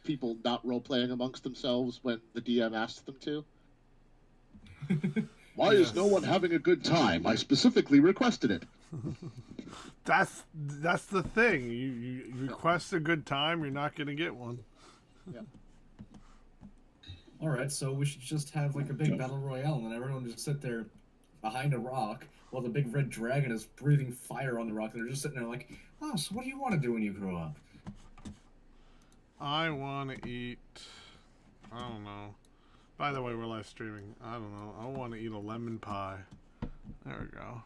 people not role playing amongst themselves when the DM asks them to. Why is no one having a good time? I specifically requested it. That's the thing. You request a good time, you're not going to get one. Yeah. All right, so we should just have like a big battle royale, and then everyone just sit there behind a rock while the big red dragon is breathing fire on the rock. And they're just sitting there like, oh, so what do you want to do when you grow up? I want to eat. I don't know. By the way, we're live streaming. I don't know. I want to eat a lemon pie. There we go.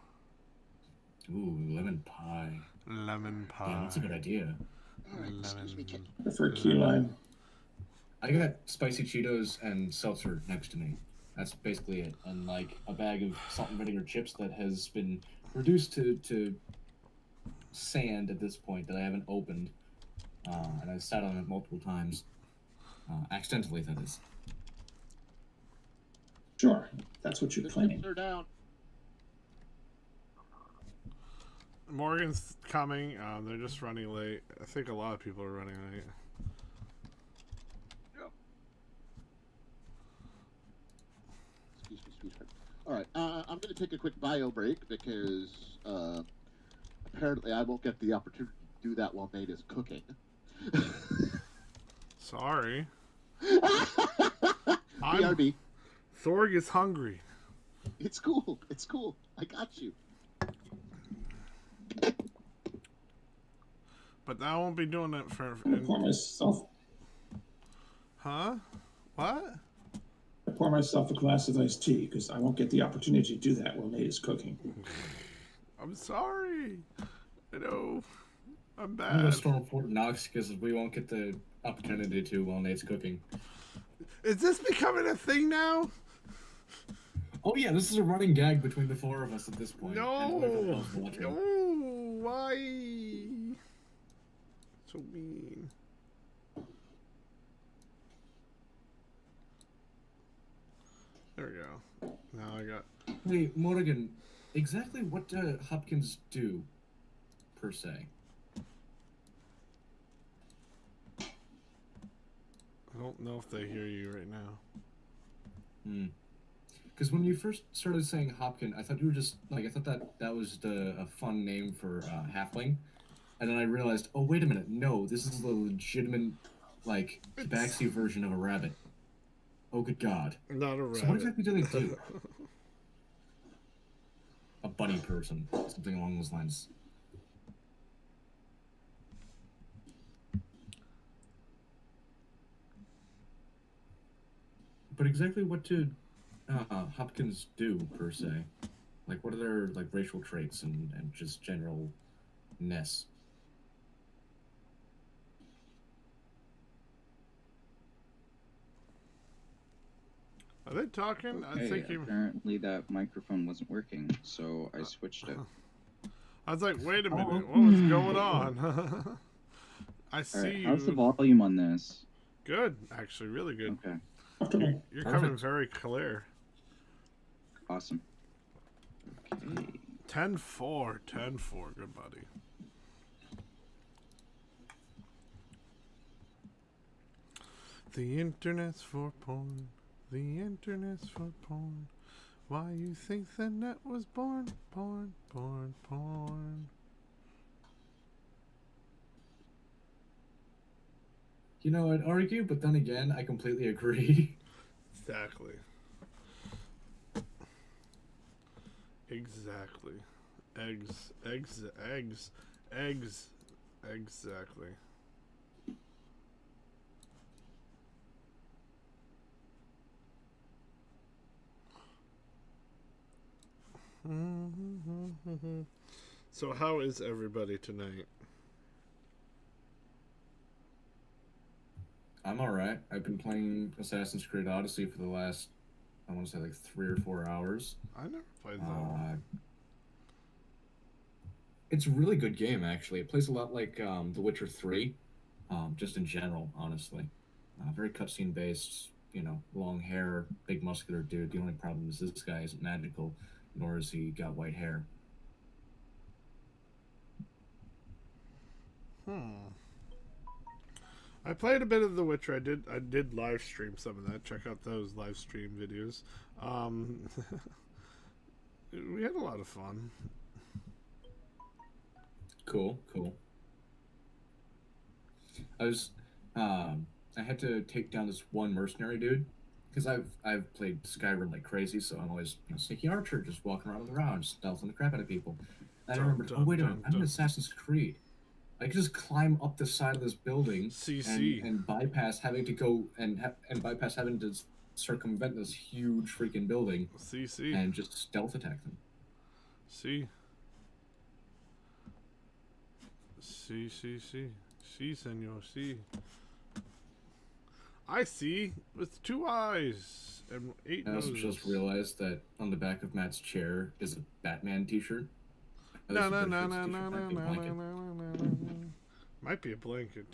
Ooh, lemon pie. Lemon pie. Yeah, that's a good idea. All right, excuse me, kid. For a key lime. I got spicy Cheetos and seltzer next to me. That's basically it. And like a bag of salt and vinegar chips that has been reduced to sand at this point that I haven't opened. And I've sat on it multiple times. Accidentally, that is. Sure, that's what you're The planning. chips are down. Morgan's coming. They're just running late. I think a lot of people are running late. Excuse me, sweetheart. All right, I'm going to take a quick bio break because apparently I won't get the opportunity to do that while Nate is cooking. Sorry. BRB. Thorg is hungry. It's cool. It's cool. I got you. But I won't be doing it for... I pour myself. Huh? What? I pour myself a glass of iced tea because I won't get the opportunity to do that while Nate is cooking. I'm sorry. I know. I'm I'm bad. gonna storm Fort Knox because we won't get the opportunity to while Nate's cooking. Is this becoming a thing now? Oh yeah, this is a running gag between the four of us at this point. No. And whoever else watching. No. Why? So mean. There we go. Now I got... Hey, Morgan, exactly what do Hopkins do, per se? I don't know if they hear you right now. Because when you first started saying Hopkin, I thought you were just like I thought that was a fun name for halfling, and then I realized, oh wait a minute, no, this is the legitimate like tabaxi version of a rabbit. Oh good God! Not a rabbit. So what exactly do they do? A bunny person, something along those lines. But exactly what did Hopkins do per se? Like, what are their like racial traits and just generalness? Are they talking? I Hey, think you... apparently that microphone wasn't working, so I switched it. I was like, wait a minute, what was going on? I see Alright, you. how's the volume on this? Good, actually, really good. Okay, Okay. You're coming very clear. awesome. Okay. 10-4, 10-4, good buddy. The internet's for porn. The internet's for porn. Why you think the net was born? Porn, porn, porn. You know, I'd argue, but then again, I completely agree. Exactly. Exactly. Eggs. Exactly. So how is everybody tonight? I'm alright. I've been playing Assassin's Creed Odyssey for the last, I want to say, like 3 or 4 hours. I never played that. It's a really good game, actually. It plays a lot like The Witcher 3, just in general, honestly. Very cutscene based, you know, long hair, big muscular dude. The only problem is this guy isn't magical, nor has he got white hair. I played a bit of The Witcher. I did live stream some of that. Check out those live stream videos. We had a lot of fun. Cool. I had to take down this one mercenary dude because I've played Skyrim like crazy, so I'm always sneaky archer, just walking around on the ground, stealthing the crap out of people. And I remembered, oh wait a minute, I'm in Assassin's Creed. I could just climb up the side of this building and bypass having to go and bypass having to circumvent this huge freaking building and just stealth attack them. See, senor, see. I see with 2 eyes and 8 noses. I also just realized that on the back of Matt's chair is a Batman t-shirt. No. Might be a blanket.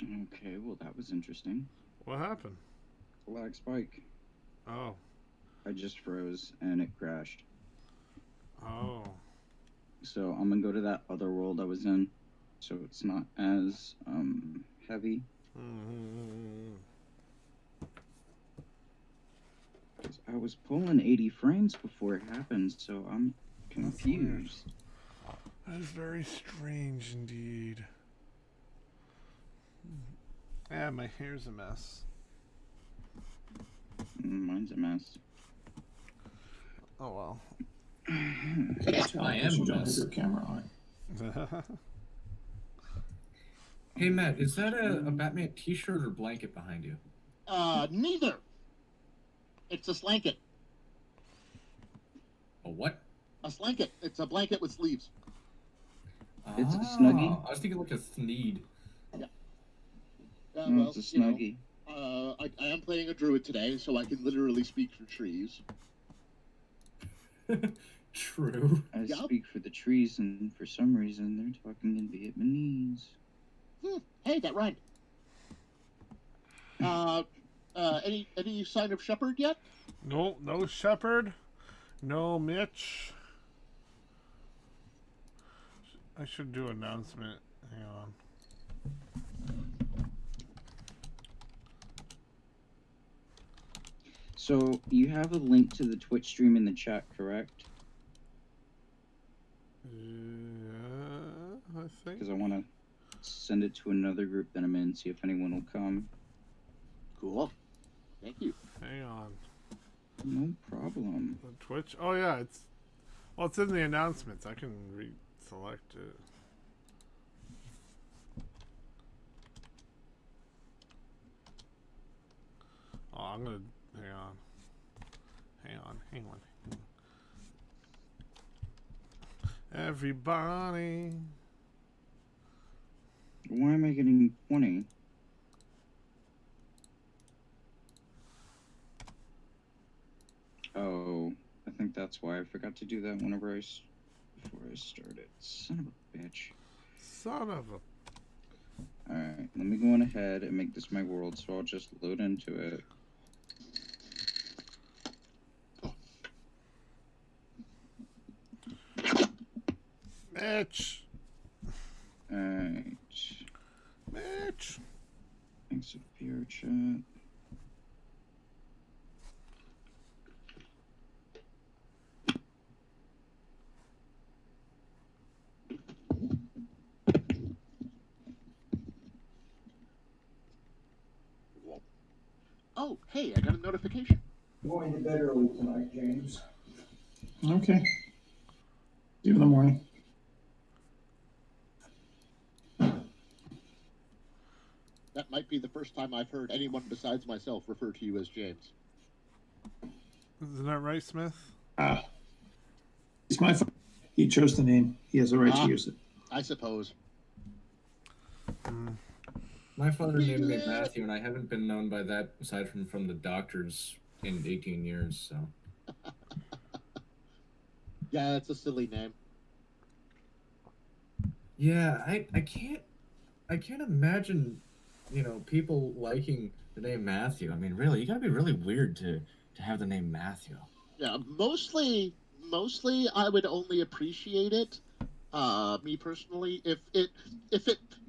Okay, well that was interesting. What happened? Lag spike. Oh. I just froze and it crashed. Oh. So I'm gonna go to that other world I was in, so it's not as heavy. Because I was pulling 80 frames before it happened, so I'm confused. That is very strange indeed. Yeah, my hair's a mess. Mine's a mess. Oh well. I am a mess. Your camera on. Hey Matt, is that a Batman t-shirt or blanket behind you? Neither. It's a slanket. A what? A slanket. It's a blanket with sleeves. It's a snuggie. I was thinking like a thneed. Yeah. No, well, it's a snuggie. I am playing a druid today, so I can literally speak for trees. True. I speak for the trees, and for some reason they're talking in Vietnamese. Hey, that rhymed. Any sign of Shepherd yet? No Shepherd. No Mitch. I should do an announcement. Hang on. So, you have a link to the Twitch stream in the chat, correct? Yeah, I think. Because I want to send it to another group that I'm in, see if anyone will come. Cool. Thank you. Hang on. No problem. The Twitch. Oh yeah, it's in the announcements. I can select it. Oh, I'm gonna hang on. Everybody. Why am I getting 20? Oh, I think that's why I forgot to do that whenever before I started. Son of a bitch. Son of a. Alright, let me go on ahead and make this my world, so I'll just load into it. Mitch. Alright. Mitch. Thanks for your chat. Oh, hey, I got a notification. Going to bed early tonight, James. Okay. See you in the morning. That might be the first time I've heard anyone besides myself refer to you as James. Isn't that right, Smith? It's my fault. He chose the name. He has the right to use it. I suppose. My father named me Matthew, and I haven't been known by that aside from the doctors in 18 years. So. Yeah, it's a silly name. Yeah, I can't imagine, people liking the name Matthew. I mean, really, you gotta be really weird to have the name Matthew. Yeah, mostly I would only appreciate it, me personally, if it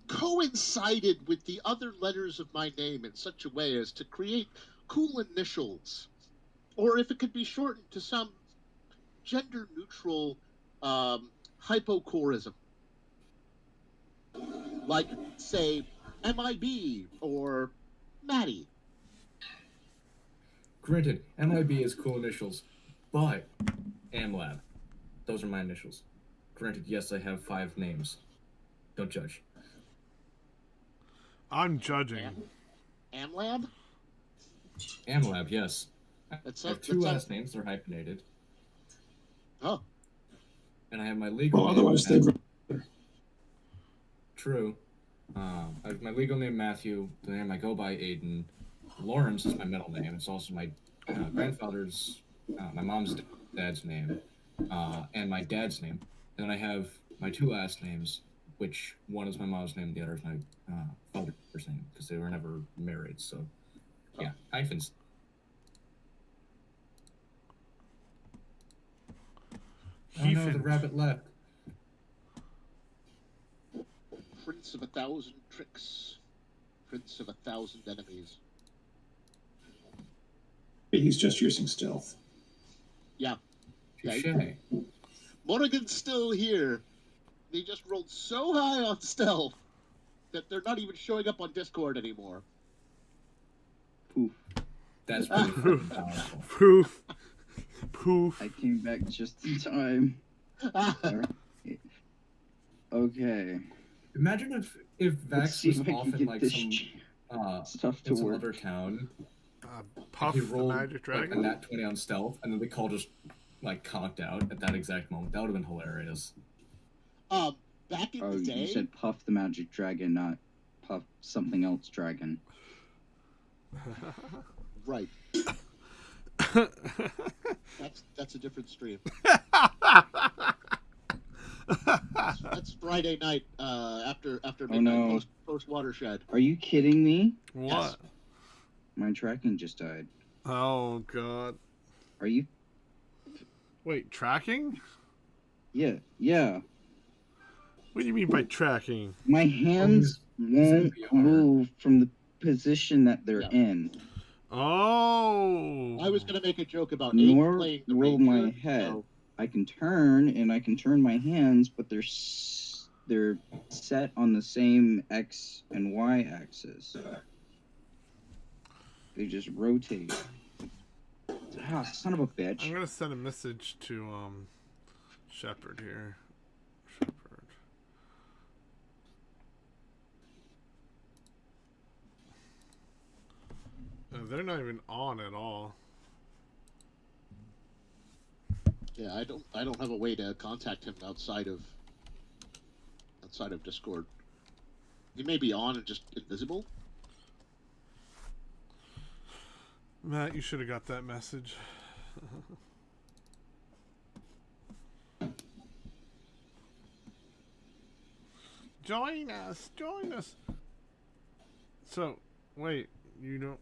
coincided with the other letters of my name in such a way as to create cool initials, or if it could be shortened to some gender neutral hypochorism, like, say, MIB or Maddie. Granted, MIB is cool initials, but AmLab. Those are my initials. Granted, yes, I have 5 names. Don't judge. I'm judging. AmLab? AmLab, yes. I That's have 2 last names. They're hyphenated. Oh. And I have my legal Well, name. otherwise they'd. True. I have my legal name, Matthew. The name I go by, Aiden. Lawrence is my middle name. It's also my grandfather's, my mom's dad's name, and my dad's name. And then I have my 2 last names, which one is my mom's name, the other is my father's name, because they were never married. So, yeah, hyphens. Oh no, the rabbit left. Prince of 1,000 tricks. Prince of 1,000 enemies. He's just using stealth. Yeah. Touché. Morrigan's still here. They just rolled so high on stealth that they're not even showing up on Discord anymore. Poof. That's pretty fucking powerful. Poof. Poof. I came back just in time. Alright. Okay. Imagine if Let's Vax see was if I off can in get like this some stuff to in some work. other town. Puff He the rolled magic like a dragon. nat 20 on stealth, and then the call just like conked out at that exact moment. That would have been hilarious. Back in Oh, the day, you said Puff the Magic Dragon, not Puff something else dragon. right? That's a different stream. That's Friday night after midnight, no. post watershed. Are you kidding me? What? Yes. My tracking just died. Oh god. Are you? Wait, tracking? Yeah. What do you mean by tracking? My hands won't VR. move from the position that they're Yeah. in. Oh. I was gonna make a joke about Nor Aiden playing the will Ranger, my head. so- I can turn and I can turn my hands, but they're set on the same X and Y axis. They just rotate. Ah, son of a bitch. I'm gonna send a message to Shepard here. Shepard. They're not even on at all. Yeah, I don't have a way to contact him outside of Discord. He may be on and just invisible. Matt, you should have got that message. Join us, join us. So, wait, you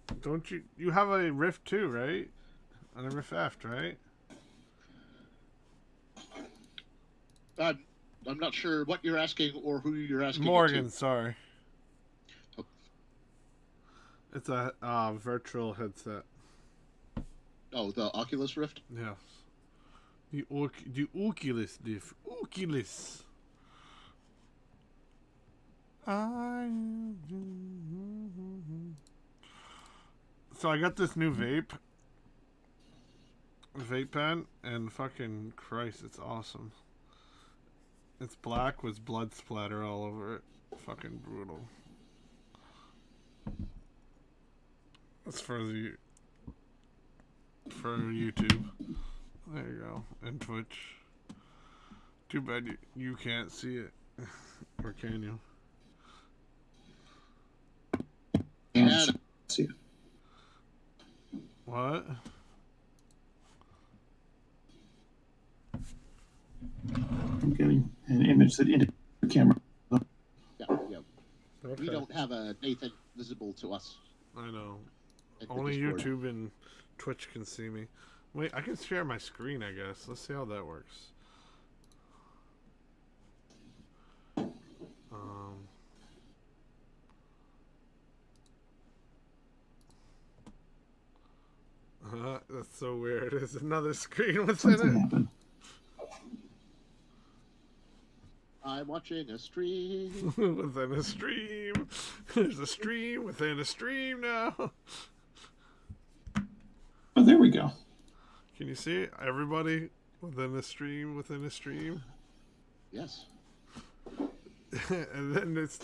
have a Rift too, right? On a Rift F, right? I'm not sure what you're asking or who you're asking. Morgan, It sorry. Oh. It's a virtual headset. to. Oh, the Oculus Rift. Yes. The Oculus diff. Oculus. So I got this new vape pen, and fucking Christ, it's awesome. It's black with blood splatter all over it. Fucking brutal. That's for YouTube. There you go. And Twitch. Too bad you can't see it. Or can you? Yeah. See, What? I'm getting an image that into the camera. Yeah. Okay. We don't have a Nathan visible to us. I know. At the Only Discord. YouTube and Twitch can see me. Wait, I can share my screen, I guess. Let's see how that works. That's so weird. There's another screen within Something it. happened. I'm watching a stream. Within a stream. There's a stream within a stream now. Oh, there we go. Can you see it? Everybody within a stream within a stream. Yes. And then it's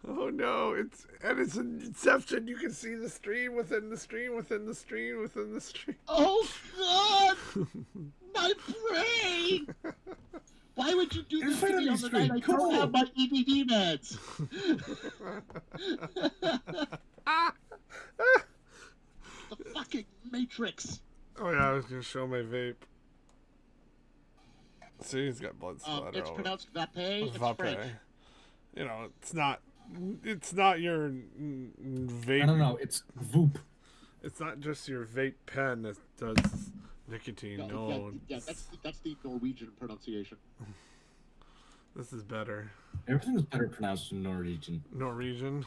oh no, it's an inception. You can see the stream within the stream within the stream within the stream. Oh God! My brain! Why would you do this to me on the night I don't have my EDD meds? The fucking Matrix. Oh yeah, I was gonna show my vape. See, he's got blood splatter. It's all pronounced vape. It's Vape. French. You know, it's not your vape. No, it's Voop. It's not just your vape pen that does nicotine. No, Yeah, that's the Norwegian pronunciation. this is better. Everything is better pronounced in Norwegian. Norwegian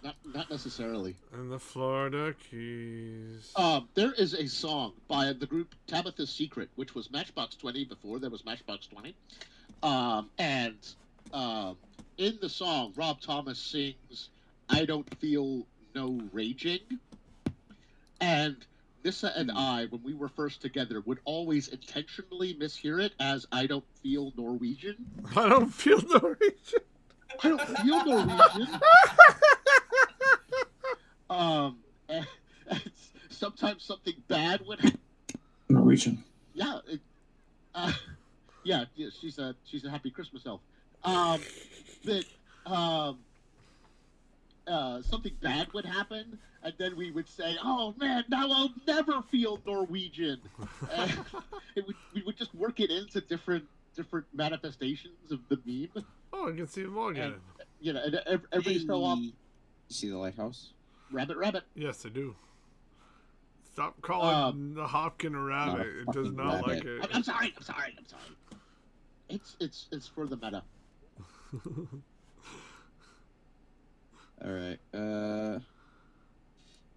Not necessarily. and the Florida Keys. There is a song by the group Tabitha's Secret, which was Matchbox 20 before there was Matchbox 20. In the song, Rob Thomas sings, "I don't feel no raging." And Nissa and I, when we were first together, would always intentionally mishear it as "I don't feel Norwegian." I don't feel Norwegian. I don't feel Norwegian. And sometimes something bad would happen. Norwegian. Yeah, yeah, she's a happy Christmas elf. Something bad would happen, and then we would say, "Oh man, now I'll never feel Norwegian." And we would just work it into different manifestations of the meme. Oh, I can see them all again. And every so often, You see the lighthouse? rabbit. Yes, I do. Stop calling the Hopkin a rabbit. a It does fucking not like rabbit. it. I'm sorry. It's for the meta. All right.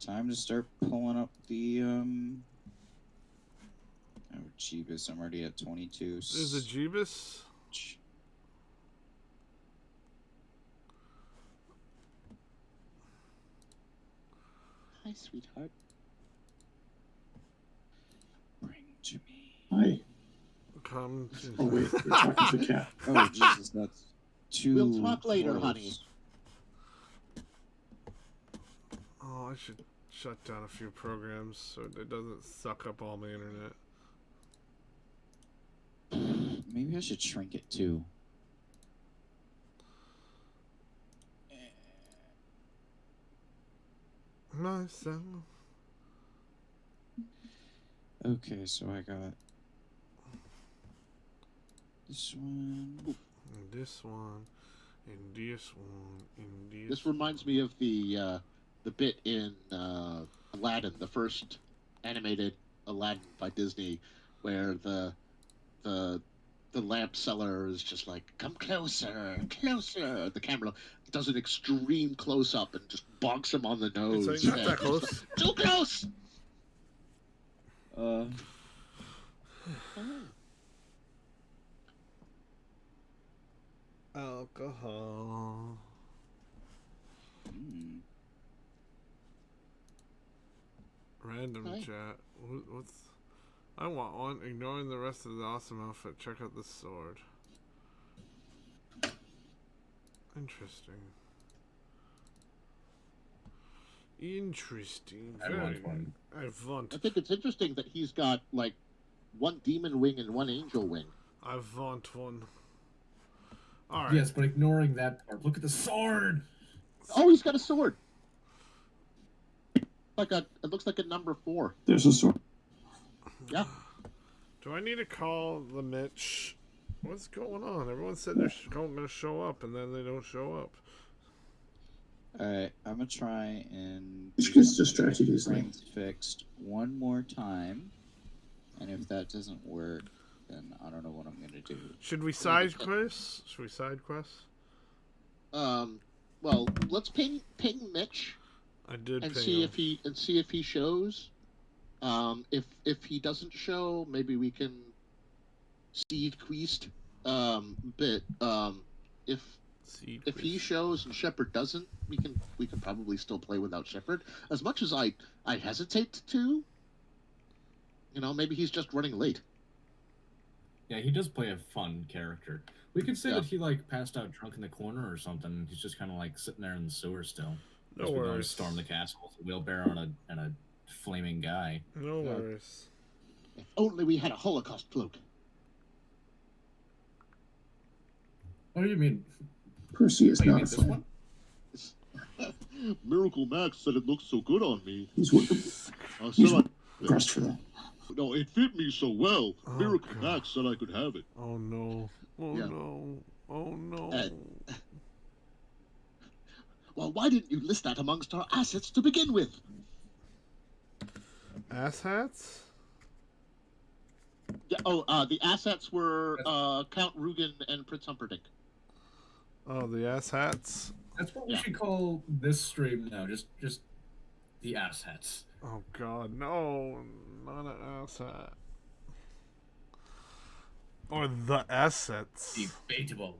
Time to start pulling up the Oh, Jeebus, I'm already at 22. Is it Jeebus? Hi, sweetheart. Bring to me. Hi. Come Oh, wait. You're talking to Cat. Oh, Jesus, that's two. We'll talk later, portals. honey. Oh, I should shut down a few programs so it doesn't suck up all my internet. Maybe I should shrink it too. Myself. Okay, so I got this one. And this one. And this one. And this. This reminds me of the bit in Aladdin, the first animated Aladdin by Disney, where the lamp seller is just like, "Come closer, closer." The camera does an extreme close up and just bonks him on the nose. It's like, not that And close. too close. Alcohol. Random Hi. chat. What's? I want one. Ignoring the rest of the awesome outfit. Check out this sword. Interesting. Interesting. I want one. I want. I think it's interesting that he's got like one demon wing and one angel wing. I want one. All right. Yes, but ignoring that part, look at the sword. Oh, he's got a sword. It looks like a number 4. There's a sword. Yeah. Do I need to call the Mitch? What's going on? Everyone said they're going to show up, and then they don't show up. Alright, I'm gonna try and Which do gets something distracted to get easily. things fixed one more time. And if that doesn't work, then I don't know what I'm gonna do. Should we side quest? Should we side quest? Well, let's ping Mitch. I did and ping see him. if he shows. If he doesn't show, maybe we can seed queast. But if he shows and Shepard doesn't, we can probably still play without Shepard. As much as I hesitate to, maybe he's just running late. Yeah, he does play a fun character. We could say Yeah. that he like passed out drunk in the corner or something. He's just kind of like sitting there in the sewer still. No As we're going to worries. storm the castle with a wheelbarrow and a flaming guy. No worries. If only we had a Holocaust cloak. What do you mean? Percy is Oh, you not mean a this fan. one? Miracle Max said it looks so good on me. He's pressed for that. No, it fit me so well. Oh, Miracle God. Max said I could have it. Oh no. Oh Yeah. no. Oh no. Well, why didn't you list that amongst our assets to begin with? Ass hats? Yeah. The assets were Count Rugen and Prince Humperdinck. Oh, the ass hats? That's what we should call this stream now. Just the ass hats. Oh god, no. Not an ass hat. Or the assets. Debatable.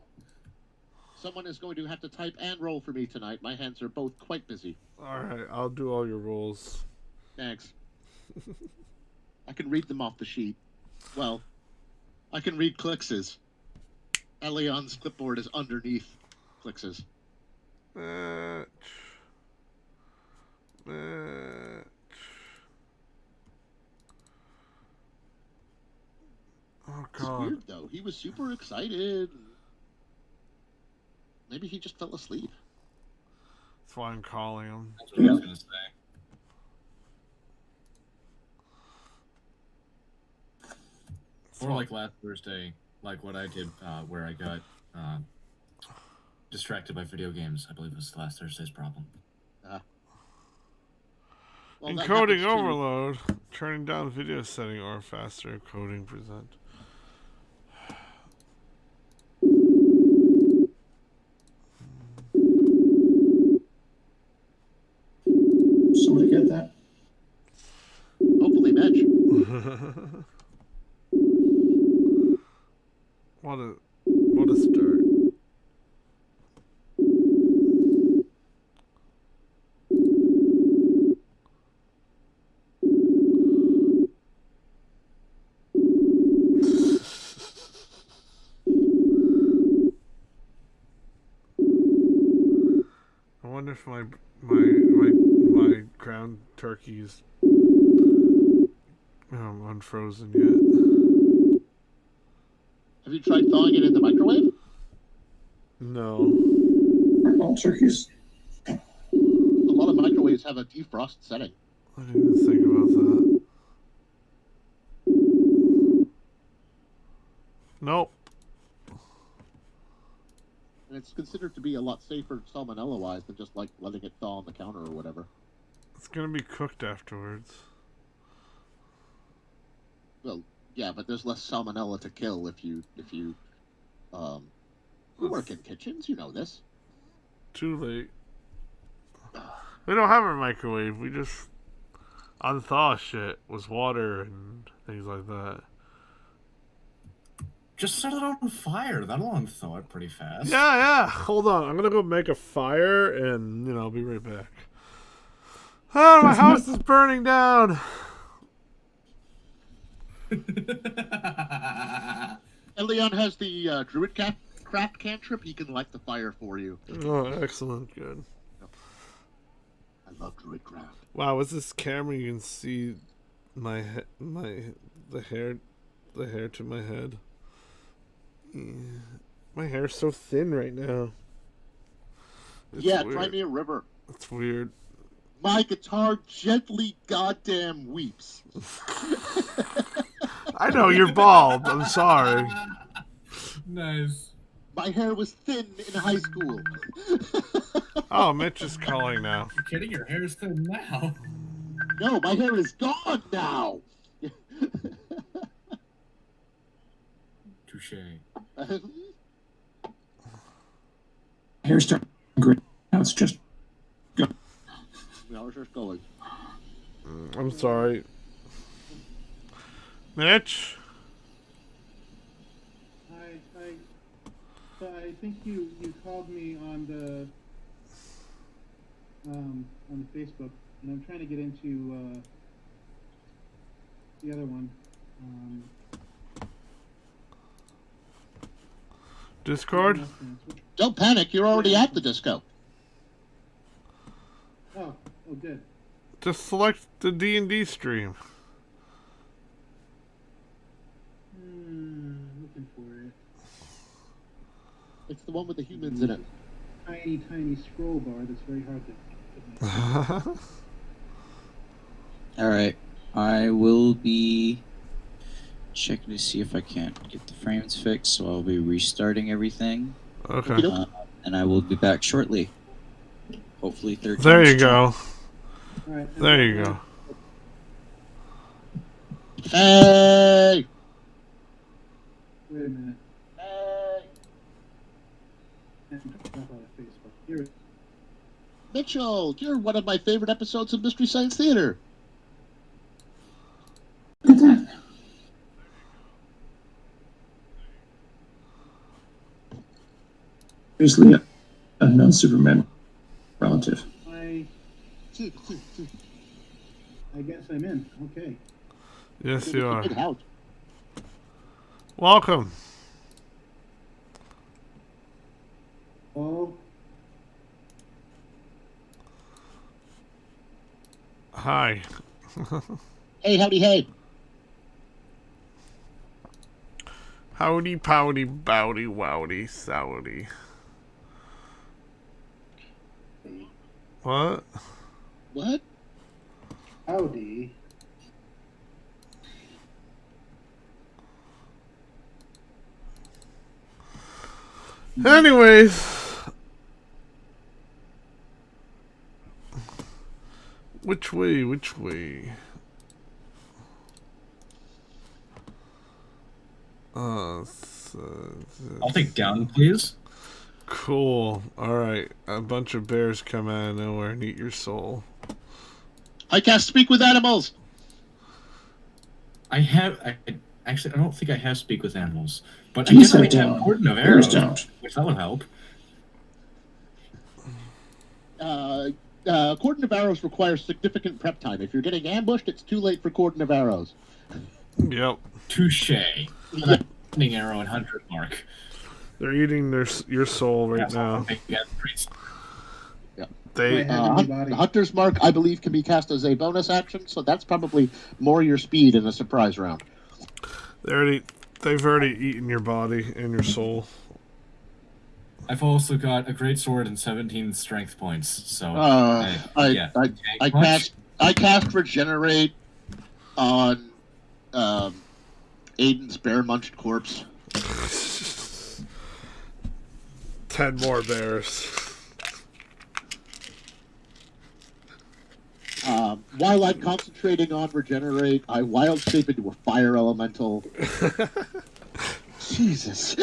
Someone is going to have to type and roll for me tonight. My hands are both quite busy. Alright, I'll do all your rolls. Thanks. I can read them off the sheet. Well, I can read Clix's. Elion's clipboard is underneath Clix's. Match. Match. Oh It's god. weird, though. He was super excited. Maybe he just fell asleep. That's why I'm calling him. That's what I was gonna say. Or like last Thursday, like what I did, where I got distracted by video games. I believe it was last Thursday's problem. Well, that Encoding happens too. overload. Turning down video setting or faster coding present. Somebody get that? Hopefully, Mitch. What a start. I wonder if my ground turkey's unfrozen yet. Have you tried thawing it in the microwave? No. All turkeys. A lot of microwaves have a defrost setting. I didn't even think about that. Nope. And it's considered to be a lot safer salmonella-wise than just, like, letting it thaw on the counter or whatever. It's gonna be cooked afterwards. Well, yeah, but there's less salmonella to kill if you you work in kitchens, you know this. Too late. We don't have a microwave. We just unthaw shit with water and things like that. Just set it on fire. That'll unthaw it pretty fast. Yeah. Hold on. I'm gonna go make a fire and, I'll be right back. Oh, my house is burning down. And Leon has the Druid craft cantrip. He can light the fire for you. Oh, excellent. Good. I love Druid craft. Wow, with this camera you can see the hair to my head. Yeah. My hair's so thin right now. It's Yeah, weird. try me a river. It's weird. My guitar gently goddamn weeps. I know you're bald. I'm sorry. Nice. My hair was thin in high school. Oh, Mitch is calling now. You're kidding? Your hair's thin now. No, my hair is gone now. Touche. Hair's starting great. Now it's just go. Well, Where's yours going? I'm sorry. Mitch? I think you called me on the Facebook, and I'm trying to get into the other one. Discord? Don't panic. You're already at the disco. Oh, good. Just select the D&D stream. Looking for it. It's the one with the humans in it. Tiny scroll bar that's very hard to. All right, I will be checking to see if I can't get the frames fixed. So I'll be restarting everything. Okay. And I will be back shortly. Hopefully, third. There you go. All right, There you go. Hey! Wait a minute. Hey! Drop out of Facebook. Here. Mitchell, you're one of my favorite episodes of Mystery Science Theater. Look at that. Obviously, a unknown Superman relative. I guess I'm in. Okay. Yes, you are. Good house. Welcome. Oh, Hi. Hey, howdy, hey. Howdy, powdy, bowdy, wowdy, sowdy. What? What? howdy. Anyways. Which way? Which way? I'll take down, please. Cool. Alright. A bunch of bears come out of nowhere and eat your soul. I cast Speak with Animals. I don't think I have Speak with Animals, but I Geese definitely have have down. Cordon of Bears Arrows, don't. which that would help. Cordon of Arrows requires significant prep time. If you're getting ambushed, it's too late for Cordon of Arrows. Yep. Touche. Yeah. Hunting arrow and hunter mark. They're eating your soul right now. They Hunter's Mark, I believe, can be cast as a bonus action, so that's probably more your speed in a surprise round. they've already eaten your body and your soul. I've also got a great sword and 17 strength points. So I cast Regenerate on Aiden's bear munched corpse. 10 more bears. While I'm concentrating on Regenerate, I wild shape into a fire elemental. Jesus.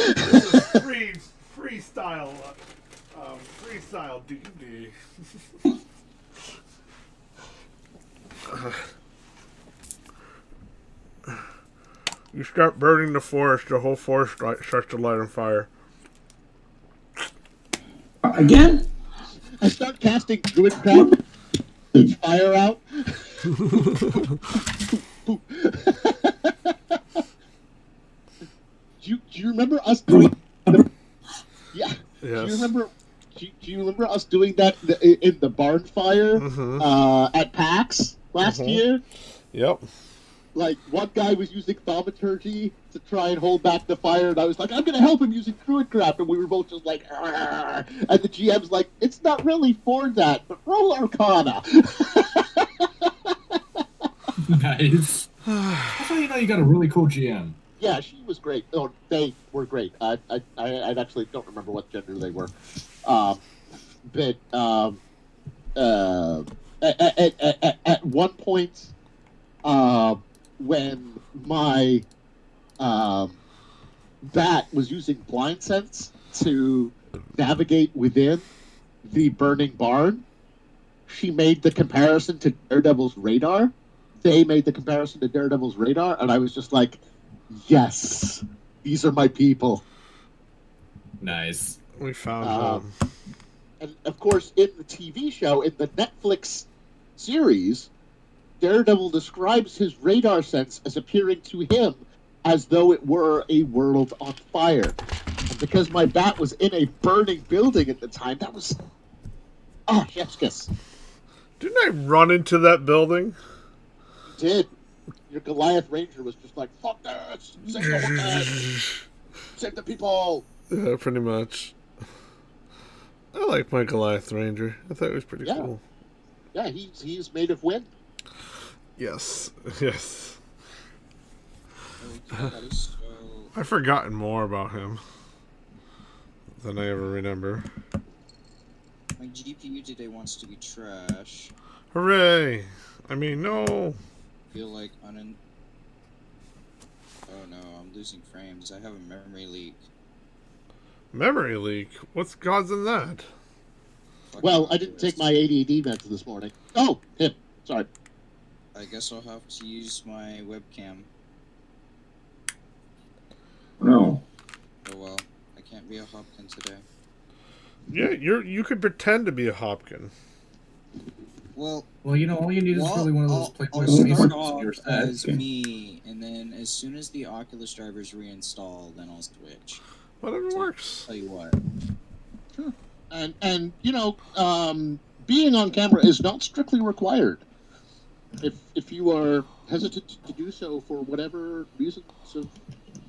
Freestyle D&D. You start burning the forest, the whole forest starts to light on fire. Again? I start casting Druidcraft, fire out. Do you remember us doing? Yeah. Yes. Do you remember us doing that in the barn fire at PAX last year? Yep. Like, one guy was using thaumaturgy to try and hold back the fire, and I was like, I'm gonna help him using Druidcraft, and we were both just like, argh. And the GM's like, it's not really for that, but roll Arcana. Nice. That's how you know you got a really cool GM. Yeah, she was great. Oh, they were great. I actually don't remember what gender they were. But at one point, when my bat was using blind sense to navigate within the burning barn, she made the comparison to Daredevil's radar. They made the comparison to Daredevil's radar, and I was just like, yes, these are my people. Nice. We found home. And of course, in the TV show, in the Netflix series, Daredevil describes his radar sense as appearing to him as though it were a world on fire. And because my bat was in a burning building at the time, that was... Oh, chef's kiss. Didn't I run into that building? You did. Your Goliath Ranger was just like, fuck this! Save the world! Save the people! Yeah, pretty much. I like my Goliath Ranger. I thought it was pretty cool. Yeah, he's made of wind. Yes, yes. Okay, so I've forgotten more about him than I ever remember. my GPU today wants to be trash. Hooray! I mean, no. Feel like oh no, I'm losing frames. I have a memory leak. Memory leak? What's causing that? Fucking Well, I didn't take my ADD meds this morning. Oh, him. Sorry. I guess I'll have to use my webcam. No. Oh well, I can't be a Hopkins today. Yeah, you could pretend to be a Hopkin. Well, Well, you know, all you need is really one of those I'll Playboy start Bunnies off on your set. as me, and then as soon as the Oculus drivers reinstall, then I'll switch. Whatever works. Tell you what. Sure. And you know, being on camera is not strictly required. If you are hesitant to do so for whatever reasons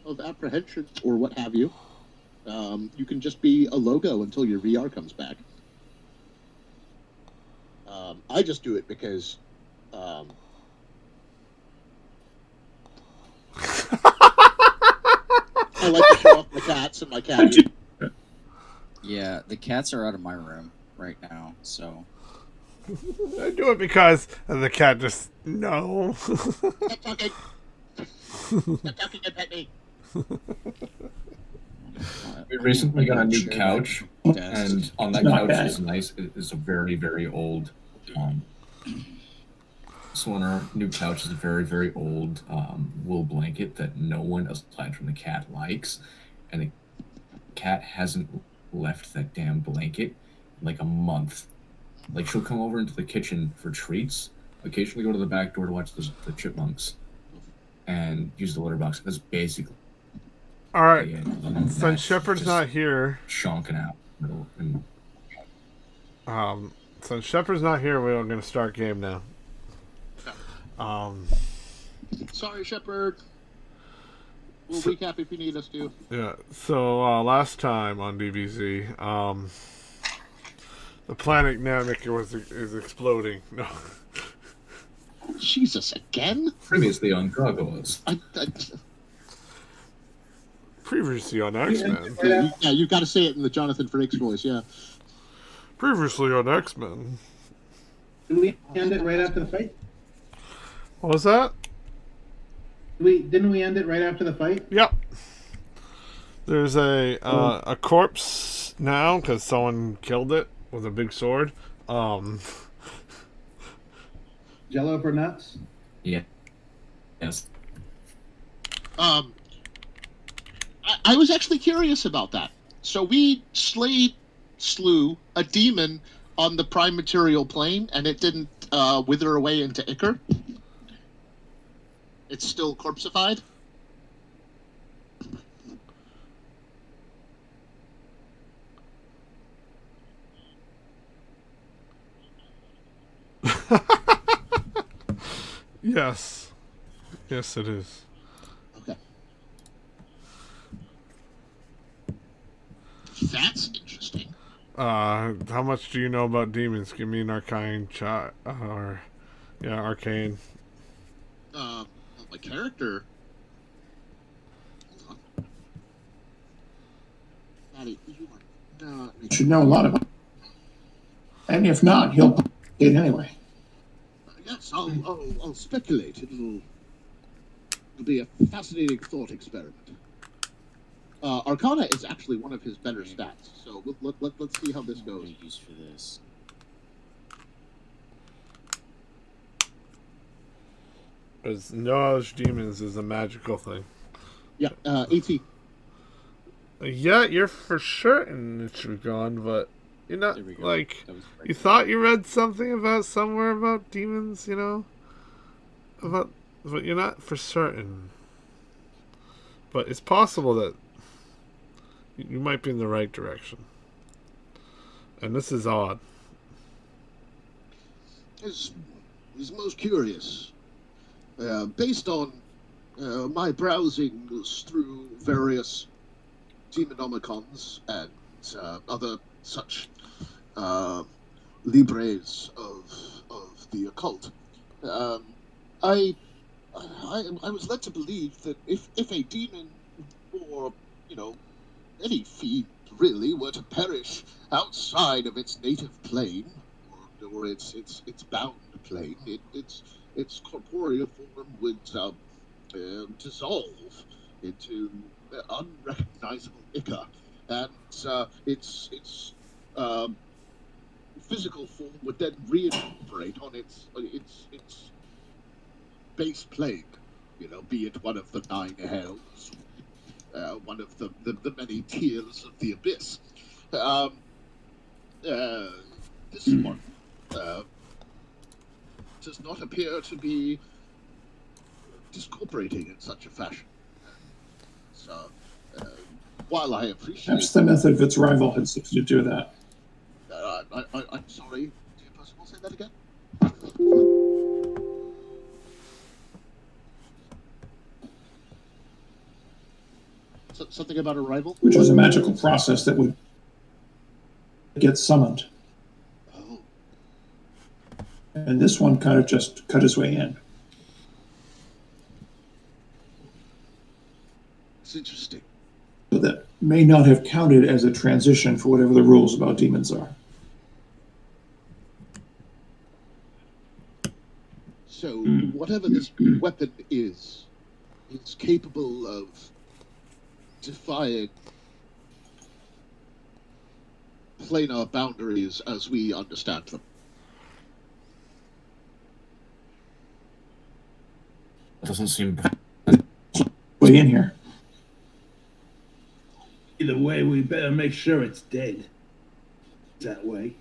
of apprehension or what have you, you can just be a logo until your VR comes back. I just do it because I like to show off my cats and my cat. Yeah, the cats are out of my room right now, so. I do it because the cat just no. Stop talking. Stop talking and pet me. We recently got a new couch, and on that Not couch bad. is nice. It is a very, very old. So on our new couch is a very, very old wool blanket that no one aside from the cat likes, and the cat hasn't left that damn blanket in like a month. Like she'll come over into the kitchen for treats, occasionally go to the back door to watch the chipmunks, and use the litter box. That's basically All right. it. And Since that's Shepard's just not here, shonking out. And since Shepard's not here, we're gonna start game now. Sorry, Shepard. We'll recap if you need us to. Yeah. So last time on DBZ, the planet Namek is exploding. No. Jesus, again? previously on Dragos. Previously on X-Men. Yeah, you've got to say it in the Jonathan Frakes voice, yeah. Previously on X-Men. Did we end it right after the fight? What was that? Didn't we end it right after the fight? Yep. There's a corpse now because someone killed it with a big sword. Jello for nuts? Yeah. Yes. I was actually curious about that. So we slew a demon on the prime material plane, and it didn't wither away into ichor. It's still corpseified. Yes. Yes, it is. Okay. That's interesting. How much do you know about demons? Give me an arcane shot. Arcane. My character. Hold on. Maddie, you are not. You should know a lot about it. And if not, he'll it anyway. Yes, I'll speculate. It'll be a fascinating thought experiment. Arcana is actually one of his better stats, so let's see how this No goes. use for this. Because knowledge demons is a magical thing. Yeah, 18. Yeah, you're for certain it should have gone, but you're not, There we go. like, That was right. you thought you read something about somewhere about demons, but you're not for certain. But it's possible that you might be in the right direction. And this is odd. It's most curious. Based on my browsing through various demonomicons and other such libres of the occult, I was led to believe that if a demon or any fiend really were to perish outside of its native plane or its bound plane, its corporeal form would dissolve into unrecognizable ichor, and its physical form would then reincorporate on its base plane. Be it one of the 9 hells, one of the many tiers of the abyss. This one does not appear to be discorporating in such a fashion. So, while I appreciate... Perhaps the method of its rival had something to do with that. I'm sorry, dear Percival, say that again? Something about a rival? Which was a magical process that would get summoned. Oh. And this one kind of just cut his way in. It's interesting. So that may not have counted as a transition for whatever the rules about demons are. So, whatever this weapon is, it's capable of defying planar boundaries as we understand them. Doesn't seem. Way in here. Either way, we better make sure it's dead. That way.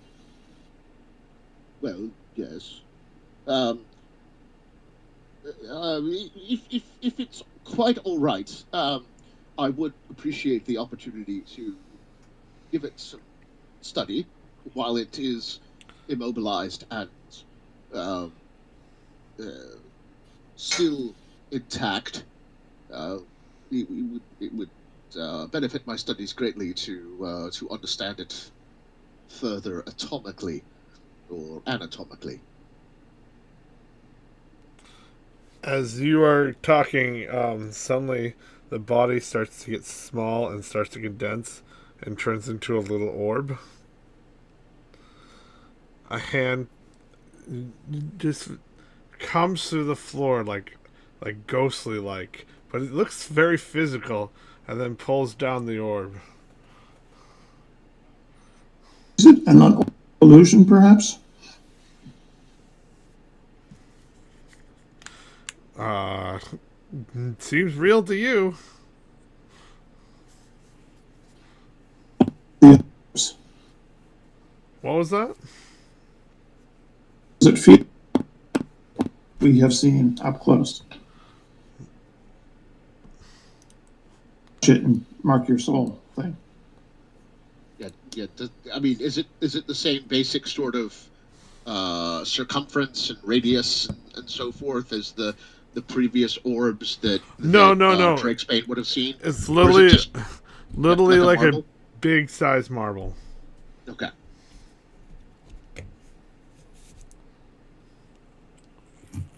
Well, yes. If it's quite all right, I would appreciate the opportunity to give it some study while it is immobilized and still intact. It would benefit my studies greatly to understand it further atomically or anatomically. As you are talking, suddenly the body starts to get small and starts to condense and turns into a little orb. A hand just comes through the floor like ghostly like, but it looks very physical, and then pulls down the orb. Is it an illusion, perhaps? Seems real to you. Does What was that? it feel we have seen up close? It and mark your soul thing. Yeah. I mean, is it the same basic sort of circumference and radius and so forth as the previous orbs that No. Drake's Bane would have seen? It's Or is it literally just like a marble? big size marble. Okay.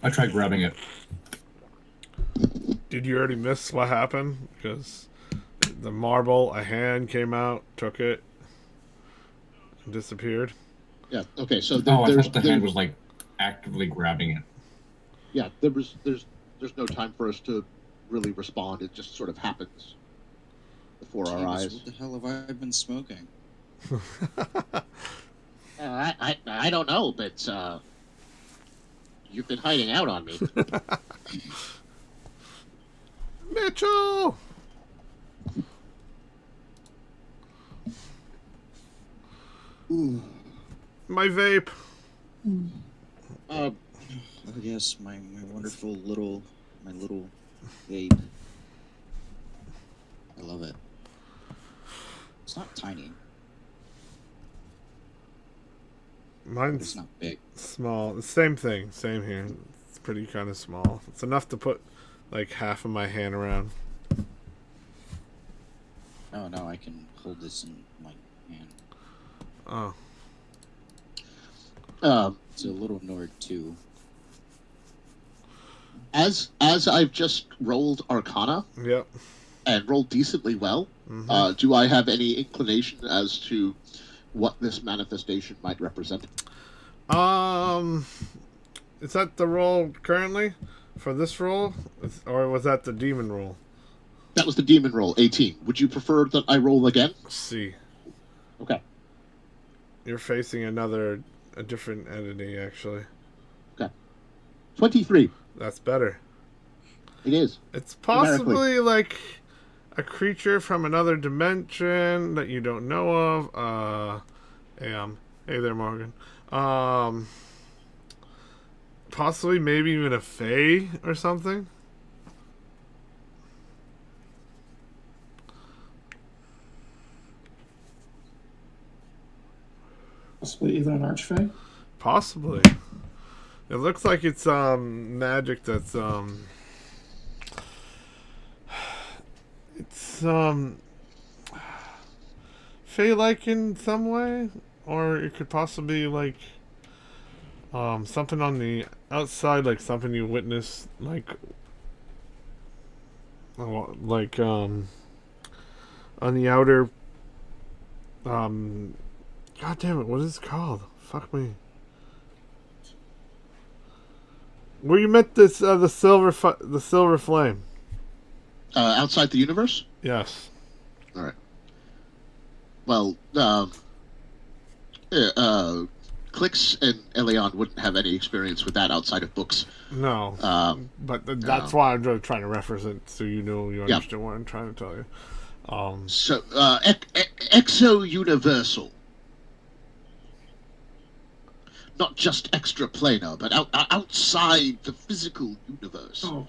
I tried grabbing it. Did you already miss what happened? Because the marble, a hand came out, took it, and disappeared. Yeah. Okay. So I thought the hand was like actively grabbing it. Yeah. There's no time for us to really respond. It just sort of happens before our eyes. What the hell have I been smoking? I don't know, but You've been hiding out on me. Mitchell! Ooh. My vape. Uh, Oh yes, my wonderful little vape. I love it. It's not tiny, but Mine's it's not big. small. Same thing. Same here. It's pretty kind of small. It's enough to put like half of my hand around. Oh no, I can hold this in my hand. Oh. It's a little Nord too. As I've just rolled Arcana Yep. and rolled decently well, Mhm. do I have any inclination as to what this manifestation might represent? Is that the roll currently for this roll, or was that the demon roll? That was the demon roll, 18. Would you prefer that I roll again? See, Okay. you're facing a different entity actually. 23. That's better. It is. It's possibly like a creature from another dimension that you don't know of. Hey there, Morgan. Possibly maybe even a fae or something. Possibly even an archfey. Possibly. It looks like it's magic that's it's fey-like in some way, or it could possibly like something on the outside, like something you witness, like on the outer God damn it, what is it called? Fuck me. Where you met this the silver flame? Outside the universe? Yes. All right. Well, Clicks and Elion wouldn't have any experience with that outside of books. No. But that's why I'm trying to reference it so you know you understand what I'm trying to tell you. So, exo-universal. Not just extraplanar, but outside the physical universe. Oh.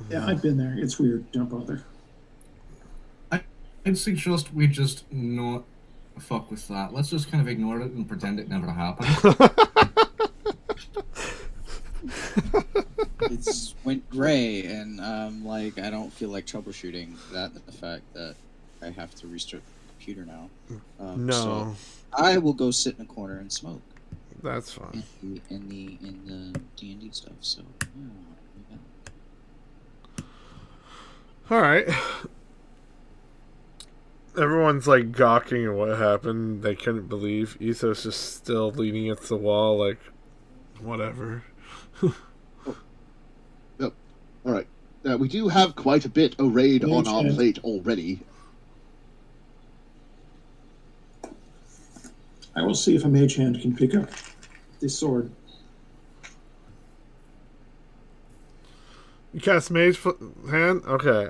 Yeah, I've been there. It's weird. Don't bother. I'd suggest we just not fuck with that. Let's just kind of ignore it and pretend it never happened. It's went gray, and like I don't feel like troubleshooting that. The fact that I have to restart the computer now. No. So I will go sit in a corner and smoke. That's fine. In the D&D stuff. So yeah. All right. Everyone's like gawking at what happened. They couldn't believe. Etho's just still leaning against the wall, like, whatever. Yep. All right. We do have quite a bit arrayed on our Okay. plate already. I will see if a mage hand can pick up this sword. You cast Mage Hand? Okay,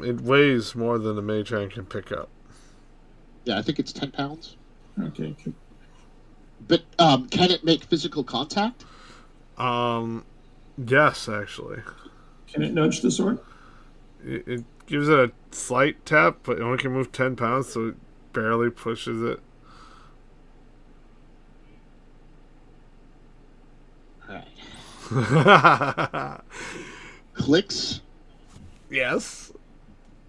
it weighs more than the Mage Hand can pick up. Yeah, I think it's 10 pounds. Okay. But can it make physical contact? Yes, actually. Can it nudge the sword? It gives it a slight tap, but it only can move 10 pounds, so it barely pushes it. All right. Clicks Yes.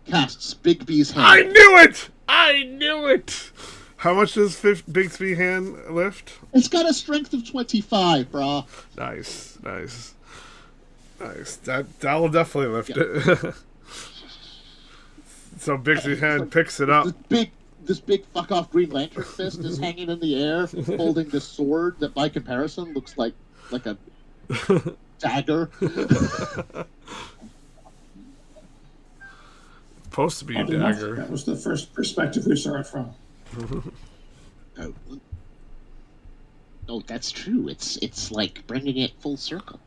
casts Big B's hand. I knew it! I knew it! How much does Bixby hand lift? It's got a strength of 25, brah. Nice. That will definitely lift it. So Bixby's hand picks it up. This big fuck off Green Lantern fist is hanging in the air, holding this sword that, by comparison, looks like a dagger. supposed to be a Oddly enough, dagger. that was the first perspective we saw it from. Oh, oh, that's true. It's like bringing it full circle.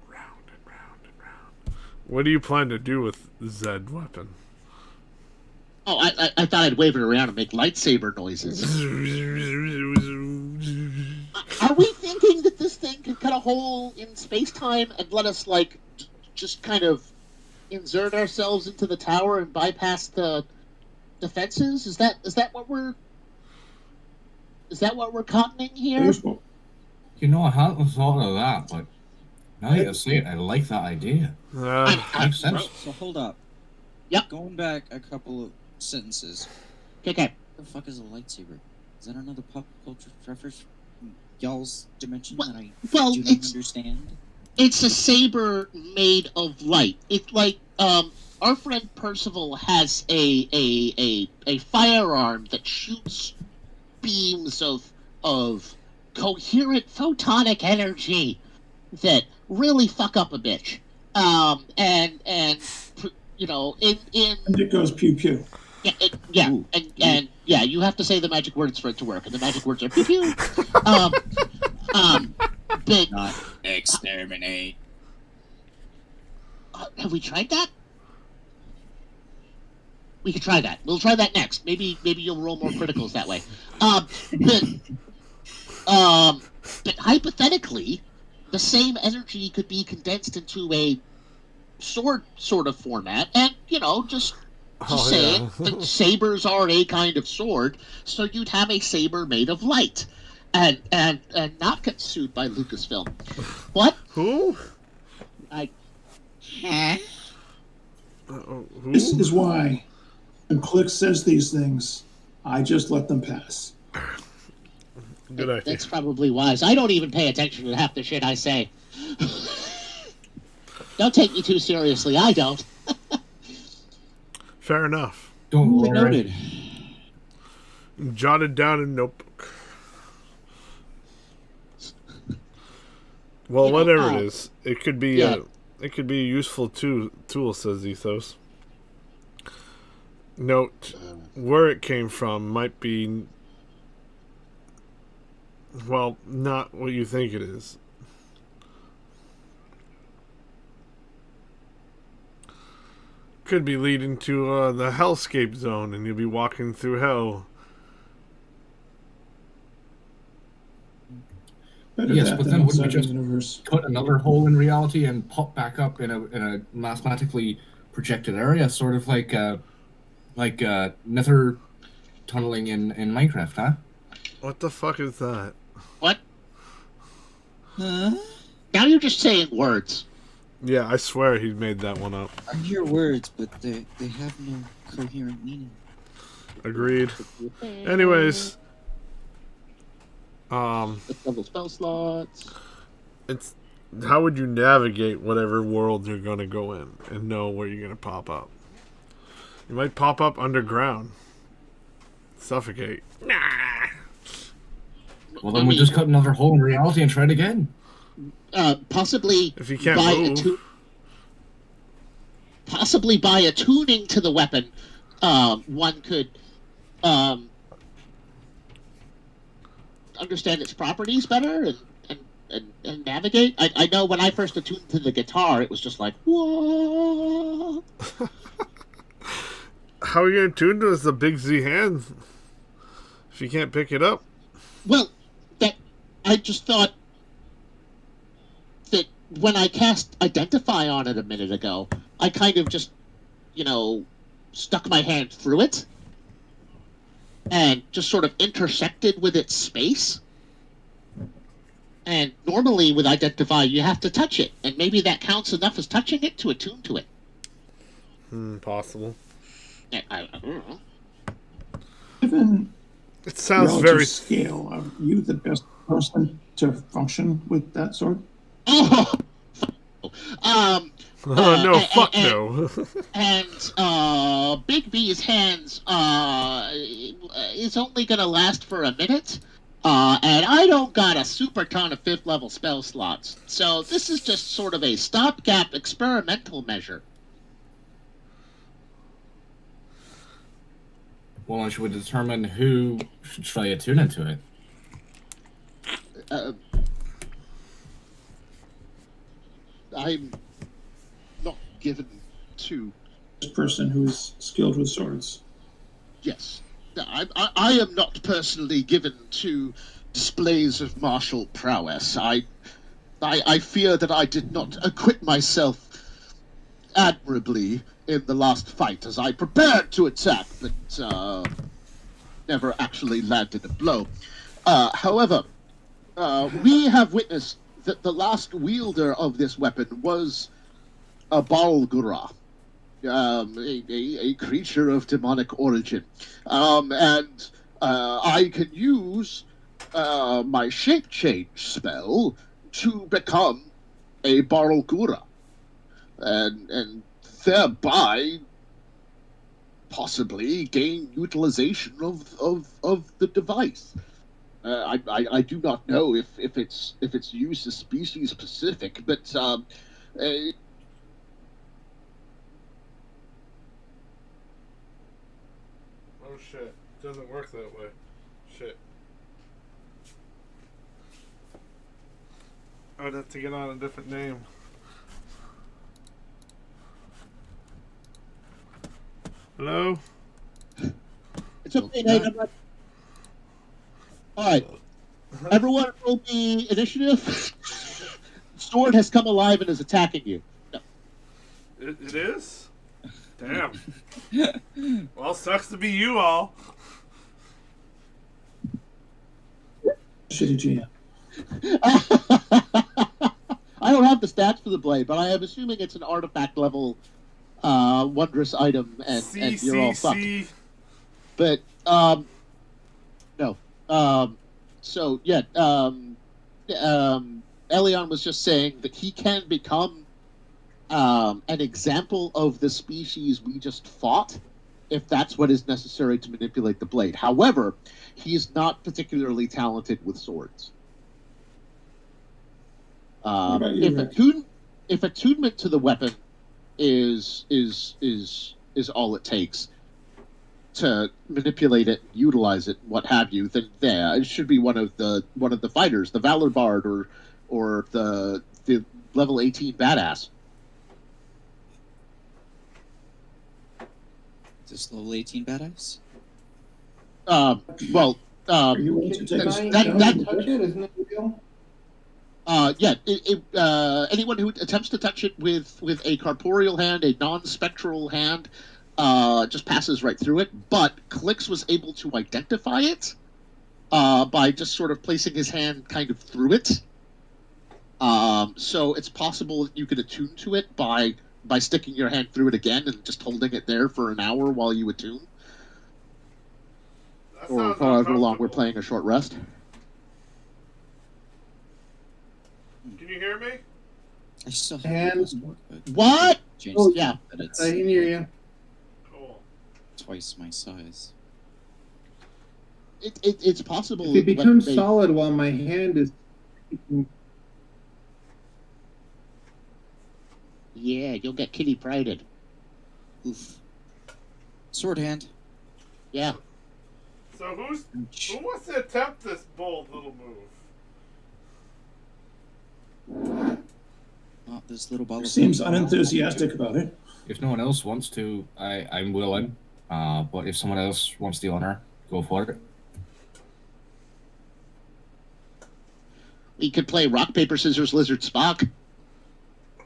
Round and round and round. What do you plan to do with the Zed weapon? Oh, I thought I'd wave it around and make lightsaber noises. Are we thinking that this thing could cut a hole in space-time and let us, like, just kind of insert ourselves into the tower and bypass the defenses? Is that what we're cottoning here? Useful. You know, I hadn't thought of that, but now that you say it, I like that idea. Makes sense. So hold up. Yep. Going back a couple of sentences. Okay. What the fuck is a lightsaber? Is that another pop culture reference from y'all's dimension Well, that I well, do not understand? It's a saber made of light. It's like our friend Percival has a firearm that shoots beams of coherent photonic energy that really fuck up a bitch. And you know, in And it goes pew pew. yeah, and yeah, you have to say the magic words for it to work, and the magic words are pew pew. But Not exterminate. have we tried that? We could try that. We'll try that next. Maybe you'll roll more criticals that way. But hypothetically, the same energy could be condensed into a sword sort of format, and you know, just say it. That sabers are a kind of sword, so you'd have a saber made of light, and not get sued by Lucasfilm. What? Who? Who? This is why when Click says these things, I just let them pass. Good idea. That's probably wise. I don't even pay attention to half the shit I say. Don't take me too seriously. I don't. Fair enough. Don't worry. Noted. Jotted down in notebook. Well, You know, whatever it is, it could be yeah. it could be a useful tool, says Ethos. Note where it came from might be, well, not what you think it is. Could be leading to the hellscape zone, and you'll be walking through hell. Better Yes, that but than then wouldn't we outside the just universe. cut another hole in reality and pop back up in a mathematically projected area, sort of like nether tunneling in Minecraft, huh? What the fuck is that? What? Huh? Now you're just saying words. Yeah, I swear he made that one up. I hear words, but they have no coherent meaning. Agreed. Anyways, Double spell slots. it's how would you navigate whatever world you're gonna go in and know where you're gonna pop up? You might pop up underground. Suffocate. Well, then we just cut another hole in reality and try it again. Possibly If you can't by move. possibly by attuning to the weapon, one could understand its properties better and navigate. I know when I first attuned to the guitar, it was just like, whoa. How are you gonna tune to the big Z hand if you can't pick it up? Well, that I just thought that when I cast Identify on it a minute ago, I kind of just, you know, stuck my hand through it and just sort of intersected with its space. And normally with Identify, you have to touch it, and maybe that counts enough as touching it to attune to it. Possible. I don't know. Given It sounds relative very. scale, are you the best person to function with that sword? Oh, No, fuck and- no. and Big B's hands is only gonna last for a minute. And I don't got a super ton of 5th level spell slots, so this is just sort of a stopgap experimental measure. Well, then should we determine who should try attune into it? I'm not given to. This person who is skilled with swords. Yes, I am not personally given to displays of martial prowess. I fear that I did not acquit myself admirably in the last fight, as I prepared to attack, but never actually landed a blow. However, we have witnessed that the last wielder of this weapon was a Balgura, a creature of demonic origin. And I can use my shape change spell to become a Balgura, and thereby possibly gain utilization of the device. I do not know if it's used as species specific, but Oh shit. Doesn't work that way. Shit. I'd have to get on a different name. Hello? it's okay, Nate. I'm not... All right, everyone, roll me initiative. Sword has come alive and is attacking you. No. It is? Damn. Well, sucks to be you all. Shitty GM. I don't have the stats for the blade, but I am assuming it's an artifact level wondrous item, and you're all fucked. But no. So yeah. Elion was just saying that he can become an example of the species we just fought, if that's what is necessary to manipulate the blade. However, he is not particularly talented with swords. If attunement to the weapon is all it takes to manipulate it, utilize it, what have you, then it should be one of the fighters, the Valor Bard or the level 18 badass. This level 18 badass? Well, Are you willing to take Can us? I touch it? Isn't it real? Yeah. Anyone who attempts to touch it with a corporeal hand, a non-spectral hand, just passes right through it. But Clix was able to identify it by just sort of placing his hand kind of through it. So it's possible that you could attune to it by sticking your hand through it again and just holding it there for an hour while you attune, or however long we're playing a short rest. Can you hear me? I still And- What? Oh, Yeah. But it's I can hear you. Cool. twice my size. It's possible. If it that becomes they- solid while my hand is. Yeah, you'll get kitty prided. Oof. Sword hand. Yeah. So who wants to attempt this bold little move? Oh, this little bottle. Seems unenthusiastic about it. If no one else wants to, I'm willing. But if someone else wants the honor, go for it. We could play rock, paper, scissors, lizard, Spock.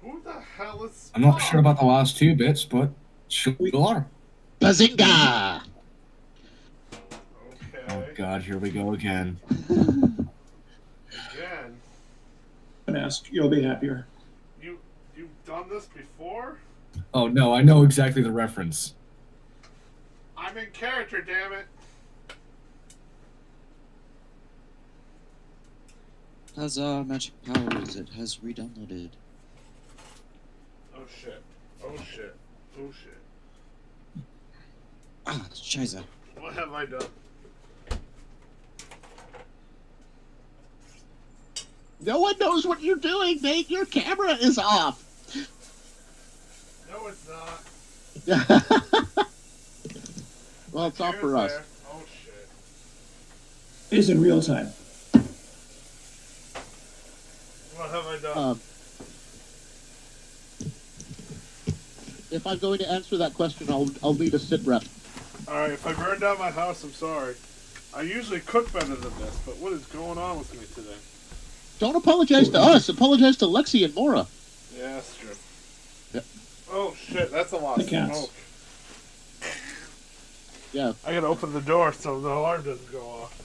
Who the hell is I'm not Spock? sure about the last two bits, but sure. Bazinga! Oh Okay. god, here we go again. Again. And ask, you'll be happier. You've done this before? Oh no, I know exactly the reference. I'm in character, damn it. Has magic powers. It has re-downloaded. Oh shit. Oh shit. Oh shit. Ah, Shiza. What have I done? No one knows what you're doing, Nate. Your camera is off. No, it's not. Well, Well, it's off for us. Oh shit. It is in real time. What have I done? If I'm going to answer that question, I'll need a sit rep. Alright, if I burn down my house, I'm sorry. I usually cook better than this, but what is going on with me today? Don't apologize to us. Apologize to Lexi and Mora. Yeah, that's true. Yep. Oh shit, that's a lot of That counts. smoke. Yeah. I gotta open the door so the alarm doesn't go off.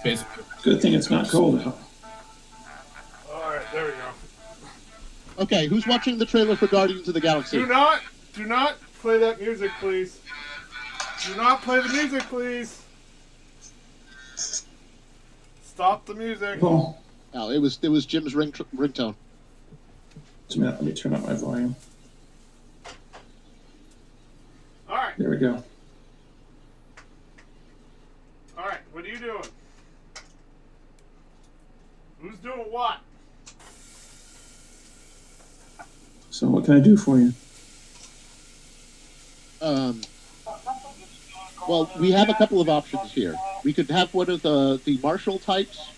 Basically. Good thing it's not cold out. Alright, there we go. Okay, who's watching the trailer for Guardians of the Galaxy? Do not play that music, please. Do not play the music, please. Stop the music. Well, Oh, it was Jim's ringtone. just a minute, let me turn up my volume. Alright, There we go. alright, what are you doing? Who's doing what? So what can I do for you? Well, we have a couple of options here. We could have one of the martial types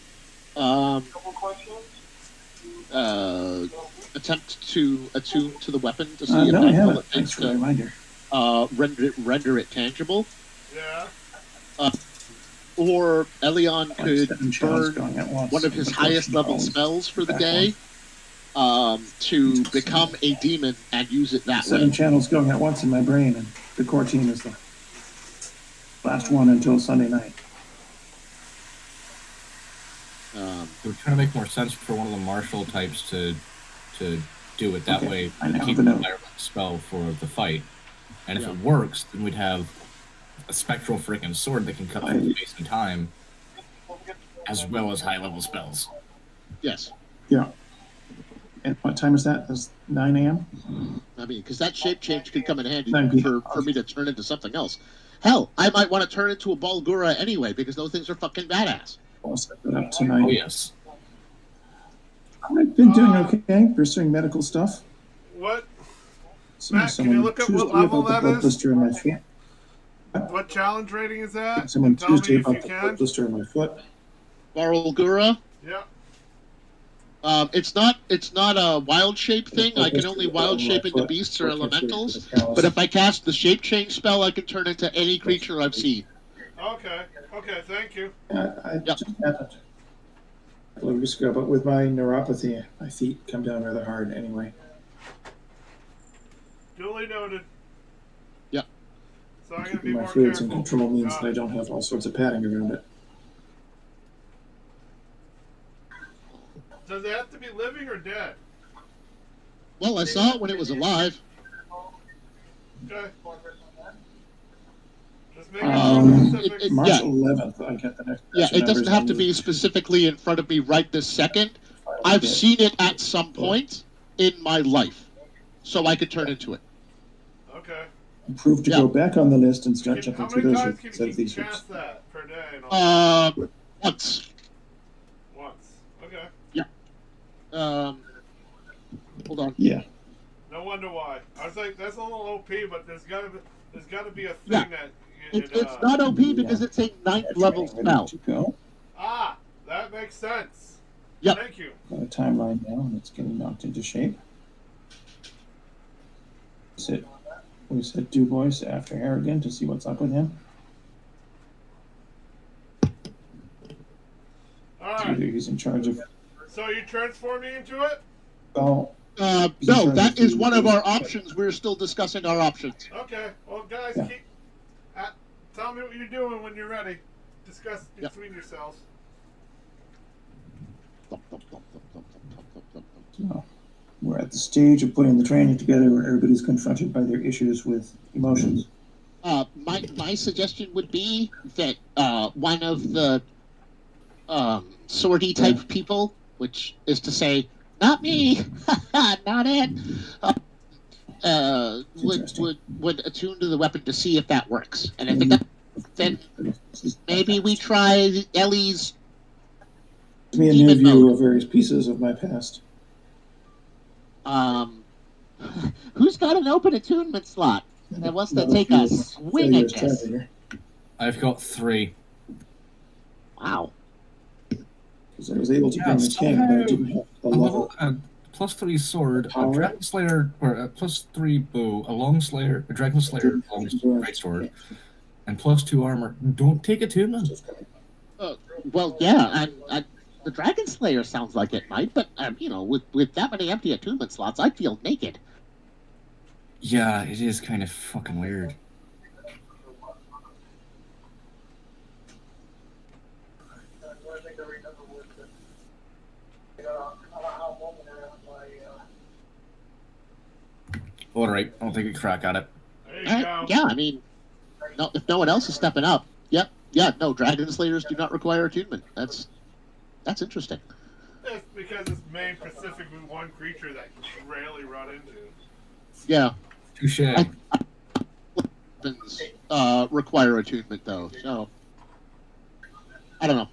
attempt to attune to the weapon to see if No, I that's all haven't. it Thanks takes for the to reminder. render it tangible. Yeah. Or Elion could 7 channels burn going at once. one of his highest level spells for the day to become a demon and use it that 7 way. channels going at once in my brain, and the core team is the last one until Sunday night. We're trying to make more sense for one of the martial types to do it that Okay, way. I now Keep have a the note. fire spell for the fight, and if Yeah. it works, then we'd have a spectral freaking sword that can cut through space and time, as well as high level spells. Yes. Yeah. And what time is that? Is 9 a.m.? I mean, because that shape change could come in handy 9 p.m. for me to turn into something else. Hell, I might want to turn into a Balgura anyway, because those things are fucking badass. I'll set that up tonight. Oh yes. I've been doing okay, pursuing medical stuff. What? Seeing Matt, can you look up what Tuesday level about the that blood is? blister in my foot. What challenge rating is that? Someone Tell me Tuesday if about you the can. blood blister in my foot. Balgura? Yeah. It's not a wild shape thing. I can only wild shape into beasts or elementals. But if I cast the shape change spell, I can turn into any creature I've seen. Okay. Okay, thank you. I Yep. just happened a couple of weeks ago, but with my neuropathy, my feet come down rather hard anyway. Duly noted. Yep. So I'm gonna be My more fluids and careful. control means Got that I it. don't have all sorts of padding around it. Does it have to be living or dead? Well, I saw it when it was alive. Okay. Just making Um, sure specific. March Yeah. 11th, I get the next. Yeah, batch of it doesn't numbers have I to be need. specifically in front of me right this second. I've Okay. seen it at some point in my life, so I could turn into it. Okay. Approved to Yeah. go back on the list and start How jumping through many those times instead can of you these hoops. cast that per day? And all? Once. Once. Okay. Hold on. Yeah. No wonder why. I was like, that's a little OP, but there's gotta be a thing Yeah. that. It's not OP because it's a 9th level Ready spell. to go. Ah, that makes sense. Yep. Thank you. Got a timeline now, and it's getting knocked into shape. We said Du Bois after Harrigan to see what's up with him. All right. He's in charge of. So you transform me into it? Oh, No, that is one of our options. We're still discussing our options. Okay. Well, guys, Yeah. tell me what you're doing when you're ready. Discuss Yep. between yourselves. so we're at the stage of putting the training together where everybody's confronted by their issues with emotions. My suggestion would be that one of the sortie type people, which is to say, not me, not it, would attune to the weapon to see if that works. And if it does, then maybe we try Ellie's. Gives me a Demon new view mode. of various pieces of my past. Who's got an open attunement slot? that wants to Another take few a of my swing failures at this. targeted, I've got 3. Wow. because I was able to Yeah, bring the king, but I somehow didn't have the a level. level +3 sword, a Power? dragon slayer, or a +3 bow, a long slayer, a dragon slayer, long great sword, and +2 armor. Don't take attunement. Well, yeah, and the Dragon Slayer sounds like it might, but you know, with that many empty attunement slots, I feel naked. Yeah, it is kind of fucking weird. All right, I'll take a crack at it. There you go. Yeah, I mean, no, if no one else is stepping up, yep, yeah, no, Dragon Slayers do not require attunement. That's interesting. It's because it's main specifically one creature that you rarely run into. Yeah, Touche. weapons require attunement though, so I don't know.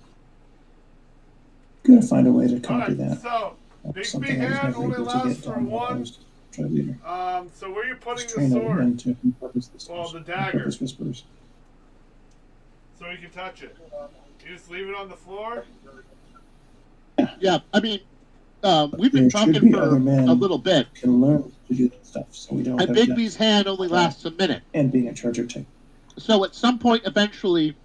Gonna find a way to copy Alright, that. so That's Big something B I was hand never only able to lasts get for done while I one. was tribe leader. So where are you putting Just the train other sword? men to repurpose the Well, source. the dagger. Repurpose whispers. So you can touch it. You just leave it on the floor? Yeah, I mean, we've been There should talking be for other men a little bit, Can learn to do that stuff, so we don't and have Big depth. B's hand only lasts a minute. And being a charger tank. So at some point, eventually,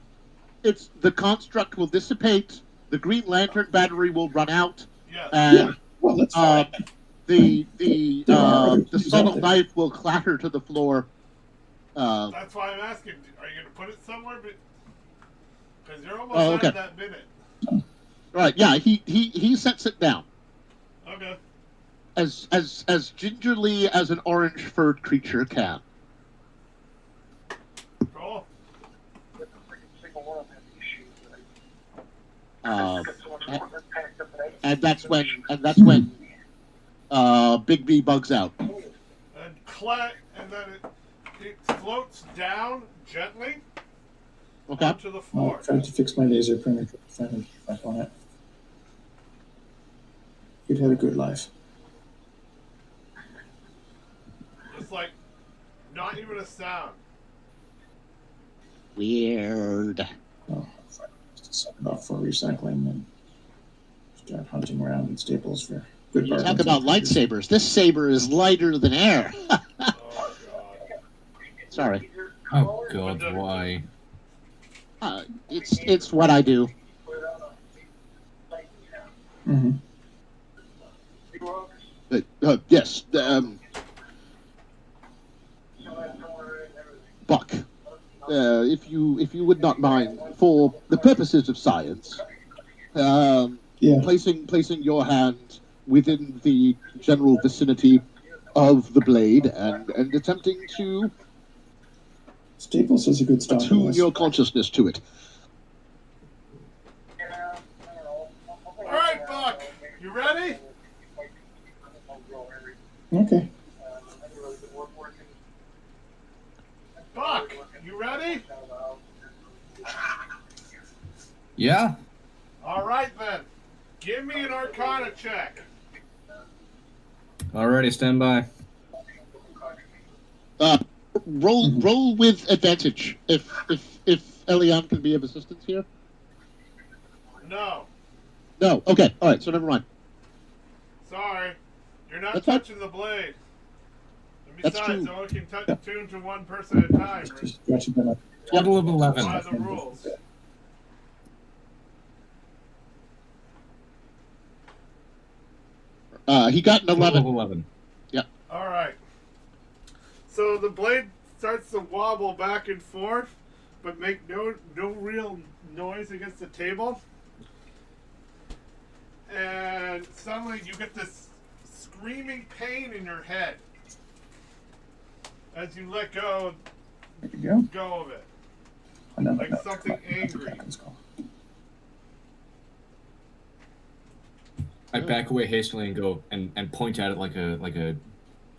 the construct will dissipate, the Green Lantern battery will run out, Yes. and Well, that's fine. the There are other the things subtle out there. knife will clatter to the floor. That's why I'm asking. Are you going to put it somewhere? Because you're almost Oh, out okay. of that minute. Right? Yeah, he sets it down Okay. as gingerly as an orange furred creature can. Cool. And that's when Big B bugs out. And then it floats down gently Okay. onto the I floor. tried to fix my laser printer to finally get back on it. You'd had a good life. Just like, not even a sound. Weird. Oh, just set it off for recycling and start hunting around in Staples for good You talk bargains. about lightsabers. This saber is lighter than air. Oh, God. Sorry. Oh god, why? It's what I do. Mm-hmm. But, yes. Buck, if you would not mind, for the purposes of science, Yeah. placing your hand within the general vicinity of the blade and attempting to Staples has a good stock of attune this. your consciousness to it. Alright, Buck. You ready? Okay. Buck, you ready? Yeah? Alright then. Give me an Arcana check. Alrighty, stand by. Roll with advantage if Elian can be of assistance here. No. No. Okay. All right. So never mind. Sorry. You're not That's fine. touching the blade. And That's besides, true. only can tune to one person at a time. Just scratching that up. Total of 11. By the rules. He got an Total of 11. 11. Alright. So the blade starts to wobble back and forth, but make no real noise against the table. And suddenly you get this screaming pain in your head as you let go There you go. of it. Another Like note. something That's what angry. Captain's call. I back away hastily and go and point at it like a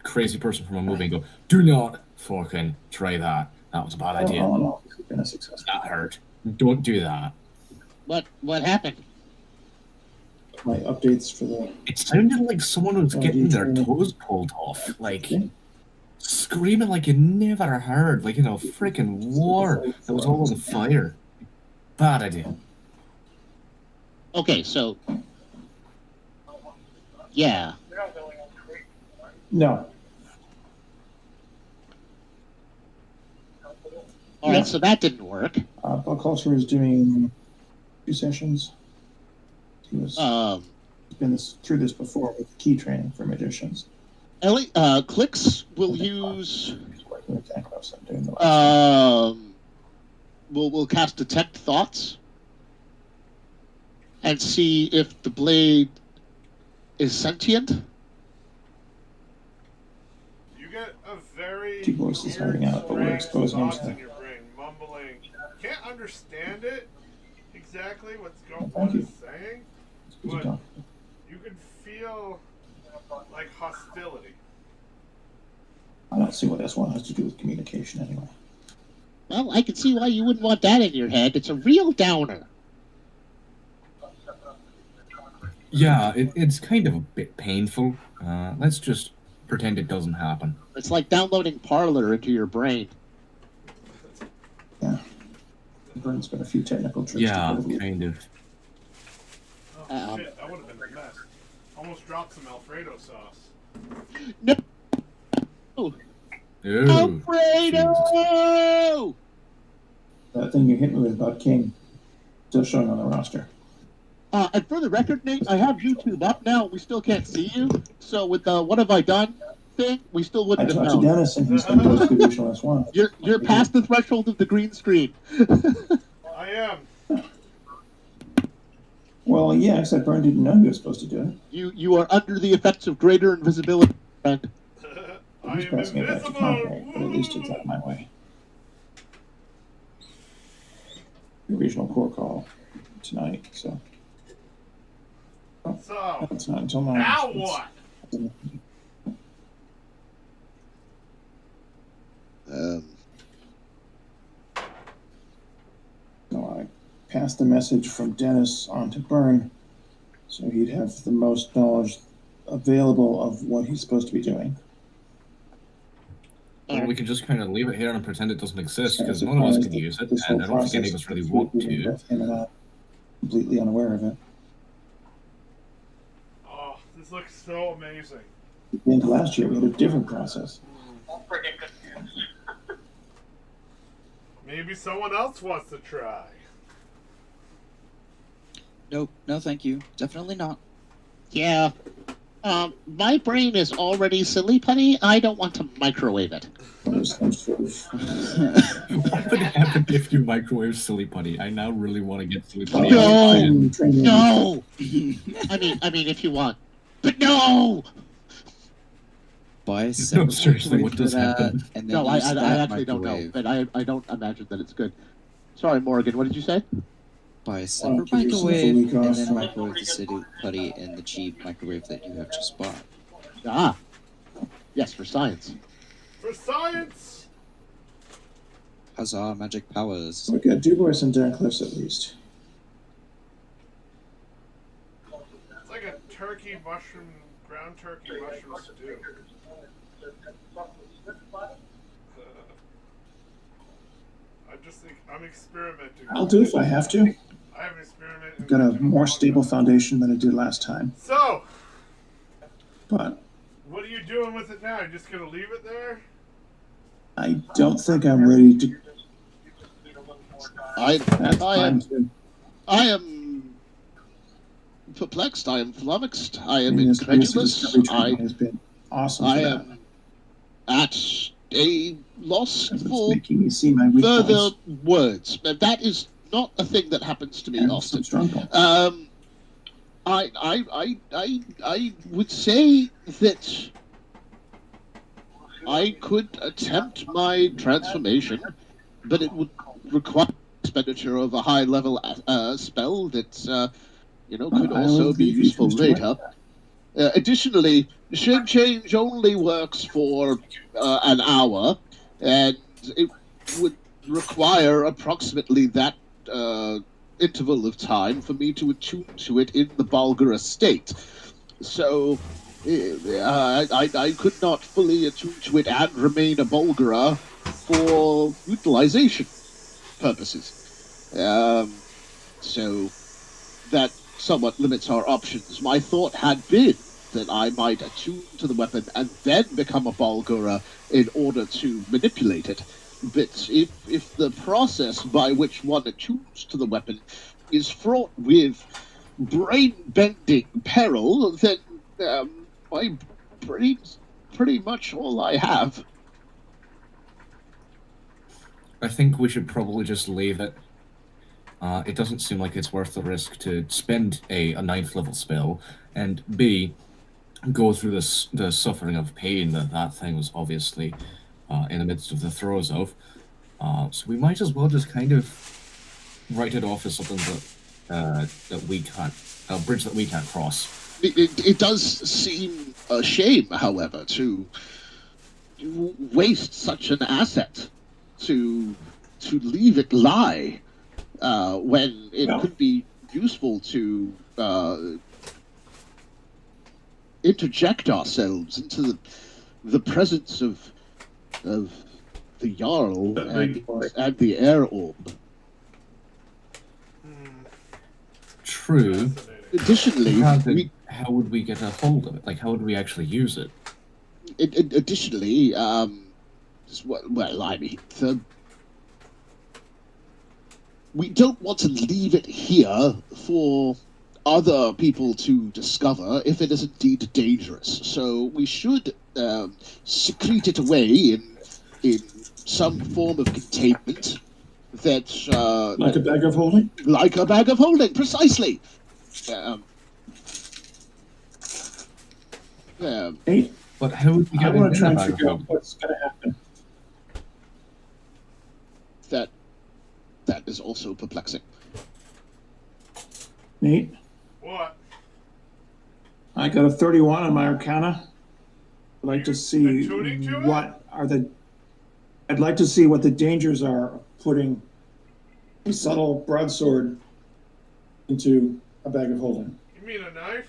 crazy person from a movie and go, do not fucking try that. That was a bad idea. All in all, this has been a success. That hurt. Don't do that. What happened? My updates for the It sounded like someone was Oh, getting you their turned it. toes pulled off. Like, thing. screaming like you never heard, like in a freaking war that was all on fire. Bad idea. Okay, so yeah. No. All right, Yeah. so that didn't work. Buck Culture is doing 2 sessions. He was been through this before with key training for magicians. Ellie, Clicks will use. He's working with Dankos and doing the last We'll cast Detect Thoughts and see if the blade is sentient. You get a very Two voices weird hiding out, but we're string exposing him thoughts to- in your brain, mumbling. Can't understand it exactly what's Thank what you. it's saying, Good but talk. you can feel like hostility. I don't see what S1 has to do with communication anyway. Well, I can see why you wouldn't want that in your head. It's a real downer. Yeah, it's kind of a bit painful. Let's just pretend it doesn't happen. It's like downloading Parlor into your brain. Yeah. Brent's got a few technical tricks Yeah, to pull with. kind of. Oh shit, that would have been a mess. Almost dropped some Alfredo sauce. No, Ooh, Alfredo! That thing you hit me with about King still showing on the roster. And for the record, Nate, I have YouTube up now. We still can't see you. So with the "What have I done" thing, we still I wouldn't have talked to known. Dennis and he's going to go to the original S1. You're past the threshold of the green screen. I am. Well, yeah, except Bern didn't know he was supposed to do it. You are under the effects of greater invisibility, friend. I He's am passing it back to Conrad, but at invisible. least it's out my way. The regional core call tonight, so So it's not until 9. now It's- what? So I passed the message from Dennis on to Byrne, so he'd have the most knowledge available of what he's supposed to be doing. Or we could just kind of leave it here and pretend it doesn't exist, because So none of us surprised can that use it, this and I whole don't think any of process us really is want leading to. with him and I completely unaware of it. Oh, this looks so amazing. At the end of last year, we had a different process. Maybe someone else wants to try. Nope, no thank you. Definitely not. Yeah. My brain is already silly putty. I don't want to microwave it. There's some sort of What would happen if you microwave Silly Putty? I now really want to get Silly Putty. No! training. No. I mean, if you want, but no. Buy a separate seriously, what microwave for does that, happen? and then No, I use that actually don't know, microwave. but I don't imagine that it's good. Sorry, Morgan. What did you say? Buy a separate give yourself a microwave, week and off. then microwave the City Putty in the cheap microwave that you have just bought. Ah, yes, for science. For science! Huzzah, magic powers. We got Dubois and Dan Cliffs at least. It's like a ground turkey mushroom stew. I just think I'm experimenting. I'll do it if I have to. I have experimented. I've got a more stable foundation than I did last time. So, But what are you doing with it now? You're just gonna leave it there? I don't think I'm ready to. That's I fine am too. perplexed. I am flummoxed. I I am mean, this incredulous. Discovery training has been awesome for I that. am at a loss Because it's for making me see my weak further points words. That is not a thing that happens to me and often. some strong points. I would say that I could attempt my transformation, but it would require expenditure of a high-level spell that could I also will be leave you useful to it. later. Additionally, shape change only works for an hour, and it would require approximately that interval of time for me to attune to it in the Bulgar estate. So, I could not fully attune to it and remain a Bulgara for utilization purposes. So that somewhat limits our options. My thought had been that I might attune to the weapon and then become a Bulgara in order to manipulate it. But if the process by which one attunes to the weapon is fraught with brain-bending peril, then I'm pretty much all I have. I think we should probably just leave it. It doesn't seem like it's worth the risk to spend a 9th level spell, and B, go through the suffering of pain that thing was obviously in the midst of the throes of. So we might as well just kind of write it off as something that we can't, a bridge that we can't cross. It does seem a shame, however, to waste such an asset, to leave it lie when it could be useful to interject ourselves into the presence of the Jarl and the Air Orb. True. Additionally, how would we get a hold of it? Like, how would we actually use it? Additionally, we don't want to leave it here for other people to discover if it is indeed dangerous. So we should secrete it away in some form of containment that Like a bag of holding? Like a bag of holding, precisely. Nate, But how would we I get want to try in and a bag figure of out what's going to happen. That is also perplexing. Nate? What? I got a 31 on my Arcana. I'd like to see attuning to it? what are the. I'd like to see what the dangers are of putting a subtle broadsword into a bag of holding. You mean a knife?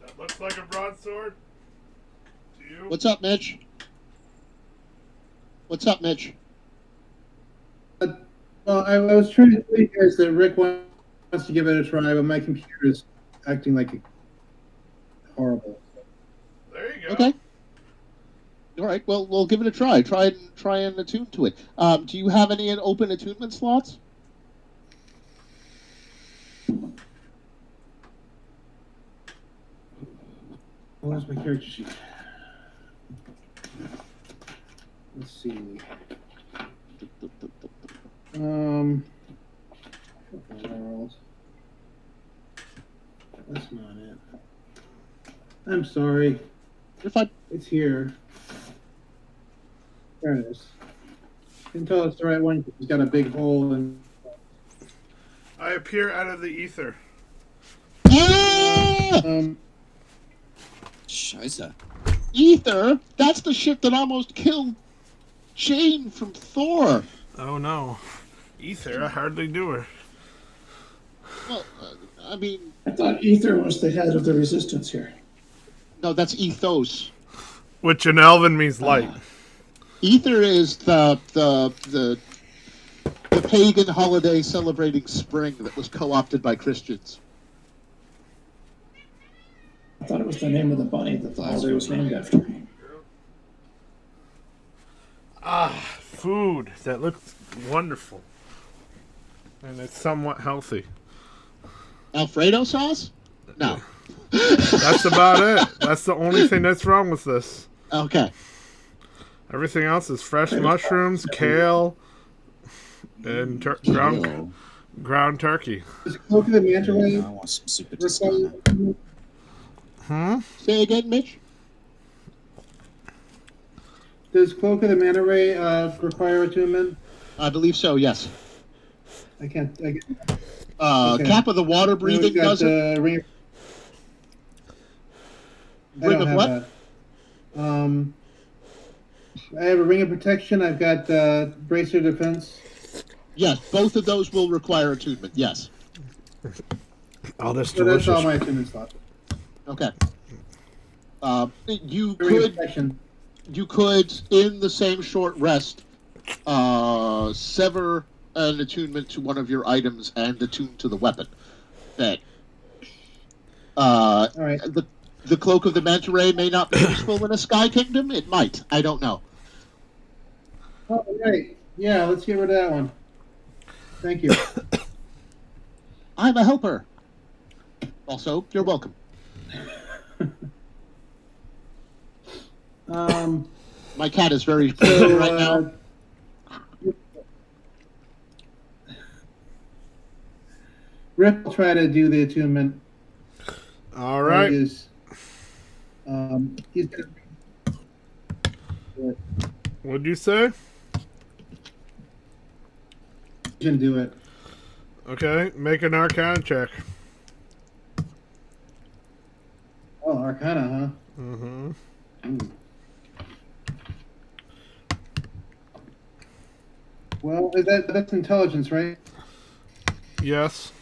That looks like a broadsword? To you? What's up, Mitch? What's up, Mitch? Well, I was trying to tell you guys that Rick wants to give it a try, but my computer is acting like horrible. There you go. Okay. All right. Well, we'll give it a try. Try and attune to it. Do you have any open attunement slots? Where's my character sheet? Let's see. World. That's not it. I'm sorry. You're fine. It's here. There it is. You can tell it's the right one because it's got a big hole in. I appear out of the ether. Ah! Scheiße. Ether? That's the shit that almost killed Jane from Thor. Oh no. Ether, I hardly knew her. Well, I mean, I thought Ether was the head of the resistance here. no, that's ethos. Which in Elven means light. Ether is the pagan holiday celebrating spring that was co-opted by Christians. I thought it was the name of the bunny that the holiday was named after. Ah, food. That looks wonderful. And it's somewhat healthy. Alfredo sauce? No. That's about it. That's the only thing that's wrong with this. Okay. Everything else is fresh mushrooms, kale, and ground turkey. Is it Cloak of the Manta Ray? I want some super discount. Say again, Mitch? Does Cloak of the Manta Ray require attunement? I believe so, yes. I can't. Okay. Cap of the water breathing does it? Ring Ring of what? That. I have a Ring of Protection. I've got Bracer Defense. Yes, both of those will require attunement, yes. Oh, that's So that's all delicious. my attunements left. Okay. You During could inspection. in the same short rest, sever an attunement to one of your items and attune to the weapon. That All right. the cloak of the manta ray may not be useful in a sky kingdom. It might. I don't know. Oh, right. Yeah, let's get rid of that one. Thank you. I'm a helper. Also, you're welcome. My cat is very pleased right now. Rip will try to do the attunement. All right. He's gonna What'd you say? do it. Okay, make an Arcana check. Oh, Arcana, huh? Mm-hmm. Ooh. Well, that's intelligence, right? Yes.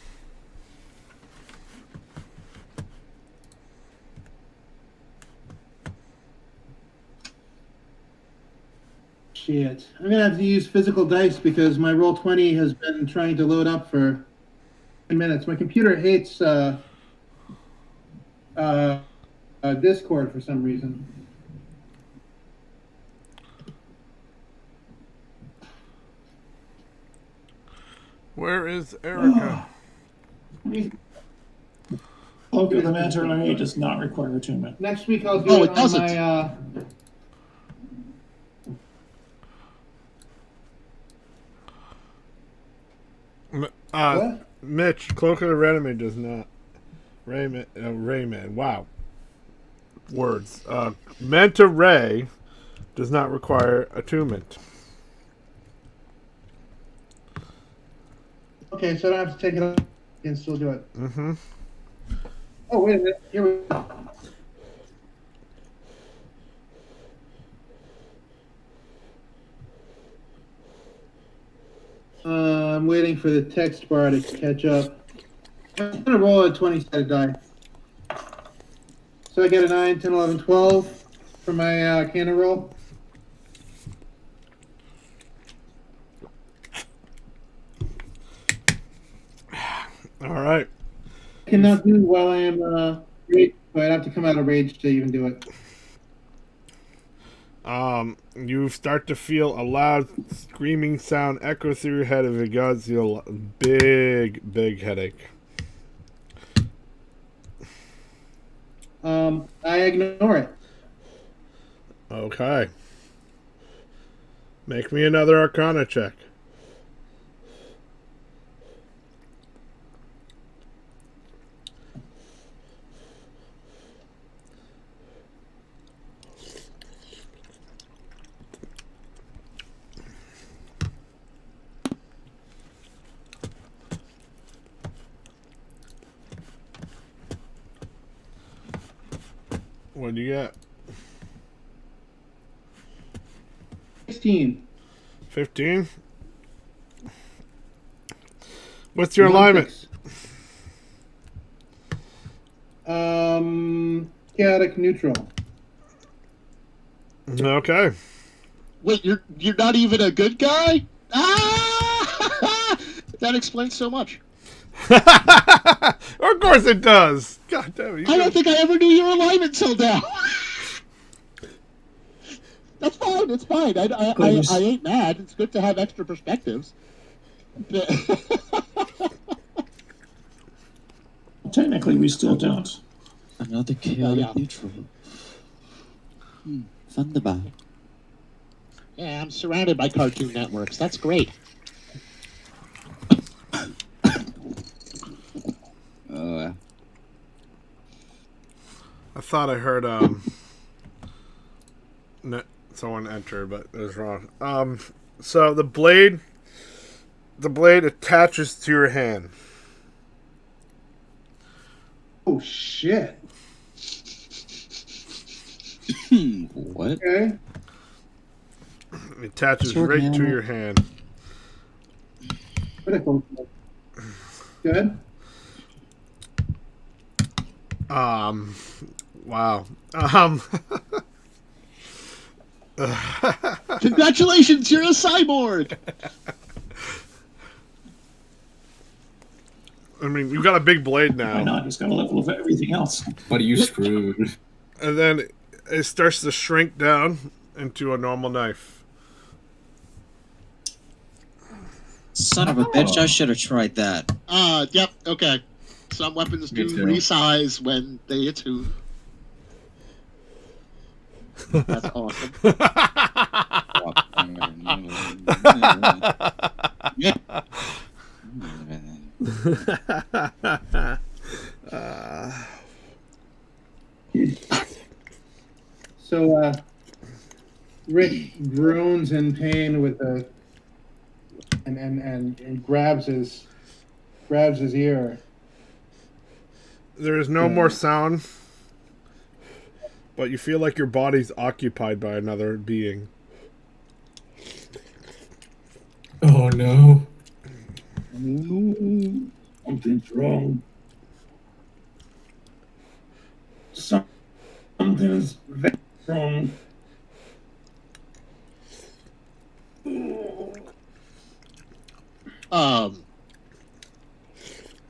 Shit. I'm gonna have to use physical dice because my Roll20 has been trying to load up for 10 minutes. My computer hates Discord for some reason. Where is Erica? Cloak of the Manta Ray does not require attunement. Next week I'll do Oh, it it on doesn't. my what? Mitch, Cloak of the Renemy does not. Rayman. Wow. Words. Manta Ray does not require attunement. Okay, so I don't have to take it off. I can still do it. Mm-hmm. Oh, wait a minute. Here we go. I'm waiting for the text bar to catch up. I'm going to roll a 20-sided die. So I get a 9, 10, 11, 12 for my cannon roll. All right. I cannot do while I am rage, but I'd have to come out of rage to even do it. You start to feel a loud screaming sound echo through your head as it gives you a big headache. I ignore it. Okay. Make me another Arcana check. What do you get? 16. 15? What's your alignment? 6. Chaotic neutral. Okay. Wait, you're not even a good guy? Ah! That explains so much. Of course it does. God damn it. I don't think I ever knew your alignment till now. That's fine. It's fine. I ain't mad. It's good to have extra perspectives. Technically, we still don't. Another chaotic yeah. neutral. Thunderbolt. Yeah, I'm surrounded by Cartoon Networks. That's great. I thought I heard someone enter, but it was wrong. So the blade attaches to your hand. Oh, shit. What? Okay. It attaches Sword right hammer. to your hand. Critical. Good. Wow. Congratulations, you're a cyborg. I mean, you've got a big blade Why now. not? He's got a level of everything else. But you screwed. And then it starts to shrink down into a normal knife. Son of a bitch, I should have tried that. Yep, okay. Some weapons Me do too. resize when they attune. That's awesome. So Rick groans in pain with the and grabs his ear. There is no more sound, but you feel like your body's occupied by another being. Oh no. Something's wrong. Something's very wrong.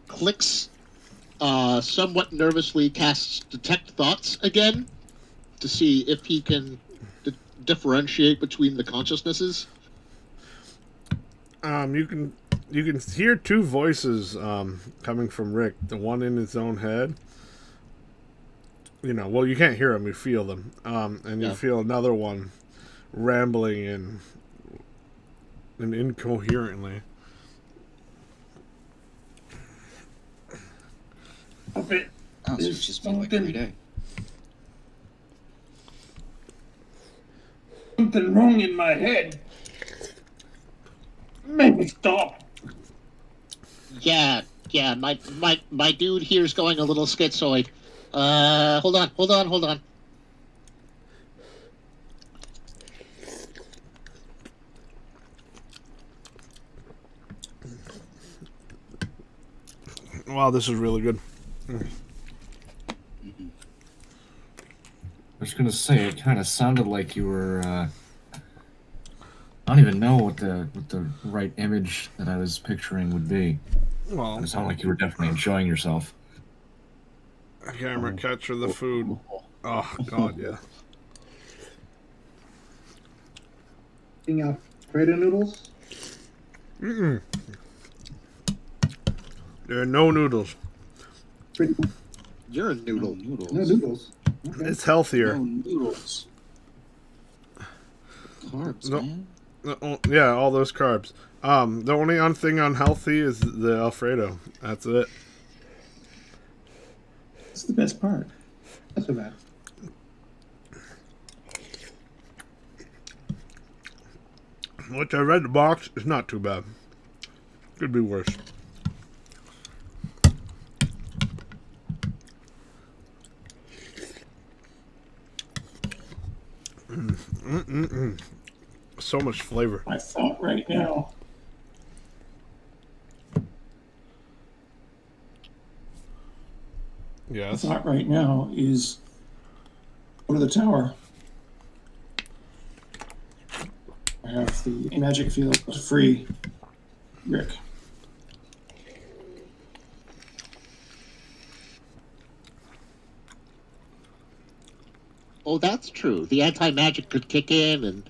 Clicks somewhat nervously casts Detect Thoughts again to see if he can differentiate between the consciousnesses. You can hear two voices coming from Rick. The one in his own head. You know, well, you can't hear them, you feel them. And you feel another one rambling and incoherently. Okay. Oh, so it's just been like every day. Something wrong in my head. Maybe stop. Yeah, my dude here's going a little schizoid. Hold on. Wow, this is really good. I was gonna say it kind of sounded like you were. I don't even know what the right image that I was picturing would be. Well, It sounded like you were definitely enjoying yourself. camera capture the food. Oh God, yeah. Eating Alfredo noodles. Mm-mm. There are no noodles. Pretty You're a noodle. Noodles. no noodles. Okay. It's healthier. No noodles. Carbs, No. man. Yeah, all those carbs. The only thing unhealthy is the Alfredo. That's it. That's the best part. That's so bad. Which I read the box. It's not too bad. Could be worse. So much flavor. My thought right now. My Yes. thought right now is go to the tower. I have the magic field to free Rick. Oh, that's true. The anti-magic could kick in and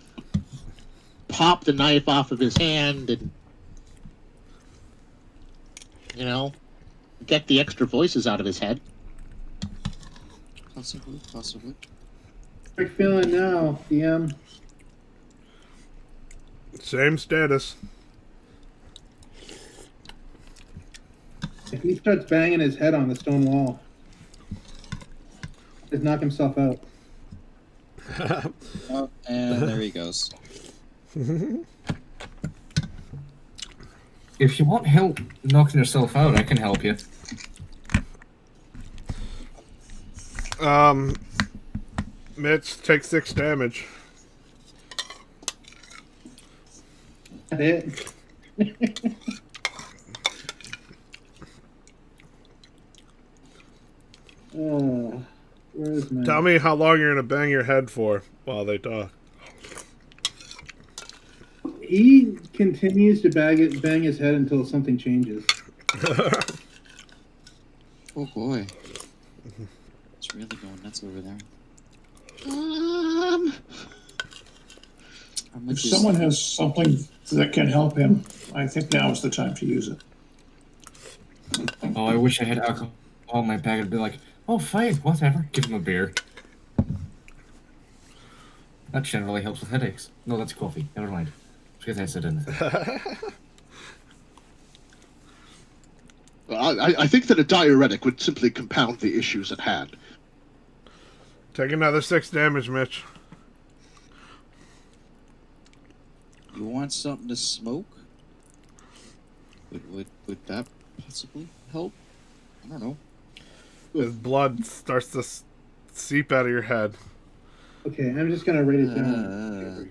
pop the knife off of his hand and, you know, get the extra voices out of his head. Possibly. How you feeling now, DM? Same status. If he starts banging his head on the stone wall, just knock himself out. Oh, and there he goes. If you want help knocking yourself out, I can help you. Mitch, take 6 damage. That's it. Where's my... Tell me how long you're gonna bang your head for while they talk. He continues to bang his head until something changes. Oh boy. It's really going nuts over there. If someone has something that can help him, I think now is the time to use it. Oh, I wish I had alcohol in my bag. I'd be like, oh, fine, whatever. Give him a beer. That generally helps with headaches. No, that's coffee. Never mind. Because I said anything. I think that a diuretic would simply compound the issues at hand. Take another 6 damage, Mitch. You want something to smoke? Would that possibly help? I don't know. His blood starts to seep out of your head. Okay, I'm just gonna write it down.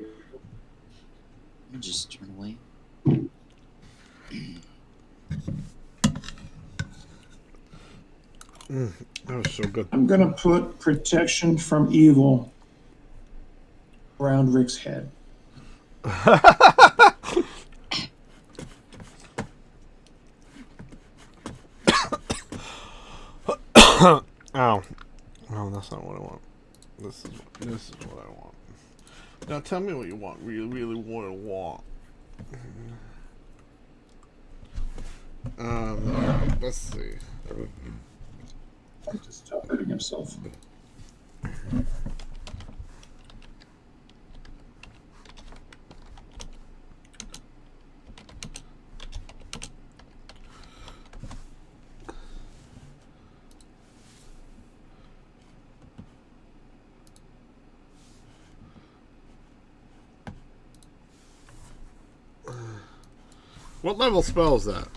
Let me just turn away. That was so good. I'm gonna put protection from evil around Rick's head. Ow. Oh, that's not what I want. This is what I want. Now tell me what you want. Really want. Let's see. Just stop hurting himself. What level spell is that?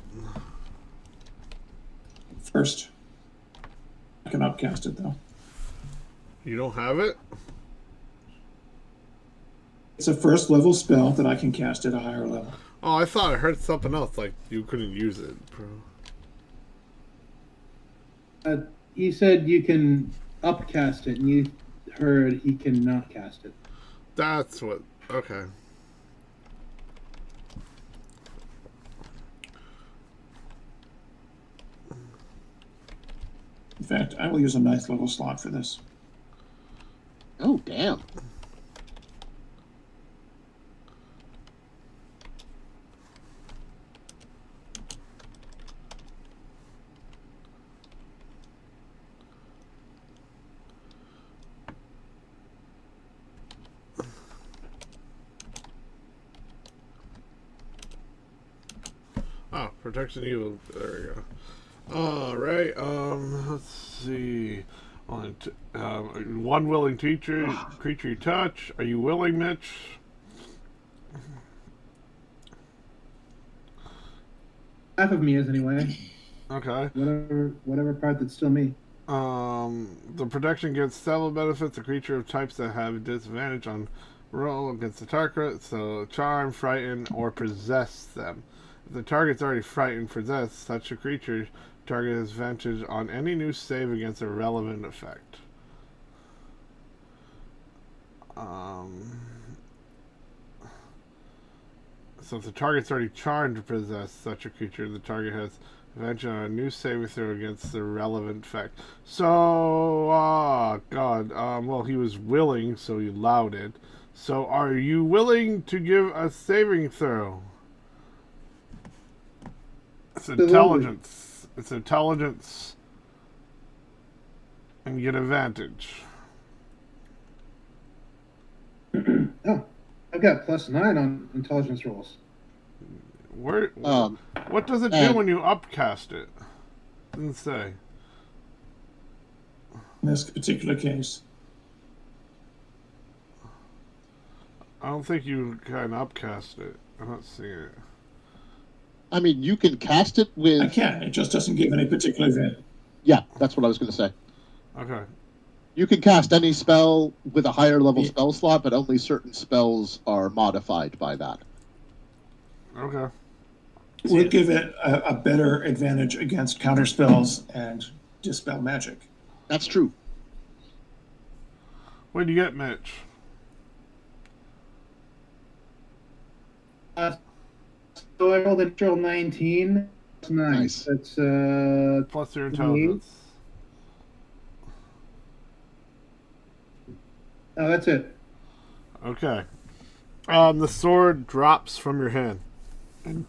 First. I can upcast it though. You don't have it? It's a first level spell that I can cast at a higher level. Oh, I thought I heard something else, like you couldn't use it, bro. He said you can upcast it, and you heard he cannot cast it. That's what. Okay. In fact, I will use a 9th level slot for this. Oh, damn. Oh, protection evil. There we go. All right. Let's see. One willing creature you touch. Are you willing, Mitch? Half of me is anyway. Okay. Whatever part that's still me. The protection gives several benefits. A creature of types that have disadvantage on roll against the target, so charm, frighten, or possess them. If the target's already frightened, possessed, such a creature target has advantage on any new save against a relevant effect. So if the target's already charmed or possessed such a creature, the target has advantage on a new saving throw against the relevant effect. So, God, well, he was willing, so he allowed it. So, are you willing to give a saving throw? It's intelligence. It's intelligence. And you get advantage. Oh, I've got +9 on intelligence rolls. What does it do when you upcast it? Didn't say. In this particular case. I don't think you can upcast it. I'm not seeing it. I mean, you can cast it with... I can. It just doesn't give any particular advantage. Yeah, that's what I was going to say. Okay. You can cast any spell with a higher level spell slot, but only certain spells are modified by that. Okay. It would give it a better advantage against counter spells and dispel magic. That's true. What'd you get, Mitch? So I rolled a natural 19. That's nice. Nice. That's Plus your 28. intelligence. Oh, that's it. Okay. The sword drops from your hand and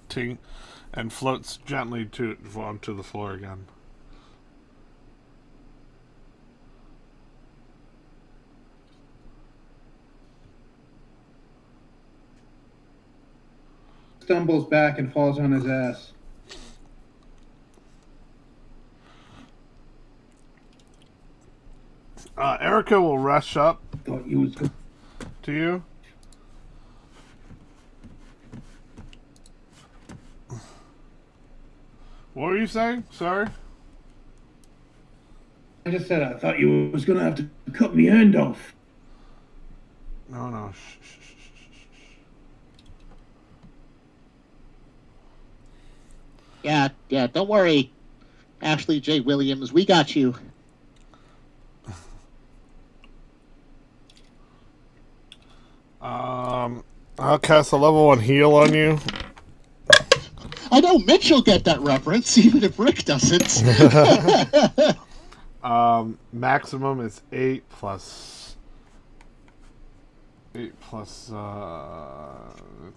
floats gently onto the floor again. Stumbles back and falls on his ass. Erica will rush up Thought you was. to you. What were you saying? Sorry. I just said I thought you was gonna have to cut me hand off. No. Shh. Yeah. Don't worry, Ashley J. Williams. We got you. I'll cast a level 1 heal on you. I know Mitch will get that reference, even if Rick doesn't. Maximum is 8 plus. It's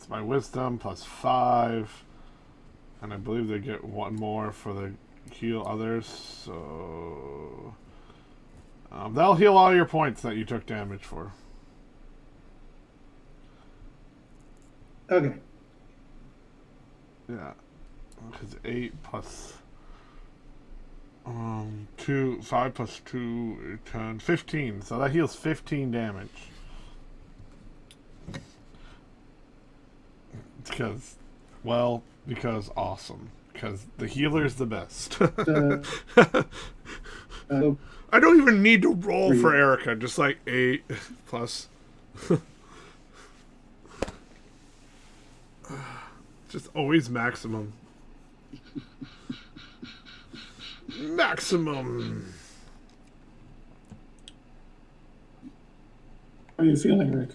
my wisdom plus 5. And I believe they get 1 more for the heal others. So. They'll heal all your points that you took damage for. okay. Yeah. Because 8 plus 2, 5 plus 2, 10, 15. So that heals 15 damage. Because awesome. Because the healer's the best. I don't even need to roll for Erica. Just like 8 plus. Just always maximum. Maximum. How are you feeling, Rick?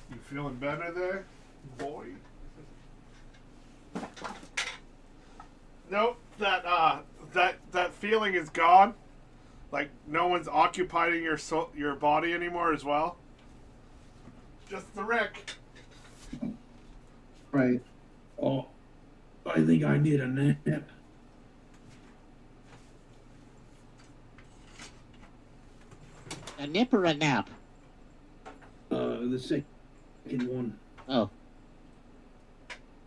You feeling better there, boy? Nope. That feeling is gone. Like no one's occupying your body anymore as well. Just the Rick. Right. Oh, I think I need a nap. A nip or a nap? The second one. Oh.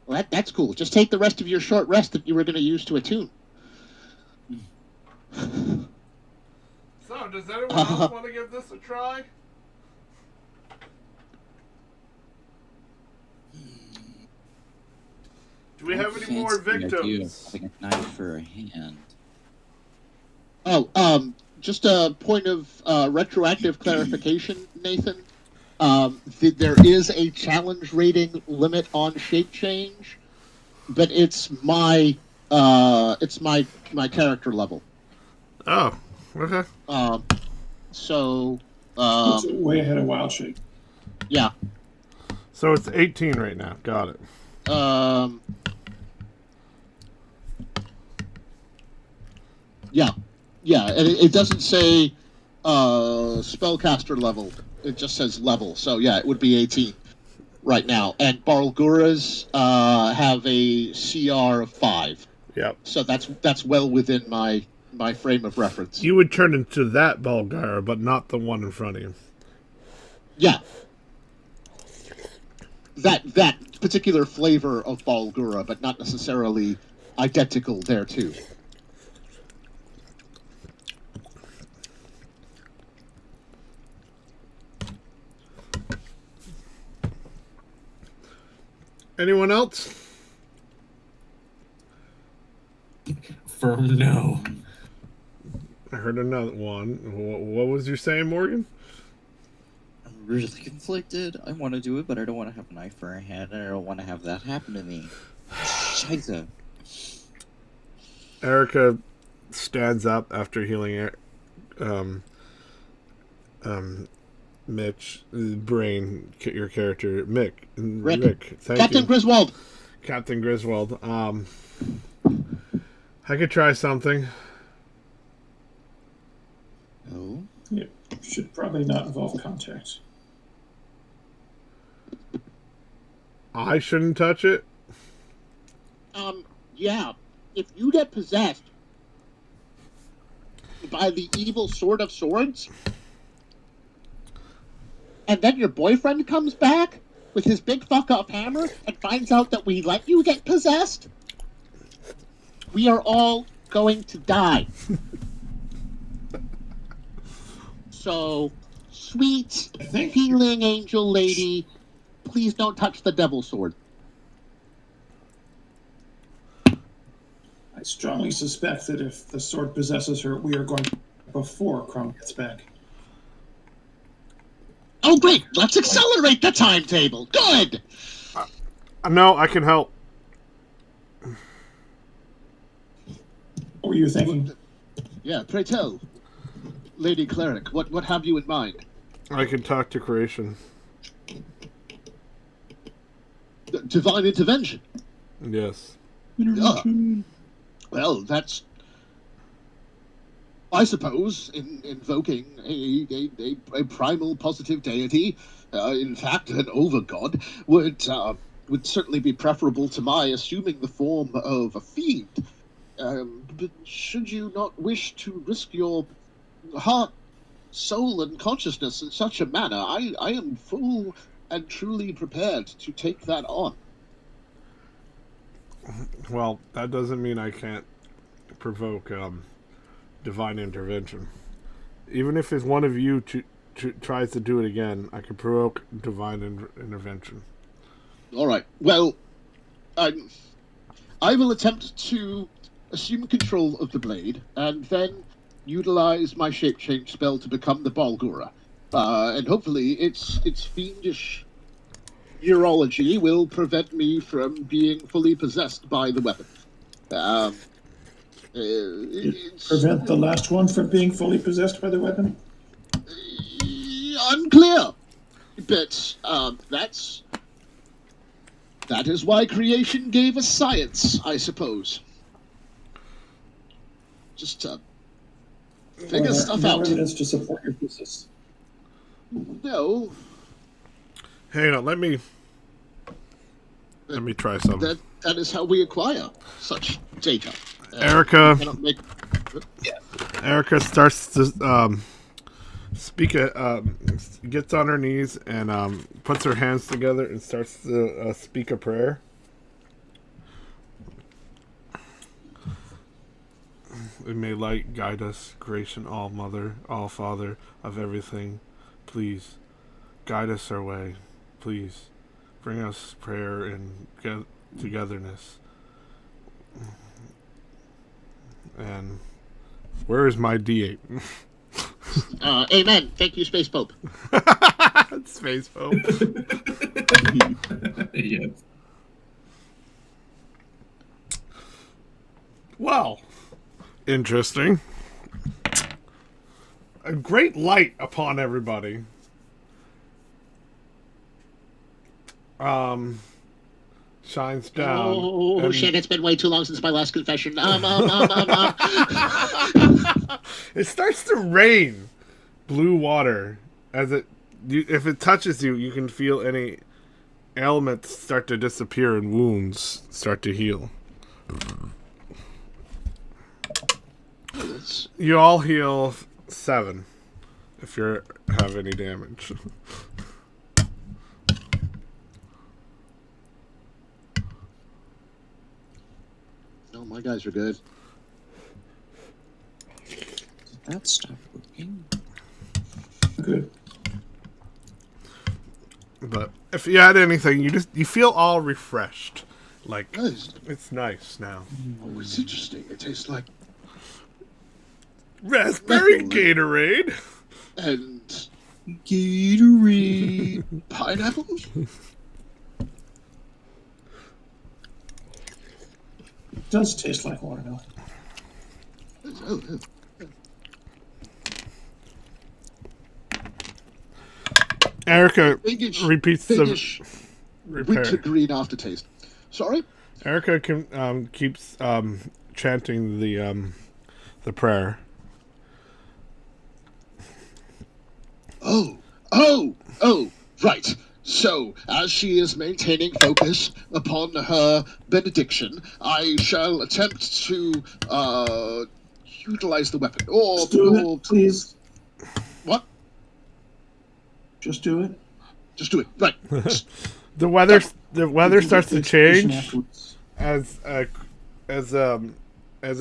Well, that's cool. Just take the rest of your short rest that you were going to use to attune. So, does anyone else want to give this a try? Do we have any more victims? Having a knife for a hand. Oh, just a point of retroactive clarification, Nathan. There is a challenge rating limit on shape change, but it's my character level. Oh, okay. So It's way ahead of Wild Shape. yeah. So it's 18 right now. Got it. Yeah, and it doesn't say spellcaster level. It just says level. So yeah, it would be 18 right now. And Barlguras have a CR of 5. Yep. So that's well within my frame of reference. You would turn into that Bulgara, but not the one in front of you. Yeah. That particular flavor of Balgura, but not necessarily identical there too. Anyone else? Firm no. I heard another one. What was you saying, Morgan? really conflicted. I want to do it, but I don't want to have a knife for a hand, and I don't want to have that happen to me. Scheiße. Erica stands up after healing Mitch, Brain, your character, Rick. Thank Captain you. Griswold. Captain Griswold. I could try something. Oh? Yeah, should probably not involve contact. I shouldn't touch it? Yeah. If you get possessed by the evil Sword of Swords, and then your boyfriend comes back with his big fuck-up hammer and finds out that we let you get possessed, we are all going to die. So, sweet, healing angel lady, please don't touch the devil sword. I strongly suspect that if the sword possesses her, we are going before Crumb gets back. Oh, great! Let's accelerate the timetable! Good! No, I can help. What were you thinking? Yeah, pray tell, Lady Cleric, what have you in mind? I can talk to creation. Divine intervention. Yes. Well, that's, I suppose, invoking a primal positive deity, in fact, an overgod, would certainly be preferable to my assuming the form of a fiend. But should you not wish to risk your heart, soul, and consciousness in such a manner, I am full and truly prepared to take that on. Well, that doesn't mean I can't provoke divine intervention. Even if it's one of you tries to do it again, I could provoke divine intervention. All right. Well, I will attempt to assume control of the blade, and then utilize my shape change spell to become the Balgura. And hopefully, its fiendish urology will prevent me from being fully possessed by the weapon. Prevent the last one from being fully possessed by the weapon? Unclear. But that is why creation gave us science, I suppose. Just to figure stuff no out. Evidence to support your thesis. No. Hang on, let me try something. That is how we acquire such data. Erica Yeah. Erica starts to speak. Gets on her knees and puts her hands together and starts to speak a prayer. And may light guide us, creation, all mother, all father of everything. Please guide us our way. Please bring us prayer and togetherness. And where is my D8? Amen. Thank you, Space Pope. Space Pope. Yes. Well, interesting. A great light upon everybody. Shines down. Oh, and shit, it's been way too long since my last confession. It starts to rain blue water as if it touches you, you can feel any ailments start to disappear and wounds start to heal. You all heal 7 if you have any damage. No, my guys are good. That stopped working. Good. But if you had anything, you feel all refreshed. Like Nice. it's nice now. Oh, it's interesting. It tastes like Raspberry Gatorade. and Gatorade. Pineapples? It does taste like watermelon. Oh, oh. Erica Pinkish, repeats pinkish, the winter repair. green aftertaste. Sorry? Erica keeps chanting the prayer. Oh, right. So, as she is maintaining focus upon her benediction, I shall attempt to utilize the weapon. Just do it, please. What? Just do it. Just do it. Right. The weather You can starts get the to change afterwards. as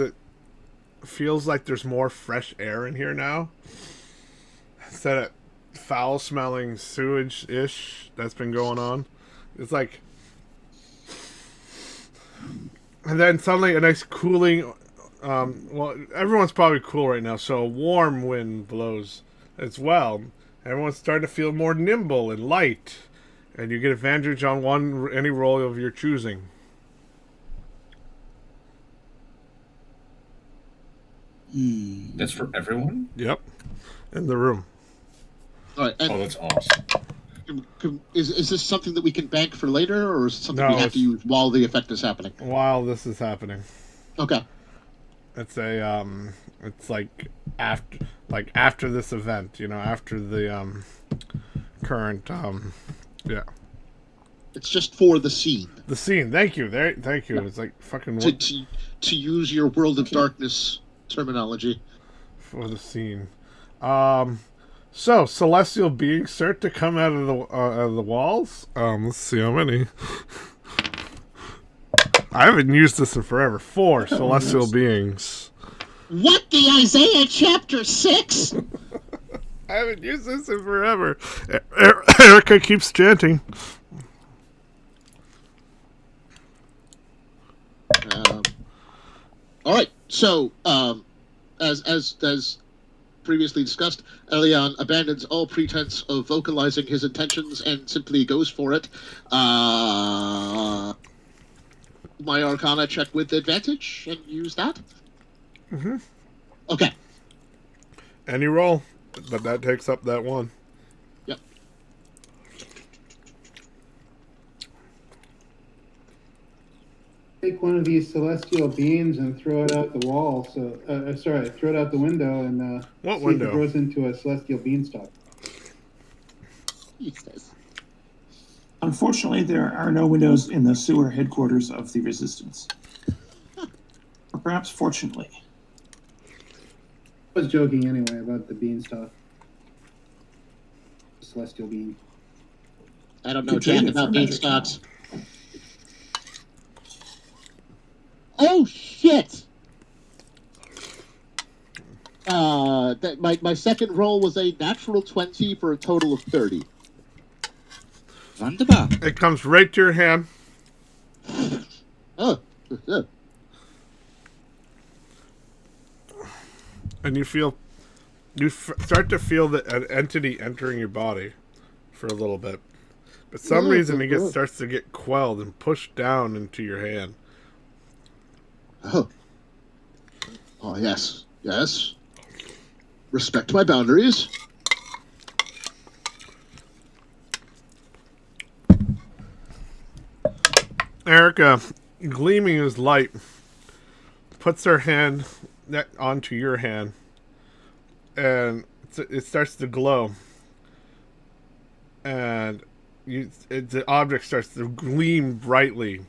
it feels like there's more fresh air in here now instead of foul smelling sewage ish that's been going on. It's like, and then suddenly a nice cooling. Well, everyone's probably cool right now, so a warm wind blows as well. Everyone's starting to feel more nimble and light, and you get advantage on any roll of your choosing. That's for everyone? Yep, in the room. All right. And Oh, that's awesome. is this something that we can bank for later, or is it something No, we have to use while the effect is happening? While this is happening, Okay. it's a it's after this event, after the current yeah. It's just for the scene. The scene. Thank you. Thank you. It's like fucking To use your World of Darkness terminology. for the scene. So celestial beings start to come out of the walls. Let's see how many. I haven't used this in forever. 4 celestial beings. What, the Isaiah chapter 6? I haven't used this in forever. Erica keeps chanting. All right. So, as previously discussed, Elion abandons all pretense of vocalizing his intentions and simply goes for it. My Arcana check with advantage and use that. Mm-hmm. Okay. Any roll, but that takes up that one. Yep. Take one of these celestial beams and throw it out the wall. So, throw it out the window and What see window? if it grows into a celestial beanstalk. Jesus. Unfortunately, there are no windows in the sewer headquarters of the Resistance. Or perhaps fortunately. I was joking anyway about the beanstalk. Celestial bean. I don't know Could trade jack it about for magic beanstalks. Oh shit! My second roll was a natural 20 for a total of 30. Wunderbar. It comes right to your hand. Oh. And you start to feel an entity entering your body for a little bit. But some reason it starts to get quelled and pushed down into your hand. Oh. Oh, yes. Yes. Respect my boundaries. Erica, gleaming as light, puts her hand onto your hand, and it starts to glow. And the object starts to gleam brightly.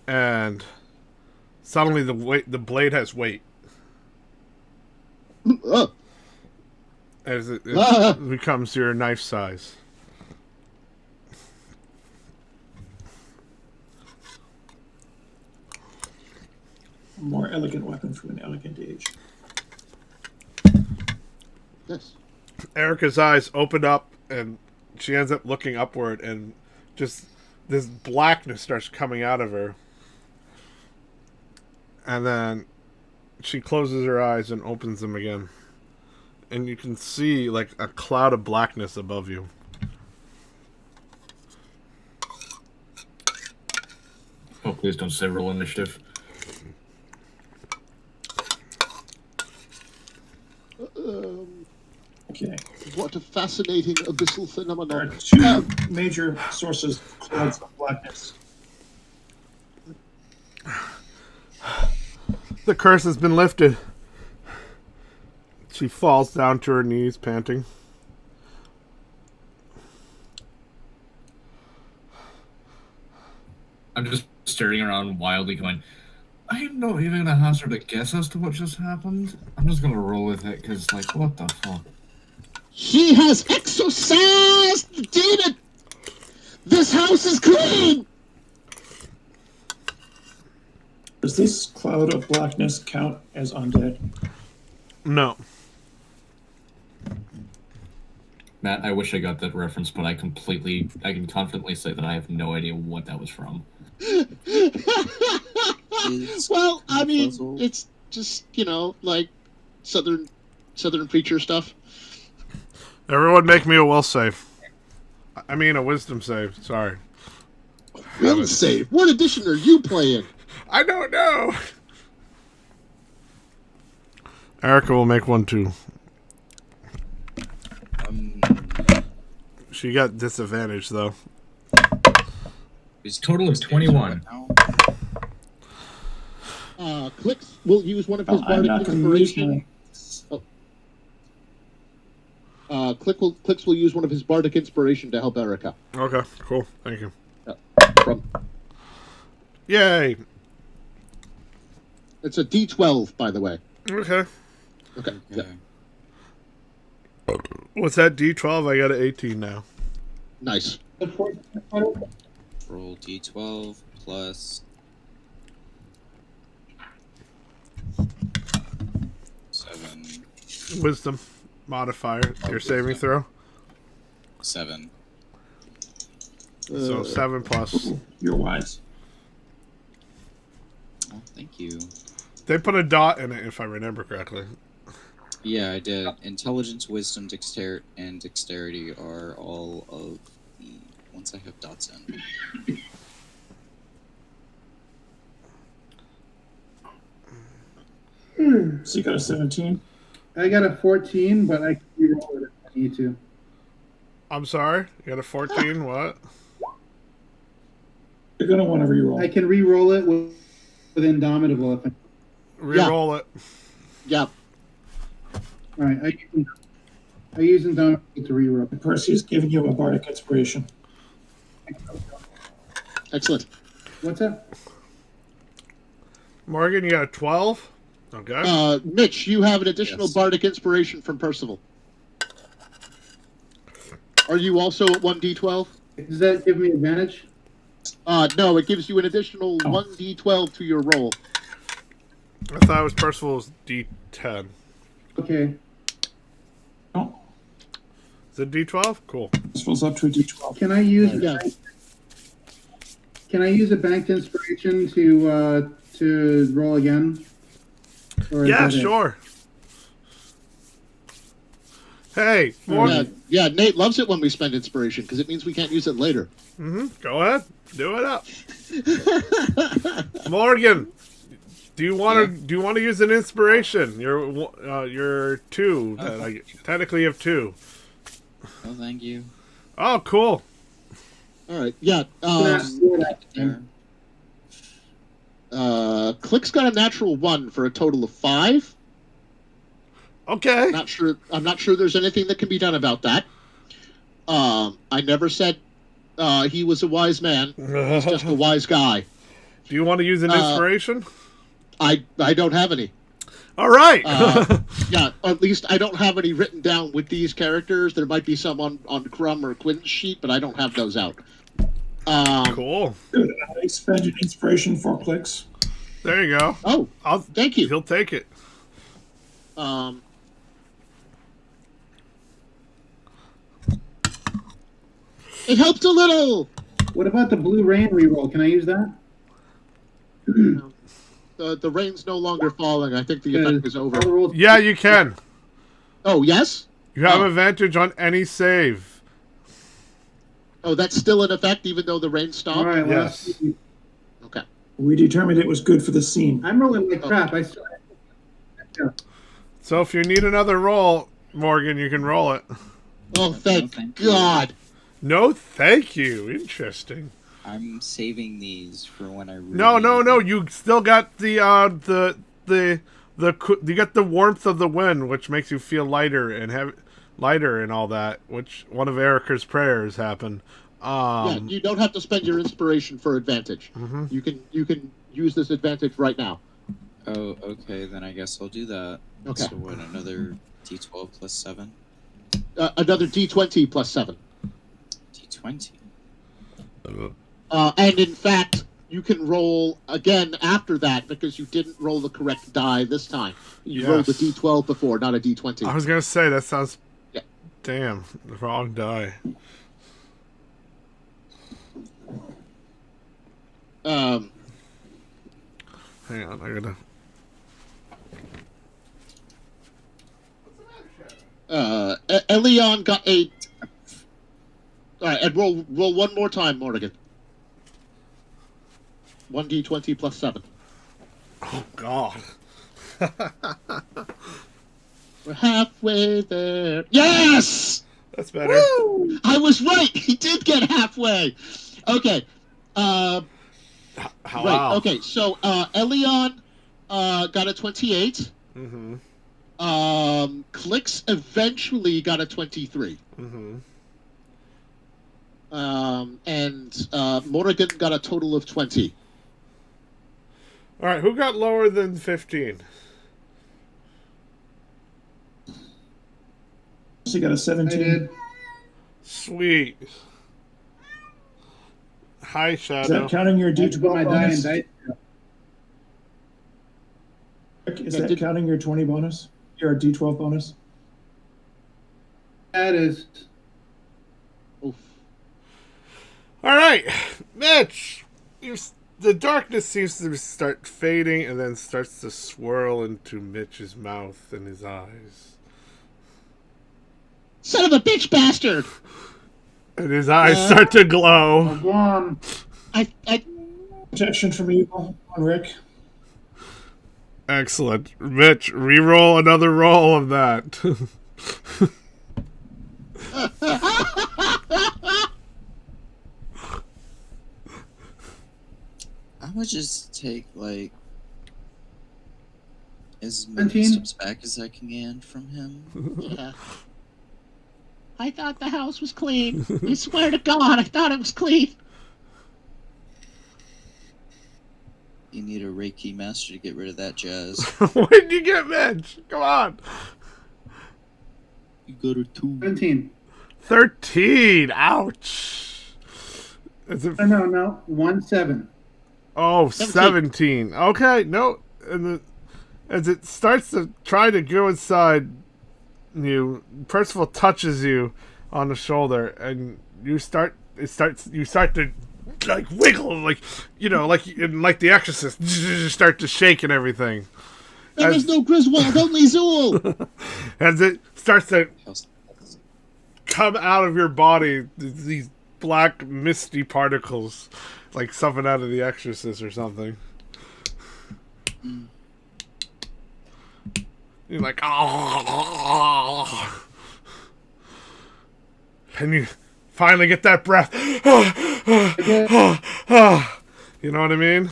And suddenly the blade has weight. As it becomes your knife size. A more elegant weapon from an elegant age. Yes. Erica's eyes open up, and she ends up looking upward, and just this blackness starts coming out of her. And then she closes her eyes and opens them again. and you can see like a cloud of blackness above you. Oh, please don't say roll initiative. Okay. What a fascinating abyssal There phenomenon. are two major sources of clouds of blackness. The curse has been lifted. She falls down to her knees, panting. I'm just staring around wildly going, I'm not even gonna hazard a guess as to what just happened. I'm just gonna roll with it, because, like, what the fuck? He has exorcised the demon! This house is clean! Does this cloud of blackness count as undead? No. Matt, I wish I got that reference, but I can confidently say that I have no idea what that was from. Well, I mean, puzzle. it's just, like southern preacher stuff. Everyone make me a will save. I mean a wisdom save, sorry. Will save. What edition are you playing? I don't know. Erica will make one too. She got disadvantage though. It's total of 21. Clicks will use one of his I'm bardic not going to use inspiration. my... Clicks will use one of his bardic inspiration to help Erica. Okay, cool. Thank you. From Yay. It's a D12, by the way. Okay. Okay. Yeah. What's that, D12? I got an 18 now. Nice. Roll d12 plus 7. Wisdom modifier. Your saving throw. 7. So 7 plus. You're wise. Oh, thank you. They put a dot in it, if I remember correctly. Yeah, I did. Intelligence, wisdom, and dexterity are all of the ones I have dots in. So you got a 17? I got a 14, but I can reroll it if I need to. I'm sorry? You got a 14? What? You're going to want to reroll. I can re-roll it with Indomitable. If Reroll it. Yeah. all right, I use Indomitable to re-roll. Percy's giving you a bardic inspiration. Excellent. What's that? Morgan, you got a 12? Okay. Mitch, you have an additional Yes. bardic inspiration from Percival. Are you also at 1d12? Does that give me advantage? No, it gives you an additional 1d12 to your roll. I thought it was Percival's D10. Okay. No, Is it D12? Cool. this fills up to a d12. Can I use Yeah. Can I use a banked inspiration to roll again? Or is Yeah, that it? sure. Hey, Morgan. Yeah, Nate loves it when we spend inspiration because it means we can't use it later. Go ahead. Do it up. Morgan, do you want to use an inspiration? You're 2. Technically you have 2. Oh, thank you. Oh, cool. All right. Yeah. There. Click's got a natural 1 for a total of 5. Okay. I'm not sure there's anything that can be done about that. I never said he was a wise man. He's just a wise guy. Do you want to use an inspiration? I don't have any. All right. Yeah, at least I don't have any written down with these characters. There might be some on Crumb or Quinn's sheet, but I don't have those out. Cool. Good. I expended inspiration for clicks. There you go. Oh, thank you. He'll take it. It helped a little. What about the blue rain reroll? Can I use that? The rain's no longer falling. I think the effect is All over. the rolls- Yeah, you can. Oh, yes? You have Oh. advantage on any save. Oh, that's still in effect even though the rain stopped? All right, Yes. last. Okay. We determined it was good for the scene. I'm rolling like crap. I still. So if you need another roll, Morgan, you can roll it. Oh, thank thank you. God. No, thank you. Interesting. I'm saving these for when I really No. need them. You still got you got the warmth of the wind, which makes you feel lighter and all that. Which one of Erica's prayers happened. Yeah, you don't have to spend your inspiration for advantage. Mhm. You can use this advantage right now. Oh, okay, then I guess I'll do that. Okay. So what, another D12 plus 7? Another D20 plus 7. D20? And in fact, you can roll again after that because you didn't roll the correct die this time. You rolled a Yes. D12 before, not a D20. I was gonna say that sounds. Yeah. Damn, the wrong die. Hang on, I gotta. Elion got a. All right, and roll one more time, Morgan. 1d20 plus 7. Oh God. We're halfway there. Yes! That's better. Woo! I was right. He did get halfway. Okay. Wow. Right. Okay. So Elion got a 28. Mm-hmm. Clicks eventually got a 23. Mm-hmm. And Morrigan got a total of 20. All right, who got lower than 15? She got a I 17. did. Sweet. Hi, Is Shadow. that counting your I had to put my D12 die in bonus? dice. Is that counting your 20 bonus? Your D12 bonus? That is. Oof. All right, Mitch. The darkness seems to start fading and then starts to swirl into Mitch's mouth and his eyes. Son of a bitch bastard! And his eyes start to glow. Go on. I Protection from evil on Rick. Excellent. Mitch, re-roll another roll of that. I would just take, like, as many 17? steps back as I can from him. Yeah. I thought the house was clean. I swear to God, I thought it was clean. You need a Reiki master to get rid of that jazz. What did you get, Mitch? Come on. You go to 2. 17. 13. Ouch. Is it? No. 1-7. Oh, 17. 17. Okay, no. As it starts to try to go inside you, Percival touches you on the shoulder, and you start to like wiggle, like like The Exorcist, start to shake and everything. There is no Griswold, only Zool. As it starts to come out of your body, these black misty particles, like something out of The Exorcist or something. You're like, oh, and you finally get that breath. You know what I mean?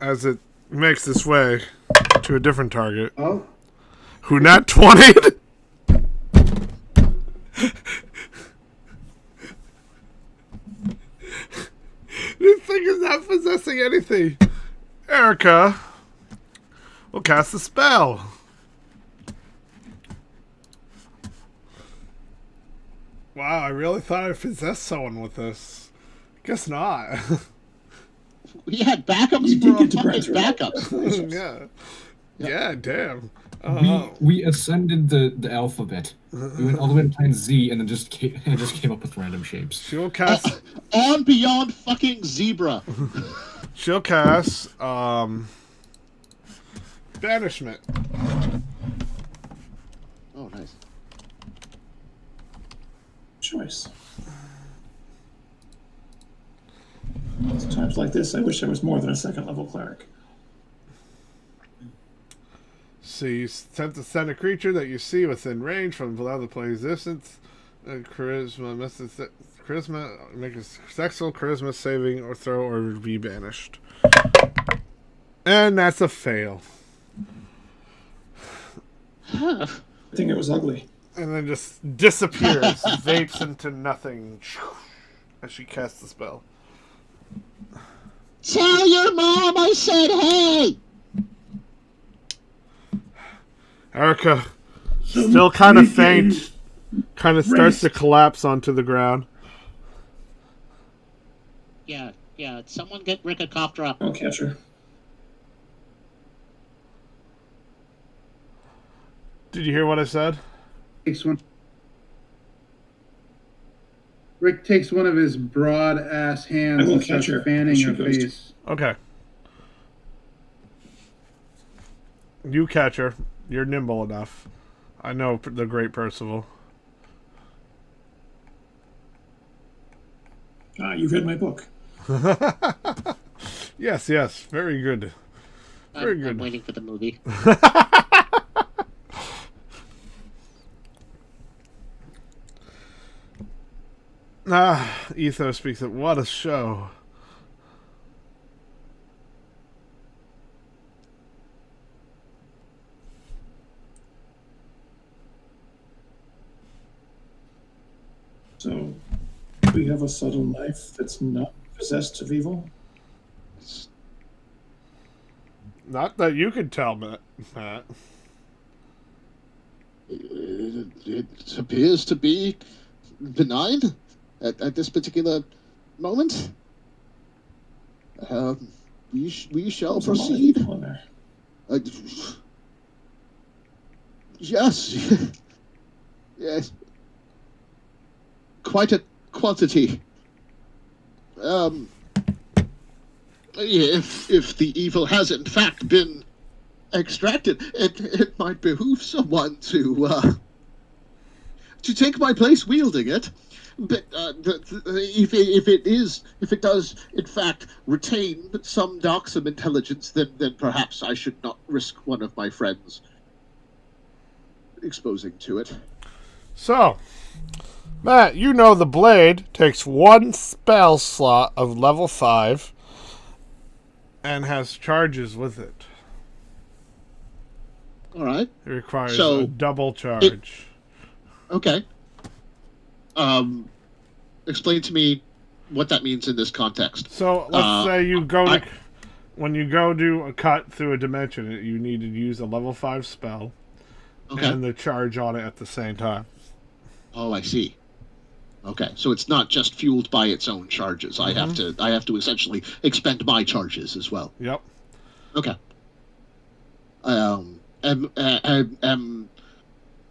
As it makes its way to a different target. Oh. Who not 20'd? This thing is not possessing anything. Erica will cast a spell. Wow, I really thought I possessed someone with this. Guess not. We had backups You did for get to fucking Brentford. backups. Yeah. Yeah, damn. We ascended the alphabet. We went all the way to plain Z and then just came up with random shapes. She will cast. On beyond fucking zebra. she'll cast banishment. Oh, nice. Choice. It's times like this, I wish I was more than a second level cleric. So you attempt to send a creature that you see within range from below the player's distance. Charisma, make a successful charisma saving or throw or be banished. And that's a fail. I think it was ugly. And then just disappears, vapes into nothing as she casts the spell. Tell your mom I said hey! Erica, still kind of faint, kind of starts to collapse onto the ground. Yeah. Someone get Rick a cough drop. I'll catch her. Did you hear what I said? Rick takes one of his broad ass hands I will and starts catch her. fanning She her goes to- face. Okay. You catch her. You're nimble enough. I know the great Percival. You've read my book. Yes, very good. Very good. I'm waiting for the movie. Etho speaks of what a show. So, we have a subtle knife that's not possessed of evil. Not that you can tell, Matt. It appears to be benign at this particular moment. We shall There's a lot of proceed. evil in there. Yes. Yes. Quite a quantity. If the evil has in fact been extracted, it might behoove someone to take my place wielding it. But if it does in fact retain some darksome intelligence, then perhaps I should not risk one of my friends exposing to it. So, Matt, you know the blade takes one spell slot of level 5 and has charges with it. All right. It requires So, a double charge. Okay. Explain to me what that means in this context. So let's say you go when you go do a cut through a dimension, you need to use a level 5 spell and the charge on it at the same time. Oh, I see. Okay, so it's not just fueled by its own charges. Mm-hmm. I have to essentially expend my charges as well. Yep. Okay. Am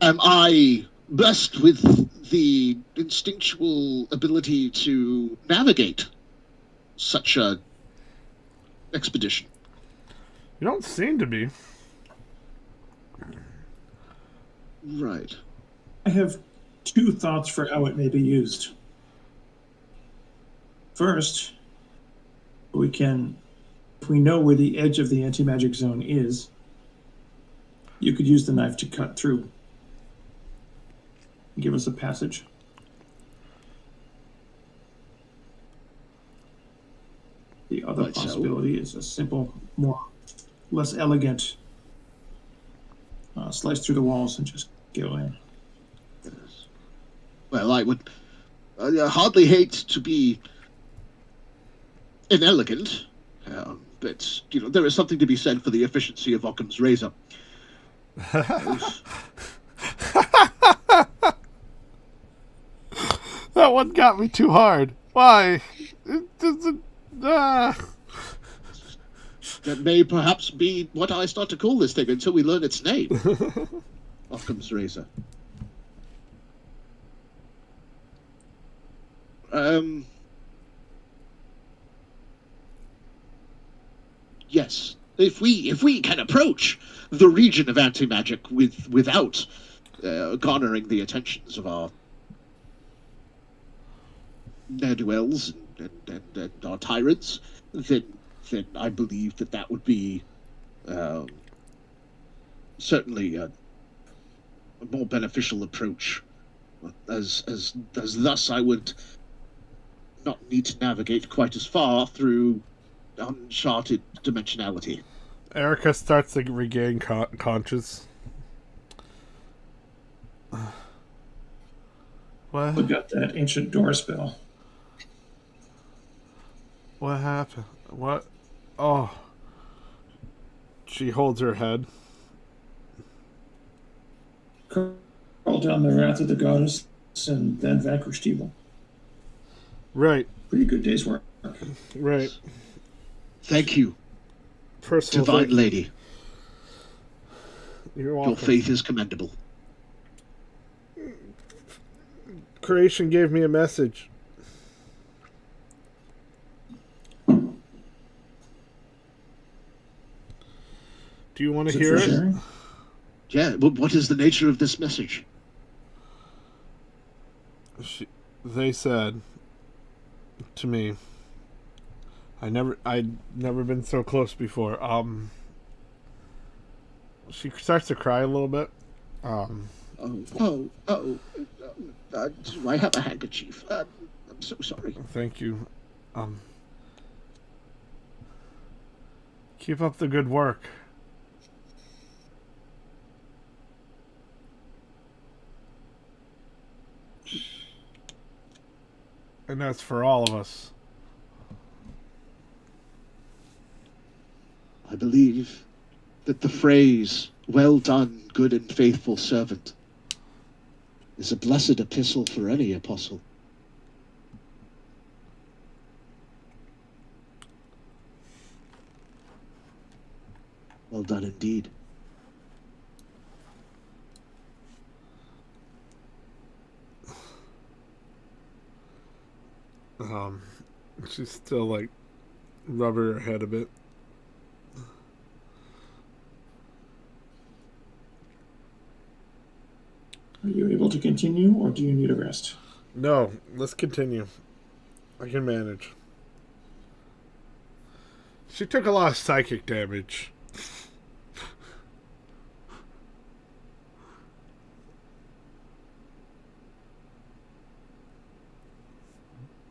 I blessed with the instinctual ability to navigate such a expedition? You don't seem to be. Right. I have 2 thoughts for how it may be used. First, if we know where the edge of the anti-magic zone is, you could use the knife to cut through. Give us a passage. The other Right, so- possibility is a simple, less elegant slice through the walls and just go in. Well, I would hardly hate to be inelegant, but there is something to be said for the efficiency of Occam's razor. That one got me too hard. Why? It doesn't. That may perhaps be what I start to call this thing until we learn its name. Occam's razor. Yes, if we can approach the region of anti-magic without garnering the attentions of our ne'er-do-wells and our tyrants, then I believe that would be certainly a more beneficial approach. As thus, I would not need to navigate quite as far through uncharted dimensionality. Erica starts to regain conscious. What? Look at that ancient door spell. What happened? What? Oh. She holds her head. Call down the wrath of the goddess and then vanquished evil. Right. Pretty good day's work. Right. Thank you, Personal divine thank you. lady. You're welcome. Your faith is commendable. Creation gave me a message. Do you want to hear it? Yeah, but what is the nature of this message? They said to me, I'd never been so close before. She starts to cry a little bit. Do I have a handkerchief? I'm so sorry. Thank you. Keep up the good work. And that's for all of us. I believe that the phrase, "Well done, good and faithful servant," is a blessed epistle for any apostle. Well done indeed. She's still like rubbing her head a bit. Are you able to continue, or do you need a rest? No, let's continue. I can manage. She took a lot of psychic damage.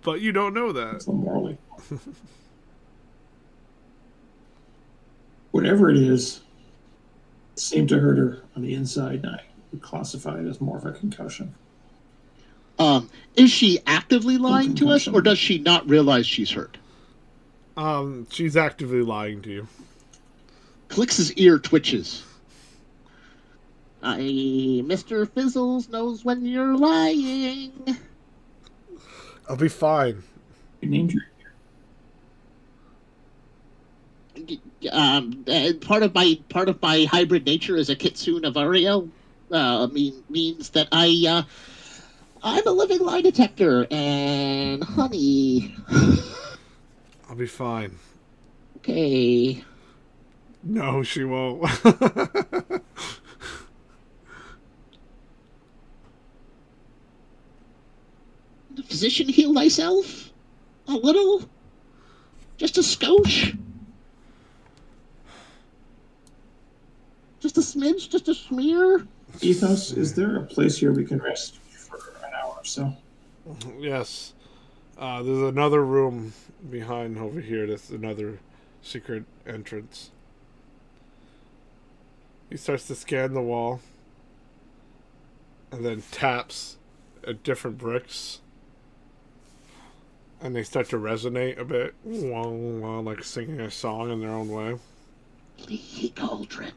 But you don't know that. So morally. Whatever it is, it seemed to hurt her on the inside, and I would classify it as more of a concussion. Is she actively lying to us, or does she not realize she's hurt? She's actively lying to you. Clix's ear twitches. Mr. Fizzles knows when you're lying. I'll be fine. You named your Part of my hybrid nature as a Kitsune of Ariel means that I'm a living lie detector, and honey. I'll be fine. Okay. No, she won't. Physician, heal thyself? A little? Just a skosh? Just a smidge? Just a smear? ethos. Is there a place here we can rest for an hour or so? Yes. There's another room behind over here. That's another secret entrance. He starts to scan the wall and then taps at different bricks. And they start to resonate a bit, like singing a song in their own way. Lee Cauldron.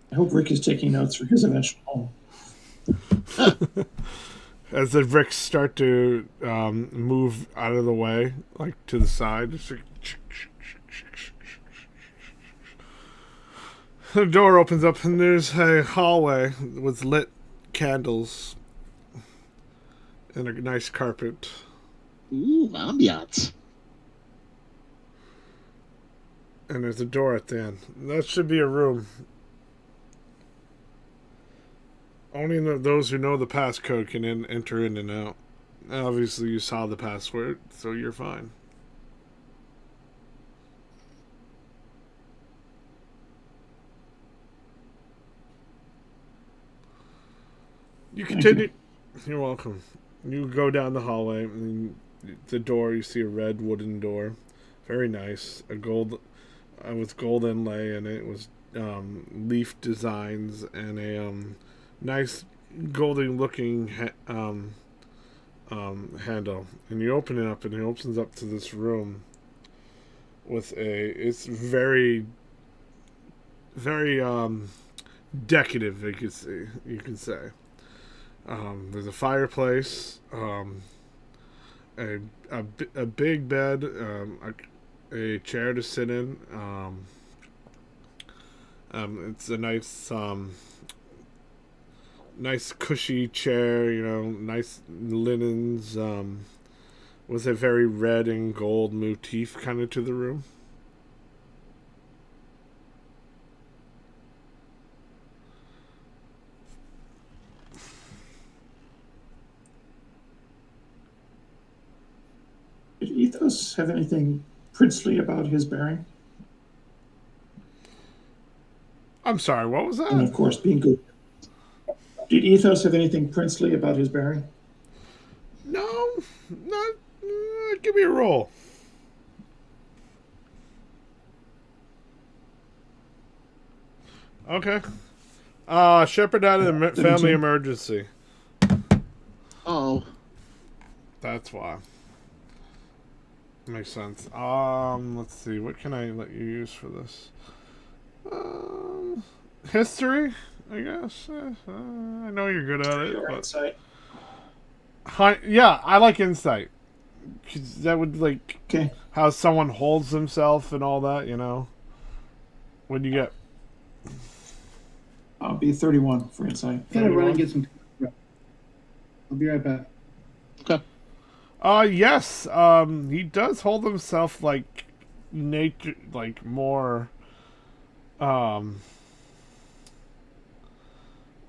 I hope Rick is taking notes for his eventual home. As the bricks start to move out of the way, like to the side, it's like the door opens up and there's a hallway with lit candles and a nice carpet. Ooh, ambiance. And there's a door at the end. That should be a room. Only those who know the passcode can enter in and out. Obviously, you saw the password, so you're fine. You continue. You're welcome. You go down the hallway, and the door, you see a red wooden door. Very nice. A gold, with gold inlay, and it was leaf designs and a nice golden looking handle. And you open it up, and it opens up to this room with it's very, very decadent, you could say. There's a fireplace, a big bed, a chair to sit in. It's a nice cushy chair, nice linens, with a very red and gold motif kind of to the room. Did Ethos have anything princely about his bearing? I'm sorry, what was that? And of course, being good. Did Ethos have anything princely about his bearing? No, not. Give me a roll. Okay. Shepard had a family emergency. Oh. That's why. Makes sense. Let's see. What can I let you use for this? History, I guess. I know you're good at it. Your But... insight. Yeah, I like insight. 'Cause that would Okay. how someone holds himself and all that. When you get. I'll be 31 for insight. I'm gonna run and get some. I'll be right back. Okay. Yes. He does hold himself like nature, like more.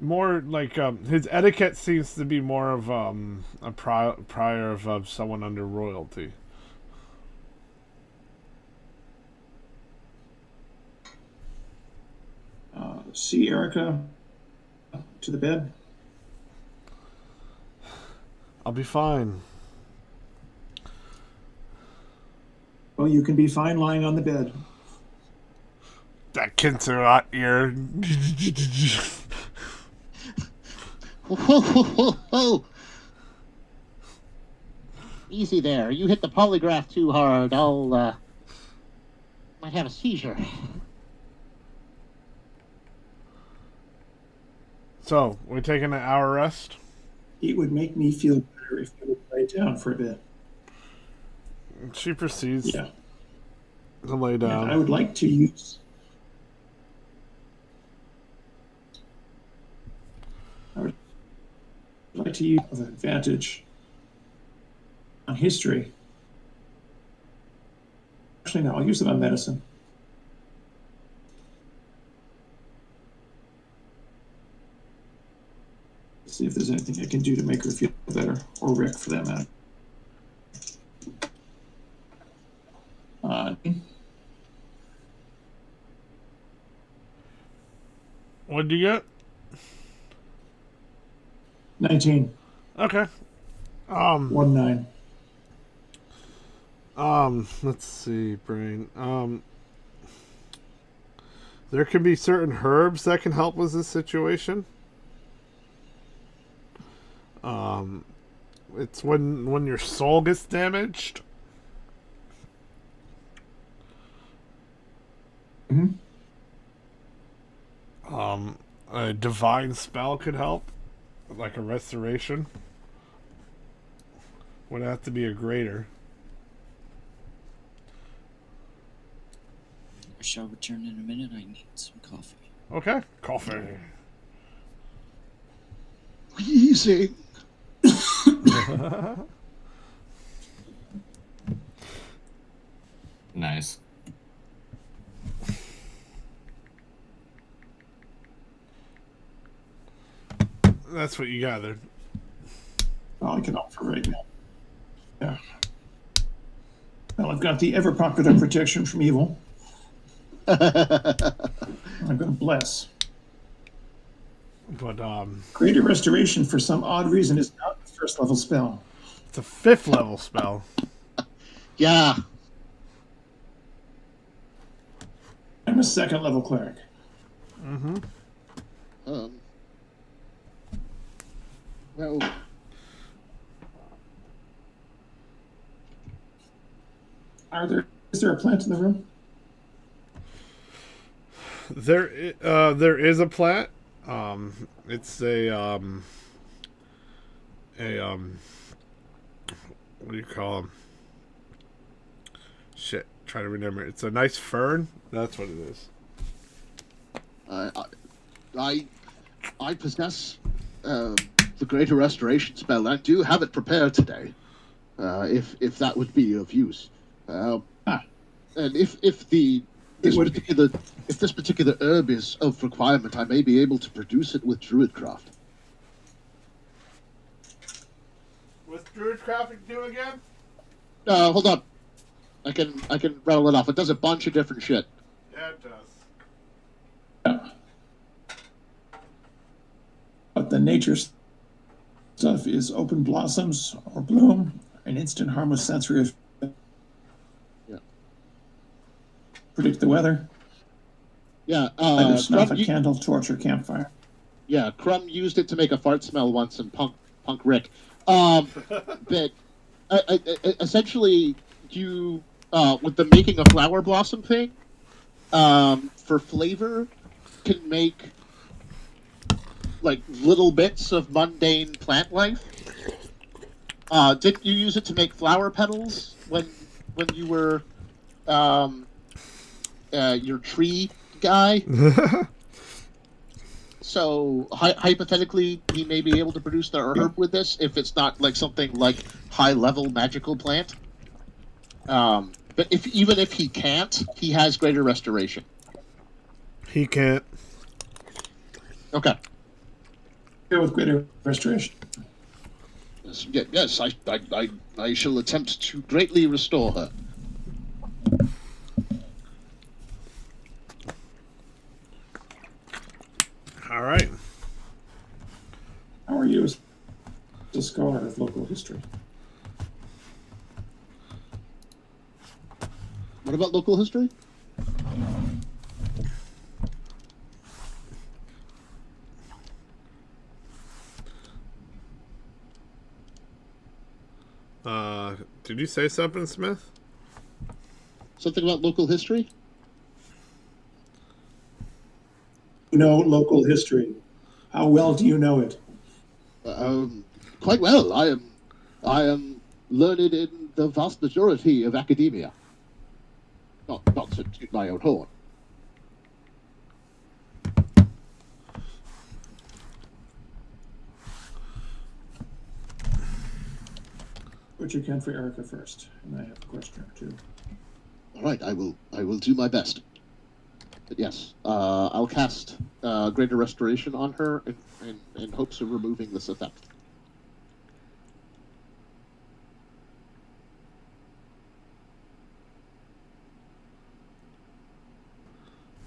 More like his etiquette seems to be more of a prior of someone under royalty. See Erica to the bed. I'll be fine. Well, you can be fine lying on the bed. That kid's out ear. Whoa. Easy there. You hit the polygraph too hard. I'll might have a seizure. So, we're taking an hour rest? It would make me feel better if you would lay down for a bit. She proceeds Yeah. to lay down. And I would like to use. I would like to use an advantage on history. Actually, no, I'll use it on medicine. See if there's anything I can do to make her feel better, or Rick for that matter. What'd you get? 19. Okay. 1-9. Let's see, brain. There can be certain herbs that can help with this situation. It's when your soul gets damaged. Mm-hmm. A divine spell could help, like a restoration. Would have to be a greater. I shall return in a minute. I need some coffee. Okay, coffee. Wheezing. Nice. That's what you gathered. All I can offer right now. Yeah. Well, I've got the ever popular protection from evil. I'm going to bless. But Greater Restoration, for some odd reason, is not a first level spell. it's a 5th level spell. Yeah. I'm a 2nd level cleric. Mm-hmm. Well, Is there a plant in the room? There is a plant. It's a what do you call them? Shit, try to remember. It's a nice fern. That's what it is. I possess the Greater Restoration spell. I do have it prepared today, if that would be of use. And if this particular herb is of requirement, I may be able to produce it with Druidcraft. What's Druidcraft do again? Hold on. I can rattle it off. It does a bunch of different shit. Yeah, it does. But the nature stuff is open blossoms or bloom, an instant harmless sensory effect. Yeah. Predict the weather. Yeah. Light a snuff, a candle, torch, or campfire. Yeah, Crumb used it to make a fart smell once in Punk Rick. But essentially, you with the making a flower blossom thing, for flavor, can make like little bits of mundane plant life. Didn't you use it to make flower petals when you were your tree guy? So hypothetically, he may be able to produce the herb with this if it's not like something like high level magical plant. But even if he can't, he has Greater Restoration. He can't. Okay. Go with Greater Restoration. Yes, I shall attempt to greatly restore her. All right. How are you as a scholar of local history? What about local history? Did you say something, Smith? Something about local history? You know local history. How well do you know it? Quite well. I am learned in the vast majority of academia. Not to toot my own horn. What you can for Erica first, and I have a question or two. All right, I will do my best. But yes, I'll cast Greater Restoration on her in hopes of removing this effect.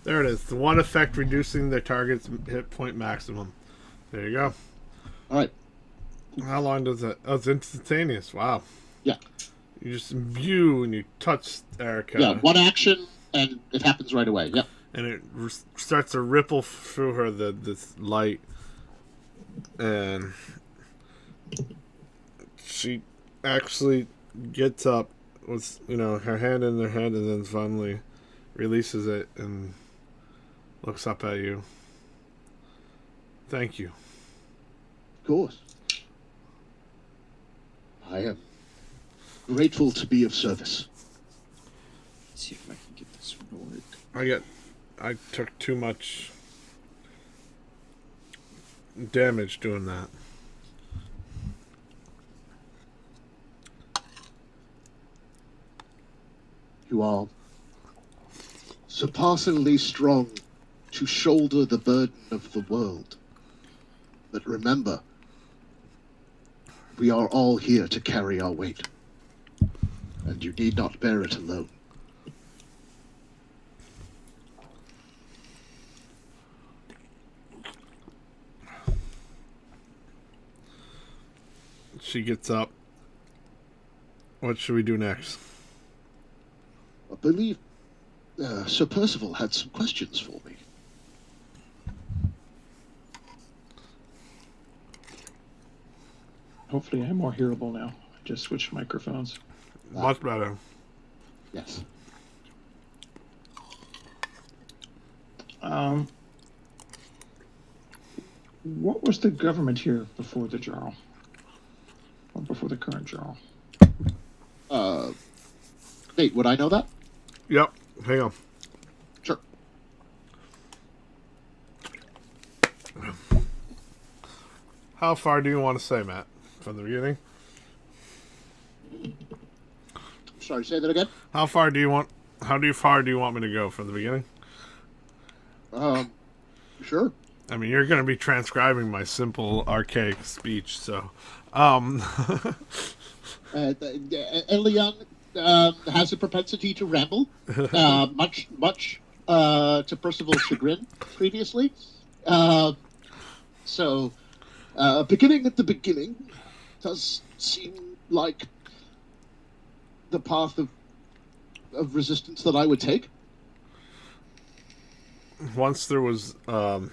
There it is. The one effect reducing their target's hit point maximum. There you go. All right. How long does that? Oh, it's instantaneous. Wow. Yeah. You just imbue and you touch Erica. Yeah, one action and it happens right away. Yep. And it starts to ripple through her this light, and she actually gets up with her hand in her hand, and then finally releases it and looks up at you. Thank you. Of course. I am grateful to be of service. Let's see if I can get this one to work. I took too much damage doing that. You are surpassingly strong to shoulder the burden of the world. But remember, we are all here to carry our weight. And you need not bear it alone. She gets up. What should we do next? I believe Sir Percival had some questions for me. Hopefully I'm more hearable now. I just switched microphones. Much better. Yes. What was the government here before the Jarl? Or before the current Jarl? Nate, would I know that? Yep. Hang on. Sure. How far do you want to say, Matt? From the beginning? Sorry, say that again? How far do you want me to go from the beginning? Sure. I mean, you're going to be transcribing my simple, archaic speech, so... Elion has a propensity to ramble, much to Percival's chagrin previously. So, beginning at the beginning does seem like the path of resistance that I would take. Once there was, were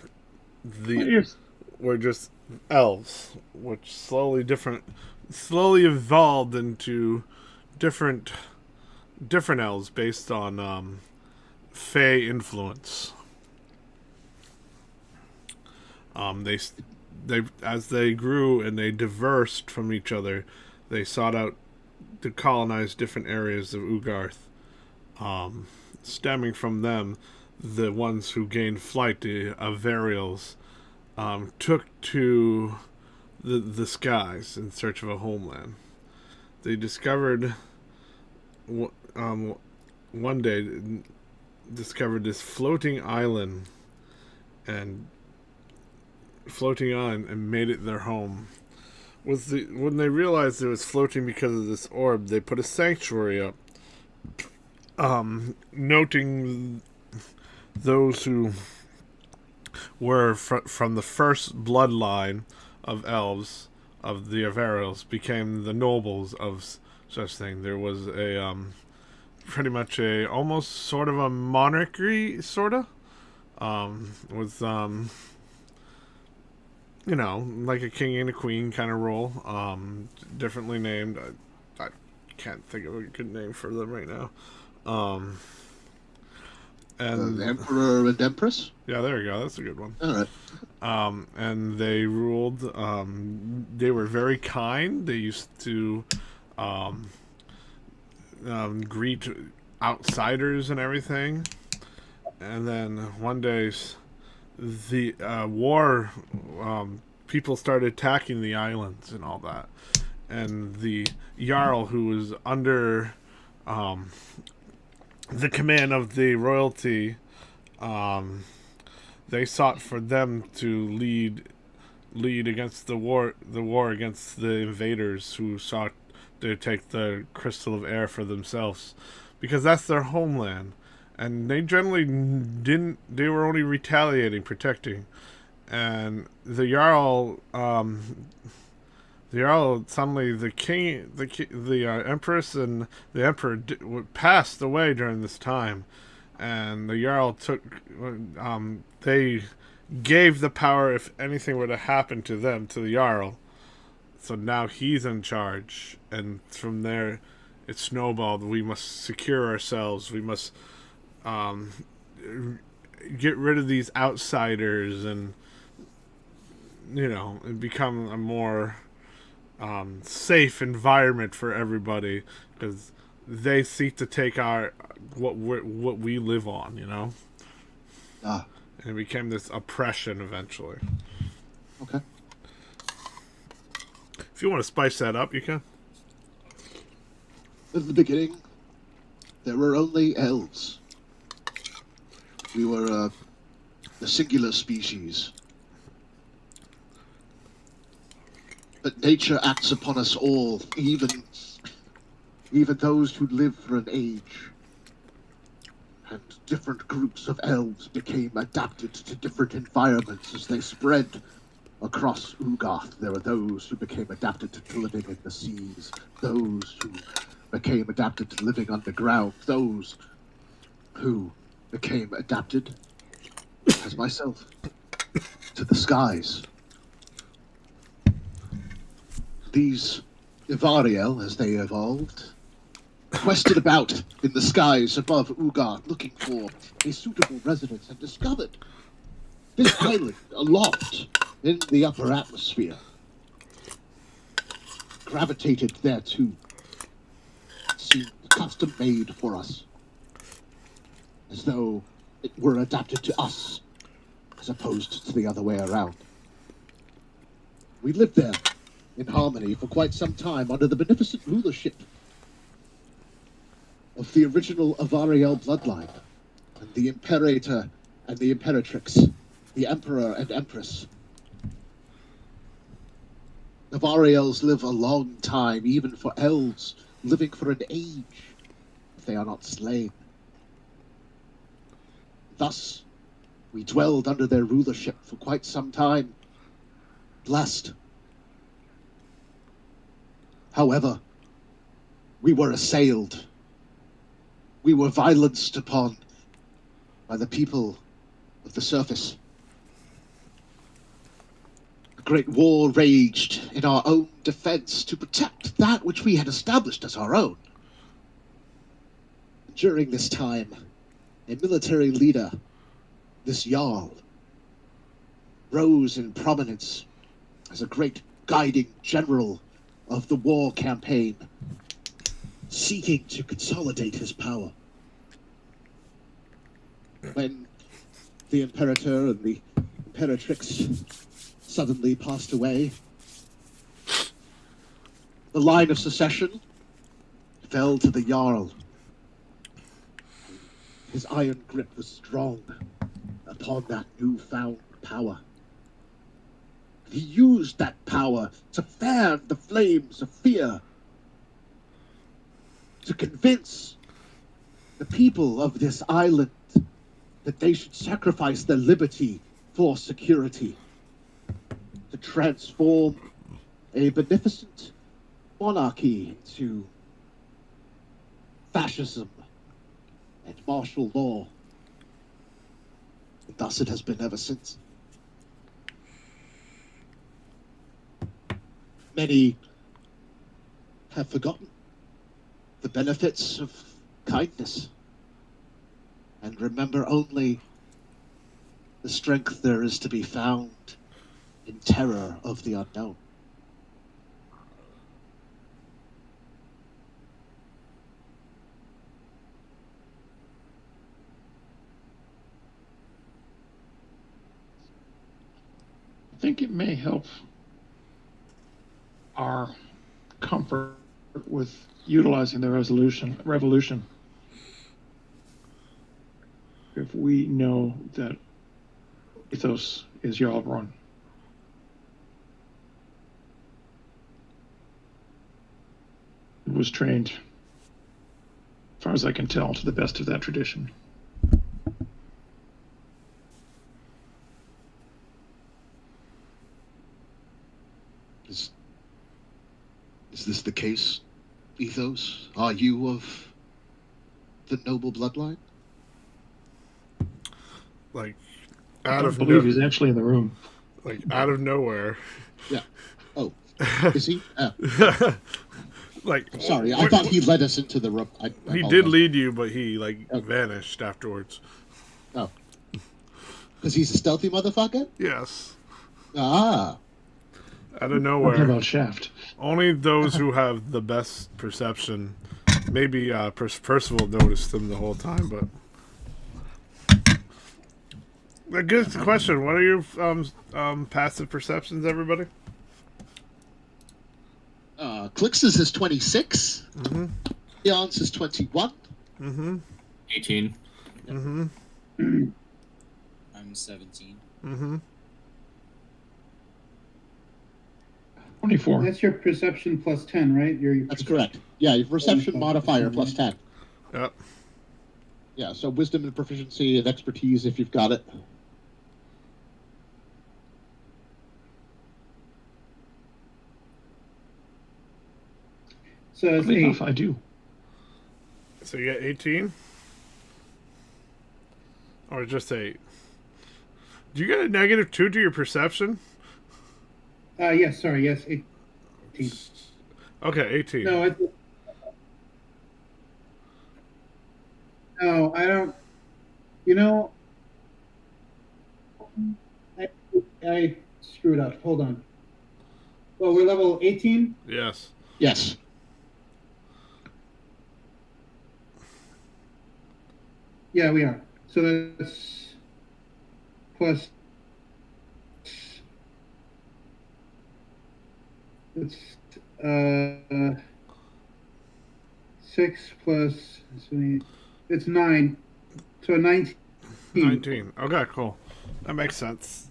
just elves, which slowly evolved into different elves based on Fey influence. They as they grew and they diversed from each other, they sought out to colonize different areas of Ugarth. Stemming from them, the ones who gained flight, the Averials, took to the skies in search of a homeland. They discovered one day this floating island and floating on and made it their home. When they realized it was floating because of this orb, they put a sanctuary up, noting those who were from the first bloodline of elves, of the Averials, became the nobles of such thing. There was a pretty much almost sort of a monarchy, sorta, with like a king and a queen kind of role, differently named. I can't think of a good name for them right now. And the Emperor and Empress? Yeah, there you go. That's a good one. All right. And they ruled. They were very kind. They used to greet outsiders and everything. And then one day, the war, people started attacking the islands and all that. And the Jarl, who was under the command of the royalty, they sought for them to lead against the war against the invaders who sought to take the crystal of air for themselves, because that's their homeland. And they generally didn't. They were only retaliating, protecting, and the Jarl. Suddenly the king, the empress, and the emperor passed away during this time, and the Jarl took. They gave the power, if anything were to happen to them, to the Jarl. So now he's in charge, and from there, it snowballed. We must secure ourselves. We must get rid of these outsiders, and become a more safe environment for everybody, because they seek to take what we live on. And it became this oppression eventually. Okay. If you want to spice that up, you can. In the beginning, there were only elves. We were a singular species. But nature acts upon us all, even those who live for an age. And different groups of elves became adapted to different environments as they spread across Ugoth. There were those who became adapted to living in the seas, those who became adapted to living underground, those who became adapted, as myself, to the skies. These Ivariel, as they evolved, quested about in the skies above Ugoth, looking for a suitable residence, and discovered this island aloft in the upper atmosphere. Gravitated thereto. Seemed custom made for us, as though it were adapted to us, as opposed to the other way around. We lived there in harmony for quite some time under the beneficent rulership of the original Avariel bloodline, and the Imperator and the Imperatrix, the Emperor and Empress. Avariels live a long time, even for elves, living for an age, if they are not slain. Thus, we dwelled under their rulership for quite some time, blessed. However, we were assailed. We were violenced upon by the people of the surface. A great war raged in our own defense to protect that which we had established as our own. During this time, a military leader, this Jarl, rose in prominence as a great guiding general of the war campaign, seeking to consolidate his power. When the Imperator and the Imperatrix suddenly passed away, the line of succession fell to the Jarl. His iron grip was strong upon that newfound power. He used that power to fan the flames of fear, to convince the people of this island that they should sacrifice their liberty for security, to transform a beneficent monarchy into fascism and martial law. And thus it has been ever since. Many have forgotten the benefits of kindness and remember only the strength there is to be found in terror of the unknown. I think it may help our comfort with utilizing the revolution if we know that ethos is Yalbrun. It was trained, as far as I can tell, to the best of that tradition. Is this the case, Ethos? Are you of the noble bloodline? Like, I out don't of believe he's actually in the room. like out of nowhere. Yeah. Oh, is he? Like, Sorry, I thought he led us into the room. I he apologize. did lead you, but he Okay. vanished afterwards. Oh. Because he's a stealthy motherfucker? Yes, Ah. out of Talking nowhere. about Shaft. Only those who have the best perception. Maybe Percival noticed him the whole time, but a good question. What are your passive perceptions, everybody? Clix's is 26. Mm-hmm. Leon's is 21. Mm-hmm. 18. Mm-hmm. I'm 17. Mm-hmm. 24. That's your perception plus 10, right? That's correct. Yeah, your perception modifier plus 10. Yep. Yeah, so wisdom and proficiency and expertise if you've got it. So it's Oddly 8. enough, I do. So you get 18? Or just 8? Do you get a -2 to your perception? Yes, sorry, yes, 18. Okay, 18. No, I don't. You know, I screwed up. Hold on. Well, we're level 18? Yes. Yes. Yeah, we are. So that's plus. It's 6 plus. It's 9. So 19. 19. Okay, cool. That makes sense.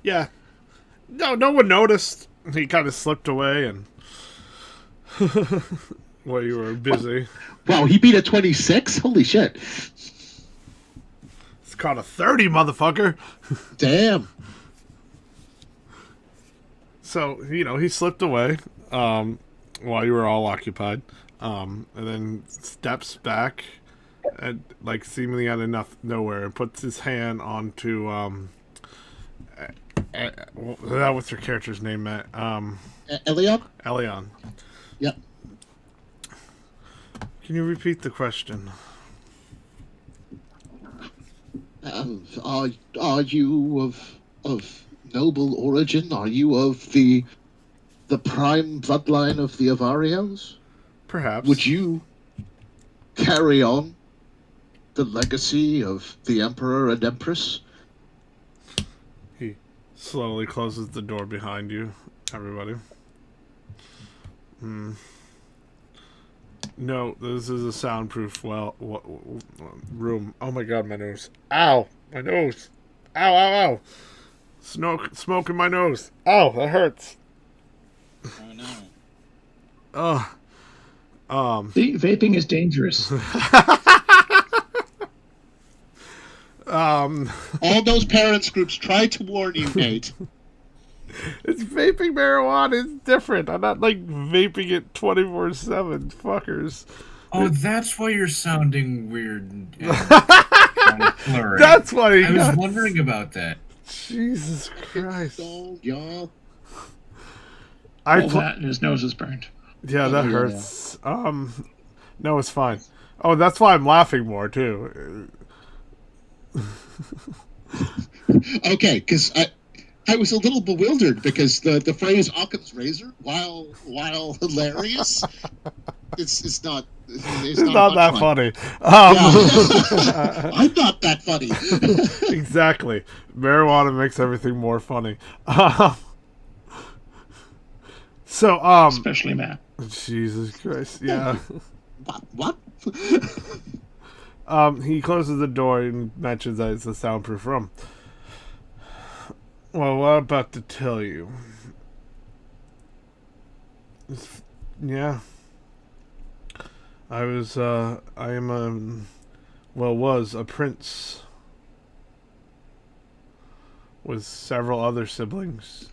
Yeah. No one noticed. He kind of slipped away and while you were busy. Wow, he beat a 26? Holy shit. It's called a 30, motherfucker. Damn. So, he slipped away while you were all occupied. And then steps back and like seemingly out of nowhere and puts his hand onto what's your character's name, Matt? Elion? Elion. Yep. Can you repeat the question? Are you of noble origin? Are you of the prime bloodline of the Avarians? Perhaps. Would you carry on the legacy of the Emperor and Empress? He slowly closes the door behind you, everybody. No, this is a soundproof room. Oh my god, my nose. Ow! My nose! Ow, ow, ow! Smoke in my nose. Ow, that hurts. Oh no. See, vaping is dangerous. All those parents groups tried to warn you, Nate. It's vaping marijuana. It's different. I'm not like vaping it 24/7, fuckers. Oh, that's why you're sounding weird and kind of blurry. That's why I was wondering about that. Jesus Christ. So, y'all. All that and his nose is burned. Yeah, that hurts. No, it's fine. Oh, that's why I'm laughing more too. Okay, because I was a little bewildered because the phrase Occam's razor, while hilarious, it's not that funny. I'm not that funny. Exactly. Marijuana makes everything more funny. So especially Matt. Jesus Christ, yeah. What? He closes the door and mentions that it's a soundproof room. Well, what I'm about to tell you. Yeah. Was a prince with several other siblings.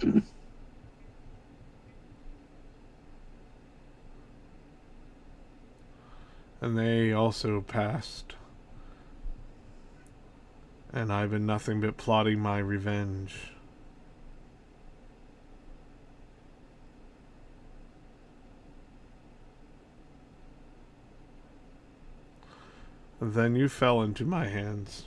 And they also passed. And I've been nothing but plotting my revenge. Then you fell into my hands.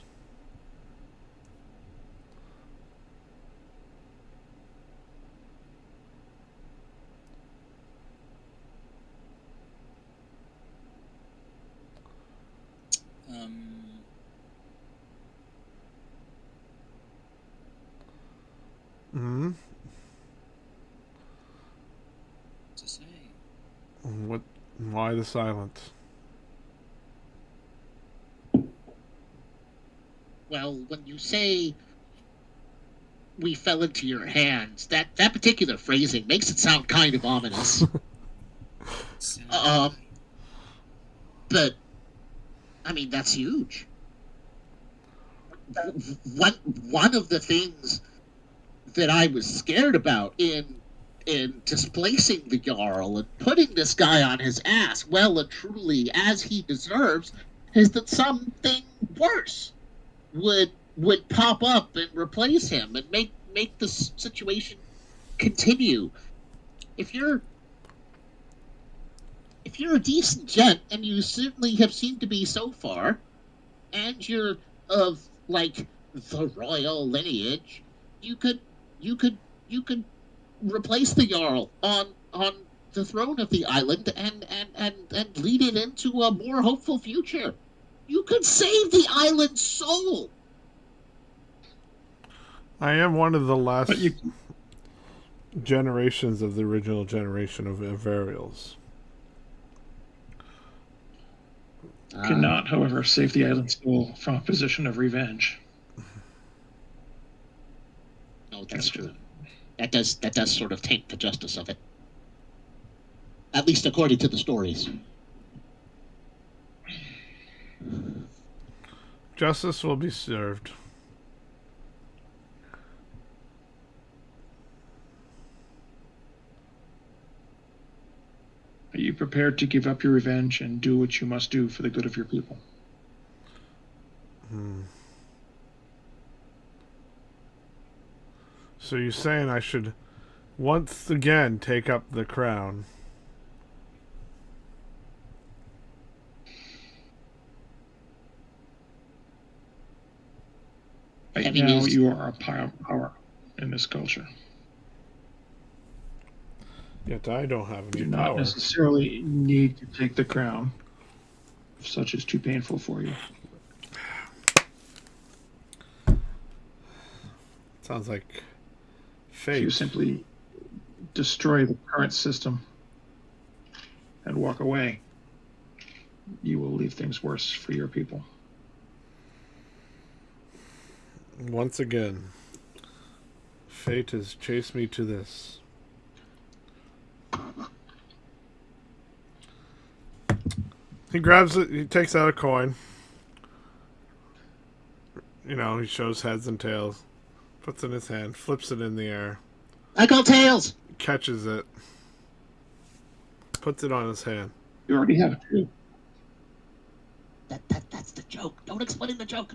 To say. What? Why the silence? Well, when you say we fell into your hands. That particular phrasing makes it sound kind of ominous. But I mean, that's huge. One of the things that I was scared about in displacing the Jarl and putting this guy on his ass well and truly as he deserves is that something worse would pop up and replace him and make the situation continue. If you're a decent gent, and you certainly have seemed to be so far, and you're of like the royal lineage, you could replace the Jarl on the throne of the island and lead it into a more hopeful future. You could save the island's soul. I am one of the last generations of the original generation of Varials. Cannot, however, save the island's soul from a position of revenge. No, that's true. That does sort of taint the justice of it. At least according to the stories. Justice will be served. Are you prepared to give up your revenge and do what you must do for the good of your people? So you're saying I should once again take up the crown? Right now, you are a power in this culture. Yet I don't have any You do power. not necessarily need to take the crown, if such is too painful for you. Sounds like If fate. you simply destroy the current system and walk away, you will leave things worse for your people. Once again, fate has chased me to this. He grabs it, he takes out a coin. You know, he shows heads and tails. Puts it in his hand, flips it in the air. I call tails! Catches it. Puts it on his hand. You already have two. That's the joke. Don't explain the joke.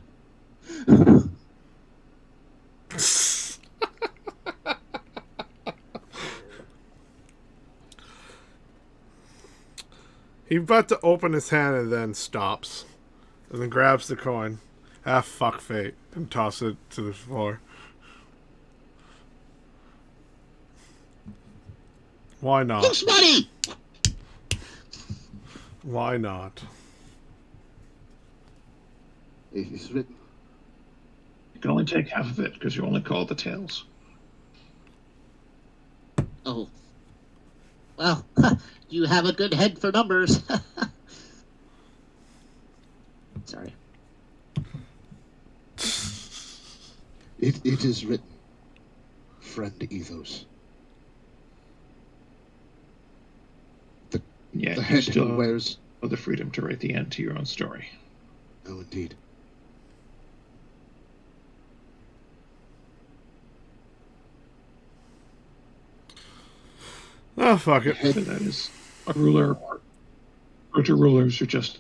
He's about to open his hand and then stops. And then grabs the coin. Ah, fuck fate. And tosses it to the floor. Why not? Looks money! Why not? It's written. You can only take half of it because you only call it the tails. Oh. Well, you have a good head for numbers. Sorry. It is written, friend Ethos. Yeah, The you head still who wears. have the freedom to write the end to your own story. Oh, indeed. Oh, fuck it. So that is a ruler or two rulers are just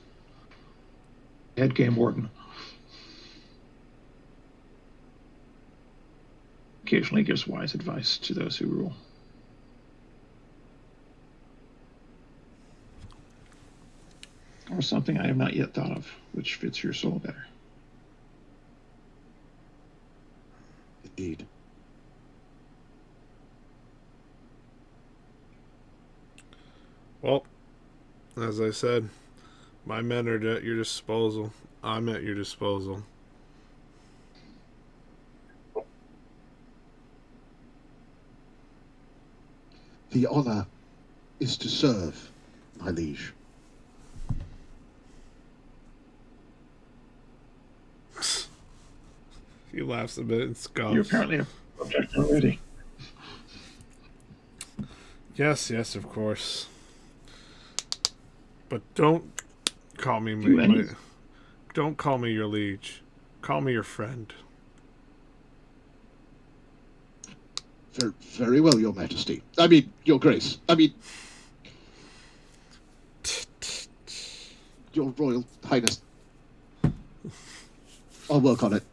head game warden. Occasionally gives wise advice to those who rule. Or something I have not yet thought of, which fits your soul better. Indeed. Well, as I said, my men are at your disposal. I'm at your disposal. The honor is to serve, my liege. He laughs a bit and scoffs. You apparently have object already. Yes, of course. But don't call me don't call me your liege. Call me your friend. Very well, Your Majesty. I mean, Your Grace. I mean, Your Royal Highness. I'll work on it.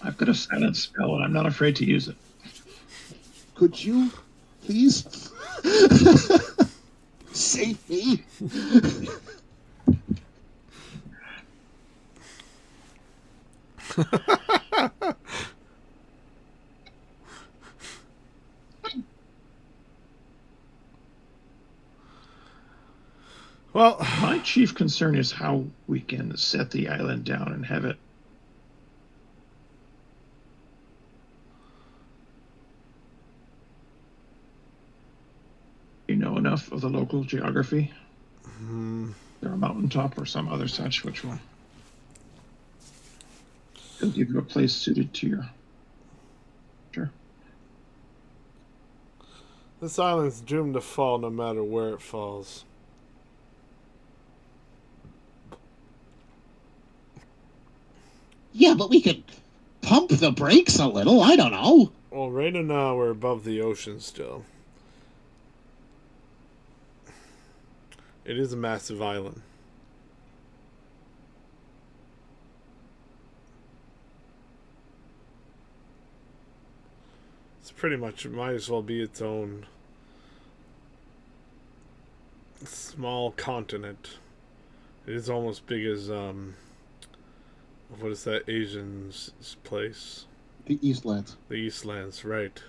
I've got a silence spell, and I'm not afraid to use it. Could you, please, save me? Well, My chief concern is how we can set the island down and have it. You know enough of the local geography? There a mountaintop or some other such which will give you a place suited to your. Sure. this island's doomed to fall no matter where it falls. Yeah, but we could pump the brakes a little. I don't know. Well, right now we're above the ocean still. It is a massive island. It's pretty much, it might as well be its own small continent. It is almost big as, what is that Asian place? The Eastlands. The Eastlands, right.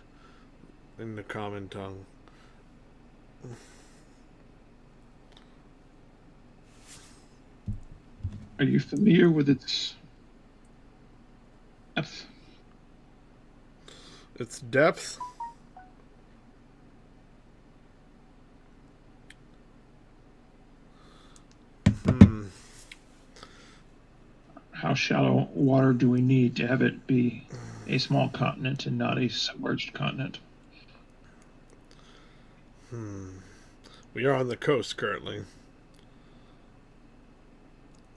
In the common tongue. Are you familiar with its depth? Its depth? How shallow water do we need to have it be a small continent and not a submerged continent? We are on the coast currently.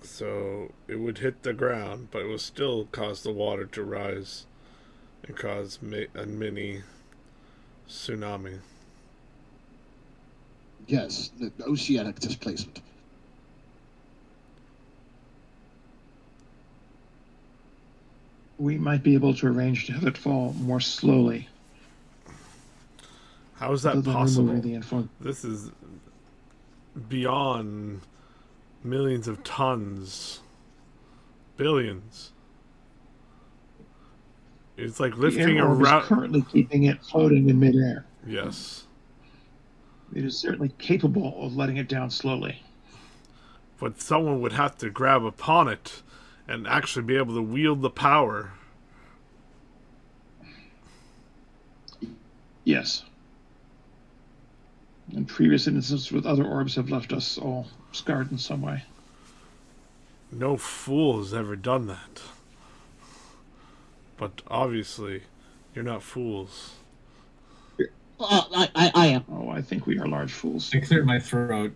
So it would hit the ground, but it will still cause the water to rise and cause a mini tsunami. Yes, the oceanic displacement. We might be able to arrange to have it fall more slowly. How is that other than possible? removing the info. This is beyond millions of tons. Billions. It's like lifting the a orb is route. currently keeping it floating in midair. Yes. It is certainly capable of letting it down slowly. But someone would have to grab upon it and actually be able to wield the power. Yes. And previous instances with other orbs have left us all scarred in some way. No fool has ever done that. But obviously, you're not fools. I am. Oh, I think we are large fools. I cleared my throat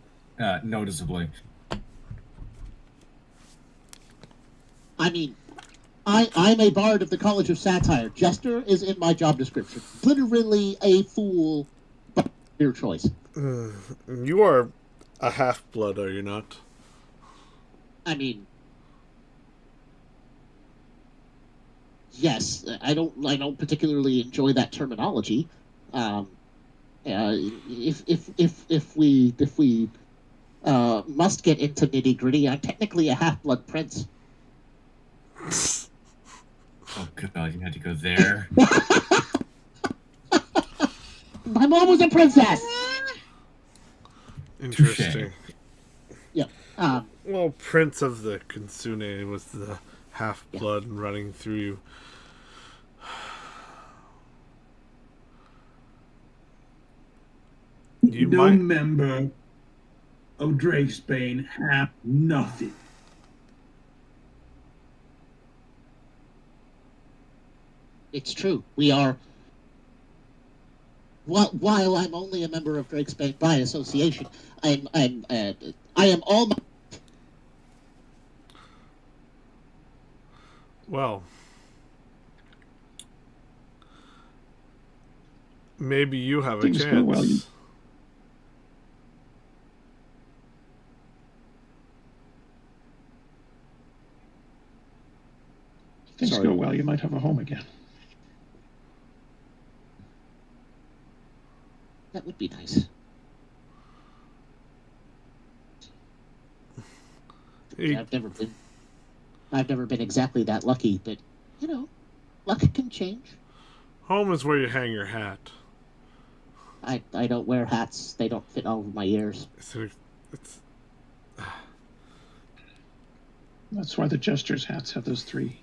noticeably. I mean, I'm a bard of the College of Satire. Jester is in my job description. Literally a fool, but your choice. You are a half-blood, are you not? I mean, yes. I don't particularly enjoy that terminology. If we must get into nitty gritty, I'm technically a half-blood prince. Oh god, you had to go there. My mom was a princess. Interesting. Yeah. Well, Prince of the Kitsune was the half-blood running through you. No member of Drakesbane have nothing. It's true. We are while I'm only a member of Drake's Bank by association, I am all. Well, maybe you have a Things chance. go well. Things Sorry. go well, you might have a home again. That would be nice. He- I've never been exactly that lucky, but you know, luck can change. Home is where you hang your hat. I don't wear hats; they don't fit all of my ears. It's That's why the jester's hats have those three.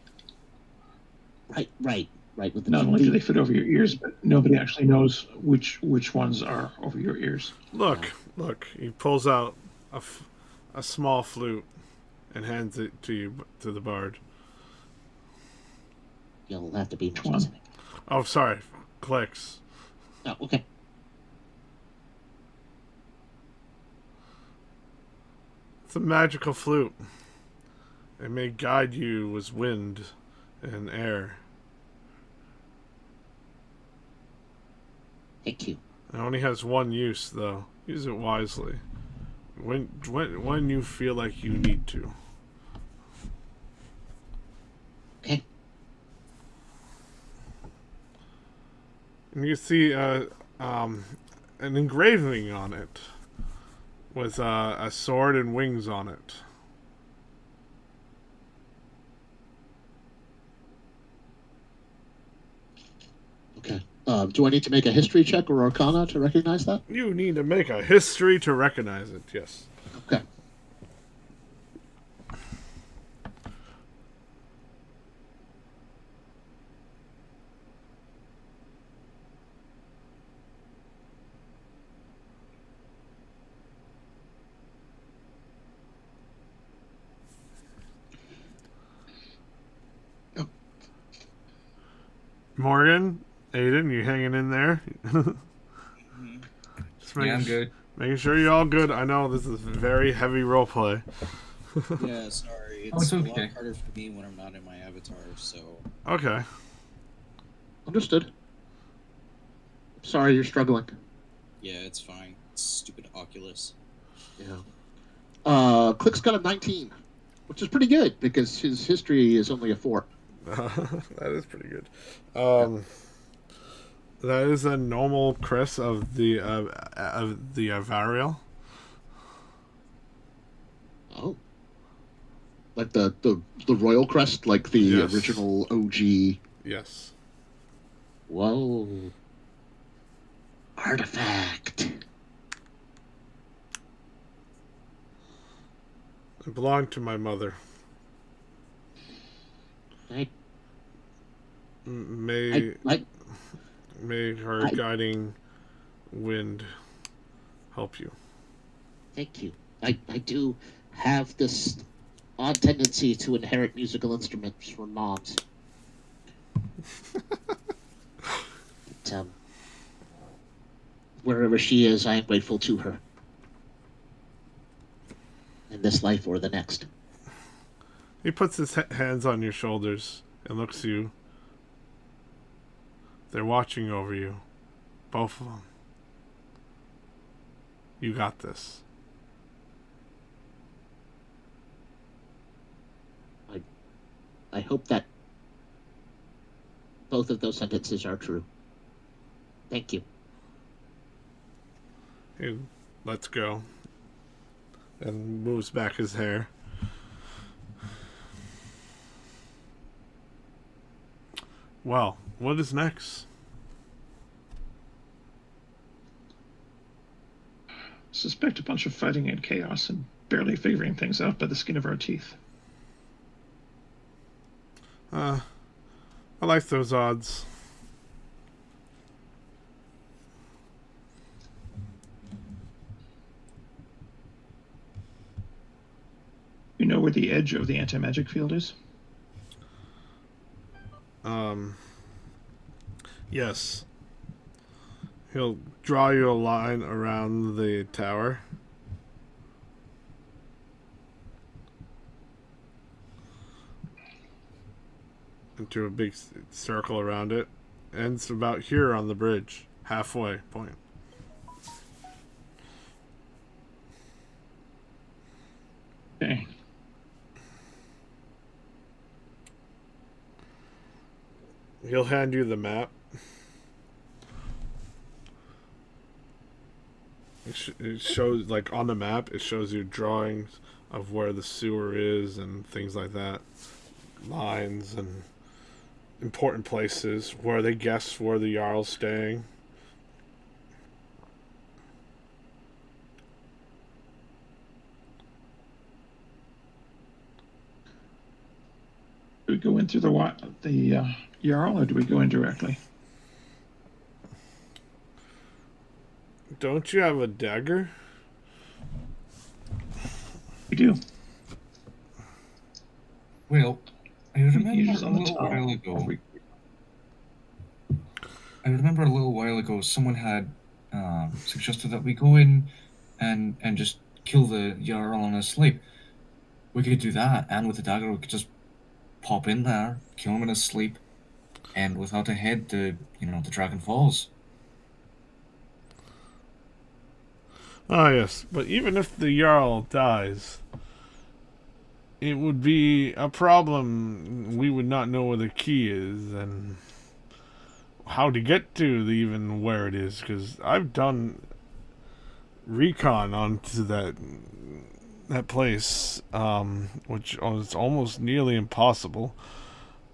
Right. With the Not only do they fit over your ears, but nobody actually knows which ones are over your ears. Look. He pulls out a small flute and hands it to you, to the bard. You'll have to be more Which one? specific. Oh, sorry. Clicks. Oh, okay. It's a magical flute. It may guide you as wind and air. Thank you. It only has one use, though. Use it wisely. When you feel like you need to. Okay. And you see an engraving on it with a sword and wings on it. Okay. Do I need to make a history check or Arcana to recognize that? You need to make a history to recognize it, yes. Okay. Morgan, Aiden, you hanging in there? Just Yeah, I'm good. Making sure you're all good. I know this is very heavy roleplay. Yeah, sorry. Oh, It's it's a okay. lot harder for me when I'm not in my avatar, so... Okay. Understood. Sorry you're struggling. Yeah, it's fine. Stupid Oculus. Yeah. Click's got a 19, which is pretty good because his history is only a 4. That is pretty good. That is a normal crest of the Varial. Oh. Like the royal crest, like the Yes. original OG. Yes. Whoa. Artifact. It belonged to my mother. I May her I- guiding wind help you. Thank you. I do have this odd tendency to inherit musical instruments from moms. But, wherever she is, I am grateful to her. In this life or the next. He puts his hands on your shoulders and looks at you. They're watching over you. Both of them. You got this. I hope that both of those sentences are true. Thank you. He lets go and moves back his hair. Well, what is next? Suspect a bunch of fighting and chaos and barely figuring things out by the skin of our teeth. I like those odds. You know where the edge of the anti-magic field is? Yes. He'll draw you a line around the tower. Into a big circle around it. Ends about here on the bridge. Halfway point. Okay. He'll hand you the map. It shows, like, on the map, it shows you drawings of where the sewer is and things like that. Lines and important places where they guess where the Jarl's staying. Do we go in through the Jarl, or do we go in directly? Don't you have a dagger? We do. Well, I remember Usually a on the little top. while ago. I remember a little while ago someone had suggested that we go in and just kill the Jarl on his sleep. We could do that, and with the dagger we could just pop in there, kill him in his sleep, and without a head, the dragon falls. Ah, yes. But even if the Jarl dies, it would be a problem. We would not know where the key is and how to get to even where it is. Because I've done recon onto that place, which was almost nearly impossible.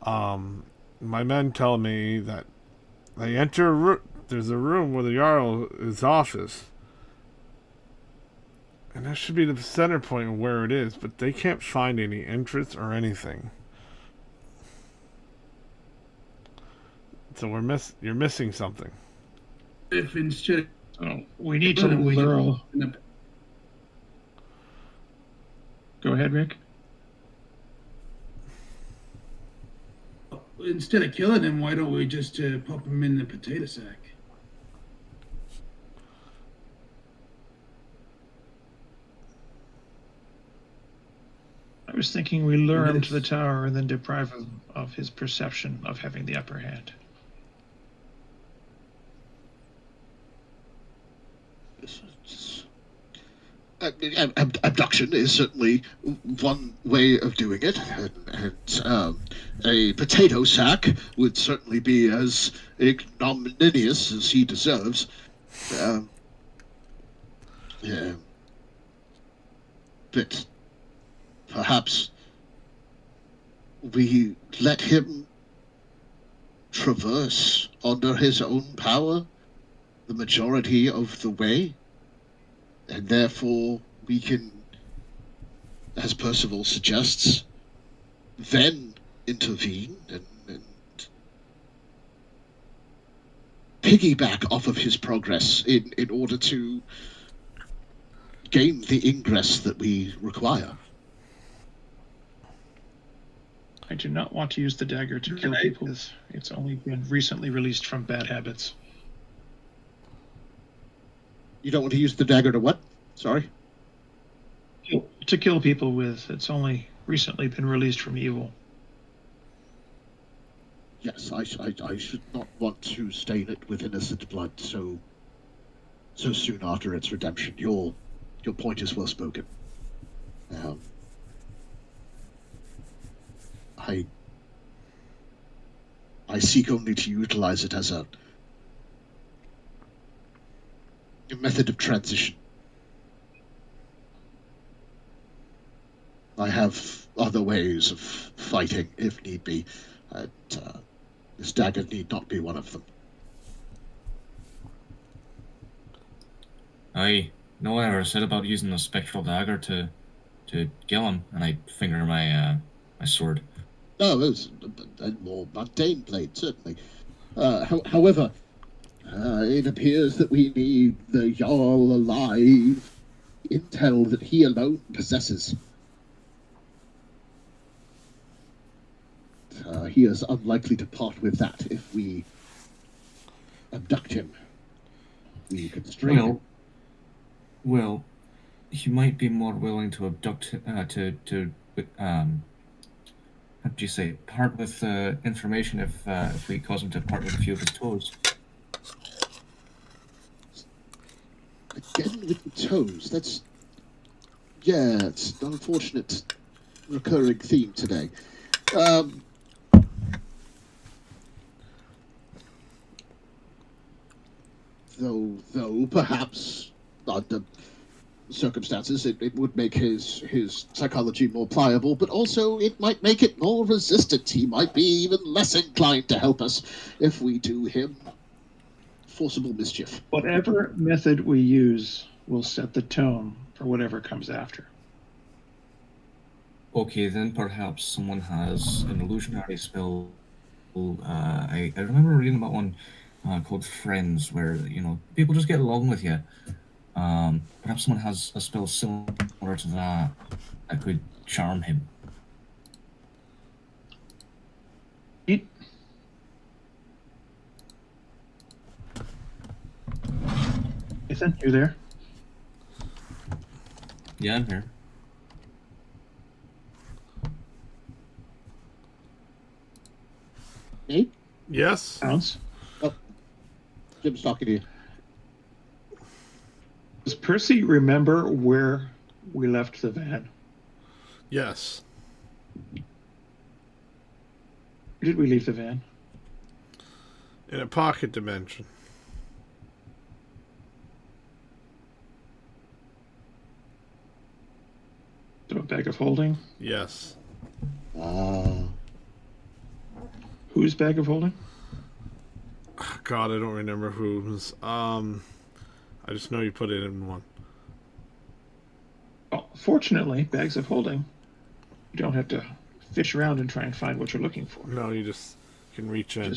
My men tell me that they enter there's a room where the Jarl's office. And that should be the center point of where it is, but they can't find any entrance or anything. So you're missing something. If instead So we need to lure. Go ahead, Rick. instead of killing him, why don't we just pop him in the potato sack? I was thinking we lure him to the tower and then deprive him of his perception of having the upper hand. Abduction is certainly one way of doing it, and a potato sack would certainly be as ignominious as he deserves. Yeah. But perhaps we let him traverse under his own power the majority of the way, and therefore we can, as Percival suggests, then intervene and piggyback off of his progress in order to gain the ingress that we require. I do not want to use the dagger to kill people. It's only been recently released from bad habits. You don't want to use the dagger to what? Sorry? To kill people with. It's only recently been released from evil. Yes, I should not want to stain it with innocent blood so soon after its redemption. Your point is well spoken. I seek only to utilize it as a method of transition. I have other ways of fighting if need be, and this dagger need not be one of them. No one ever said about using the spectral dagger to kill him, and I finger my sword. No, it was a more mundane blade, certainly. However, it appears that we need the Jarl alive, intel that he alone possesses. He is unlikely to part with that if we abduct him. We could straighten. Well, he might be more willing to abduct, how do you say, part with information if we cause him to part with a few of his toes. Again with the toes. It's an unfortunate recurring theme today. Though perhaps under circumstances it would make his psychology more pliable, but also it might make it more resistant. He might be even less inclined to help us if we do him forcible mischief. Whatever method we use will set the tone for whatever comes after. Okay, then perhaps someone has an illusionary spell. I remember reading about one called Friends, where people just get along with you. Perhaps someone has a spell similar to that could charm him. Ethan, you there? Yeah, I'm here. Nate? Yes? Sounds. Oh, Jim's talking to you. Does Percy remember where we left the van? Yes. Where did we leave the van? In a pocket dimension. So a bag of holding? Yes. Whose bag of holding? God, I don't remember whose. I just know you put it in one. Well, fortunately, bags of holding, you don't have to fish around and try and find what you're looking for. No, you can reach in.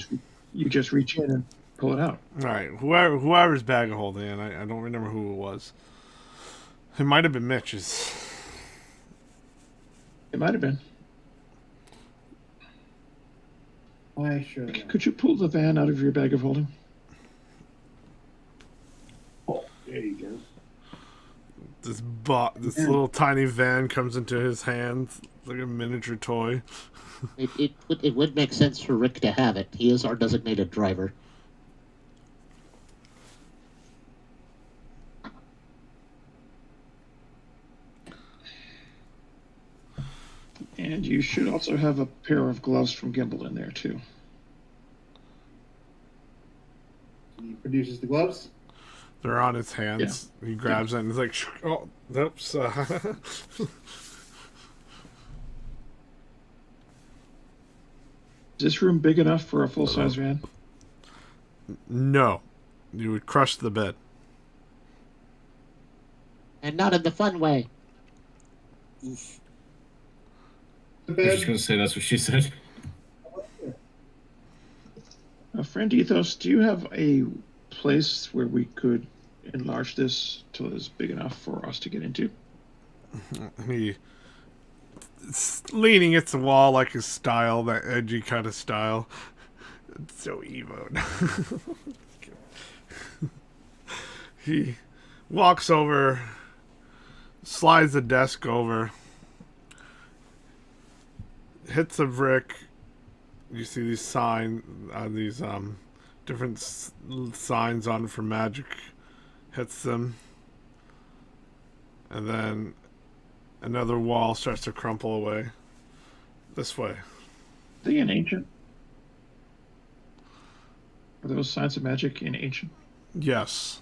You just reach in and pull it out. All right, whoever's bag of holding, and I don't remember who it was. It might have been Mitch's. It might have been. Why, sure. Could you pull the van out of your bag of holding? Oh, there you go. This little tiny van comes into his hands like a miniature toy. It would make sense for Rick to have it. He is our designated driver. And you should also have a pair of gloves from Gimbal in there, too. He produces the gloves. They're on his hands. Yeah. He grabs it and he's like, oh, oops. Is this room big enough for a full-size van? No. You would crush the bed. And not in the fun way. Oof. I was just going to say that's what she said. Friend Ethos, do you have a place where we could enlarge this till it's big enough for us to get into? It's leaning against the wall like his style, that edgy kind of style. It's so evil. He walks over, slides the desk over, hits a brick. You see these different signs on for magic. Hits them, and then another wall starts to crumple away. This way. Are they in ancient? Are those signs of magic in ancient? Yes.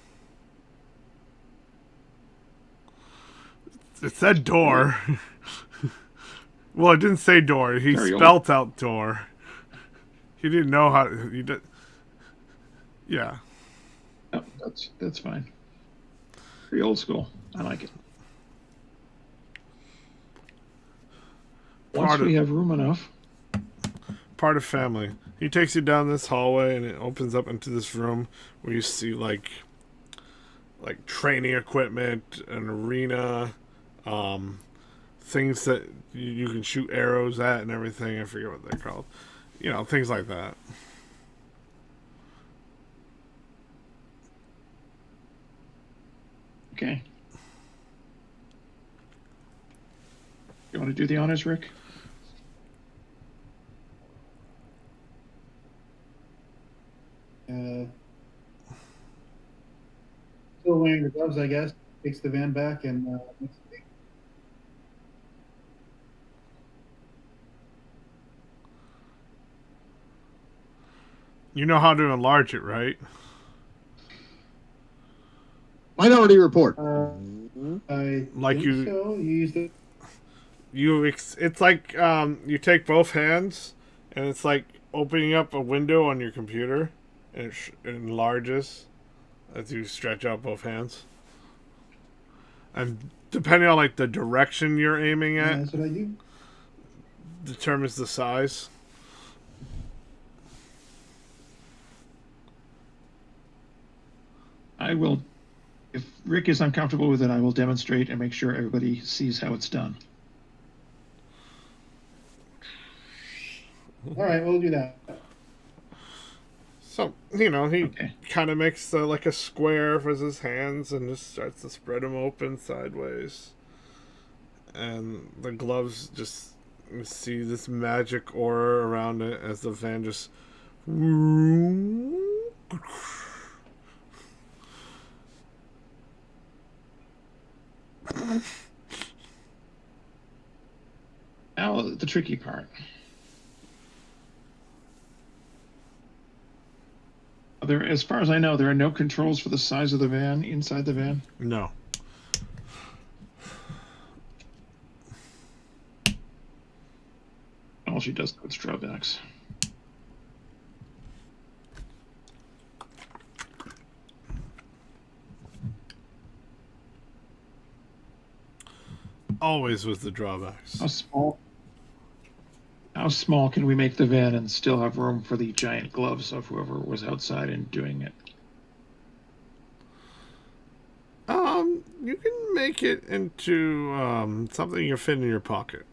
It said door. Well, it didn't say door. He spelt out door. He didn't know how. He did. Yeah. Oh, that's fine. Pretty old school. I like it. Once we have room enough. Part of family. He takes you down this hallway and it opens up into this room where you see like training equipment, an arena, things that you can shoot arrows at and everything. I forget what they're called. You know, things like that. Okay. You want to do the honors, Rick? Still wearing the gloves, I guess. Takes the van back and makes the big. You know how to enlarge it, right? Minority Report. I Like think you- so. You used it. It's like you take both hands, and it's like opening up a window on your computer, and it enlarges as you stretch out both hands. And depending on like the direction you're aiming Yeah, at, that's what I do. determines the size. I will, if Rick is uncomfortable with it, I will demonstrate and make sure everybody sees how it's done. All right, we'll do that. So he Okay. kind of makes like a square with his hands and just starts to spread them open sideways. And the gloves just, you see this magic aura around it as the van just. Now the tricky part. As far as I know, there are no controls for the size of the van inside the van. No. All she does is drawbacks. Always with the drawbacks. How small? How small can we make the van and still have room for the giant gloves of whoever was outside and doing it? You can make it into something you fit in your pocket.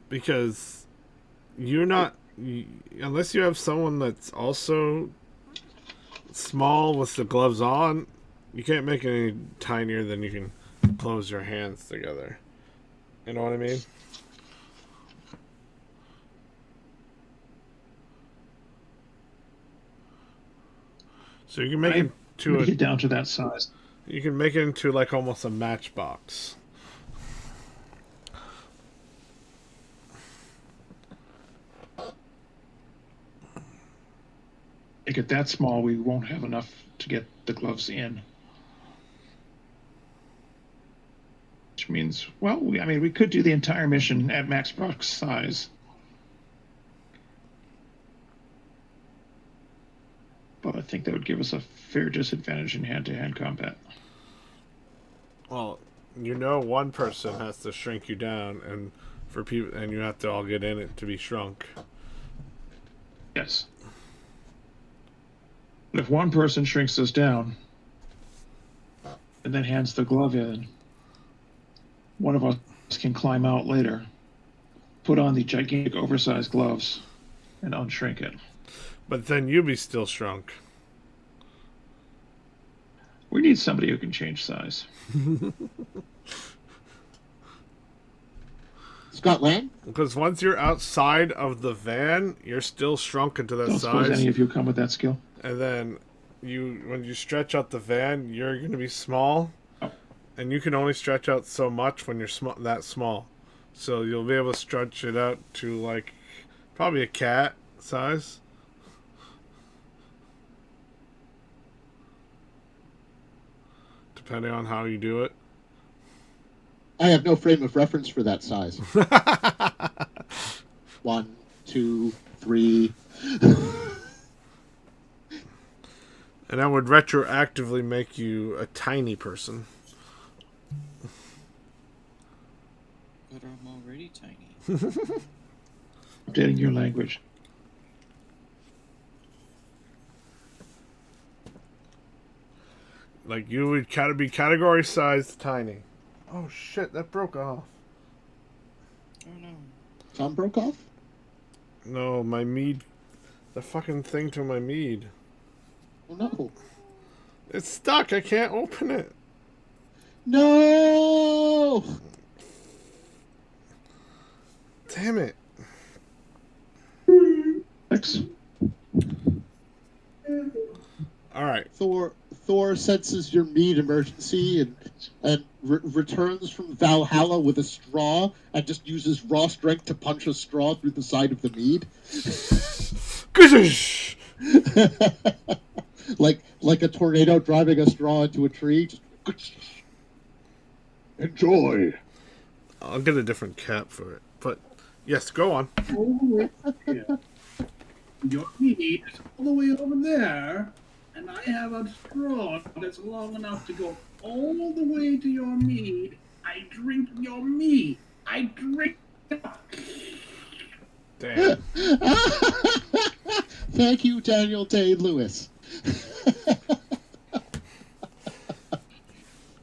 Because you're not, unless you have someone that's also small with the gloves on, you can't make it any tinier than you can close your hands together. You know what I mean? So you can make it to Make it down to that size. you can make it into like almost a matchbox. Make it that small, we won't have enough to get the gloves in. Which means, well, we could do the entire mission at max box size. But I think that would give us a fair disadvantage in hand-to-hand combat. Well, one person has to shrink you down, and for people, and you have to all get in it to be shrunk. Yes. But if one person shrinks us down and then hands the glove in, one of us can climb out later, put on the gigantic oversized gloves, and unshrink it. But then you'll be still shrunk. We need somebody who can change size. Scott Lang? Because once you're outside of the van, you're still shrunk into that Don't suppose size. any of you come with that skill. And then when you stretch out the van, you're going to be small. Oh. And you can only stretch out so much when you're that small. So you'll be able to stretch it out to like probably a cat size. Depending on how you do it. I have no frame of reference for that size. 1, 2, 3. And that would retroactively make you a tiny person. But I'm already tiny. Updating your language. Like you would be category sized tiny. Oh shit, that broke off. Oh no. Tom broke off? No, my mead. The fucking thing to my mead. Oh no. It's stuck. I can't open it. No! Damn it. X. All right. Thor senses your mead emergency and returns from Valhalla with a straw and just uses raw strength to punch a straw through the side of the mead. like a tornado driving a straw into a tree. Just, enjoy. I'll get a different cap for it. But yes, go on. Over here. Your meat is all the way over there, and I have a straw that's long enough to go all the way to your mead. I drink your meat. I drink. Damn. Thank you, Daniel Day-Lewis.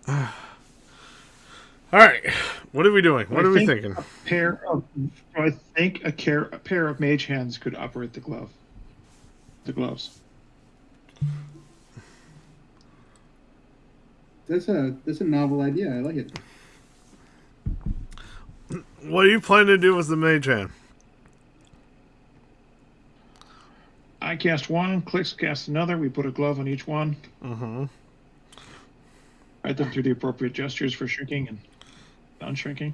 All right. What are we doing? What are we thinking? A pair of mage hands could operate the glove. The gloves. That's a novel idea. I like it. What do you plan to do with the mage hand? I cast one, Clicks cast another. We put a glove on each one. Mm-hmm. Write them through the appropriate gestures for shrinking and unshrinking.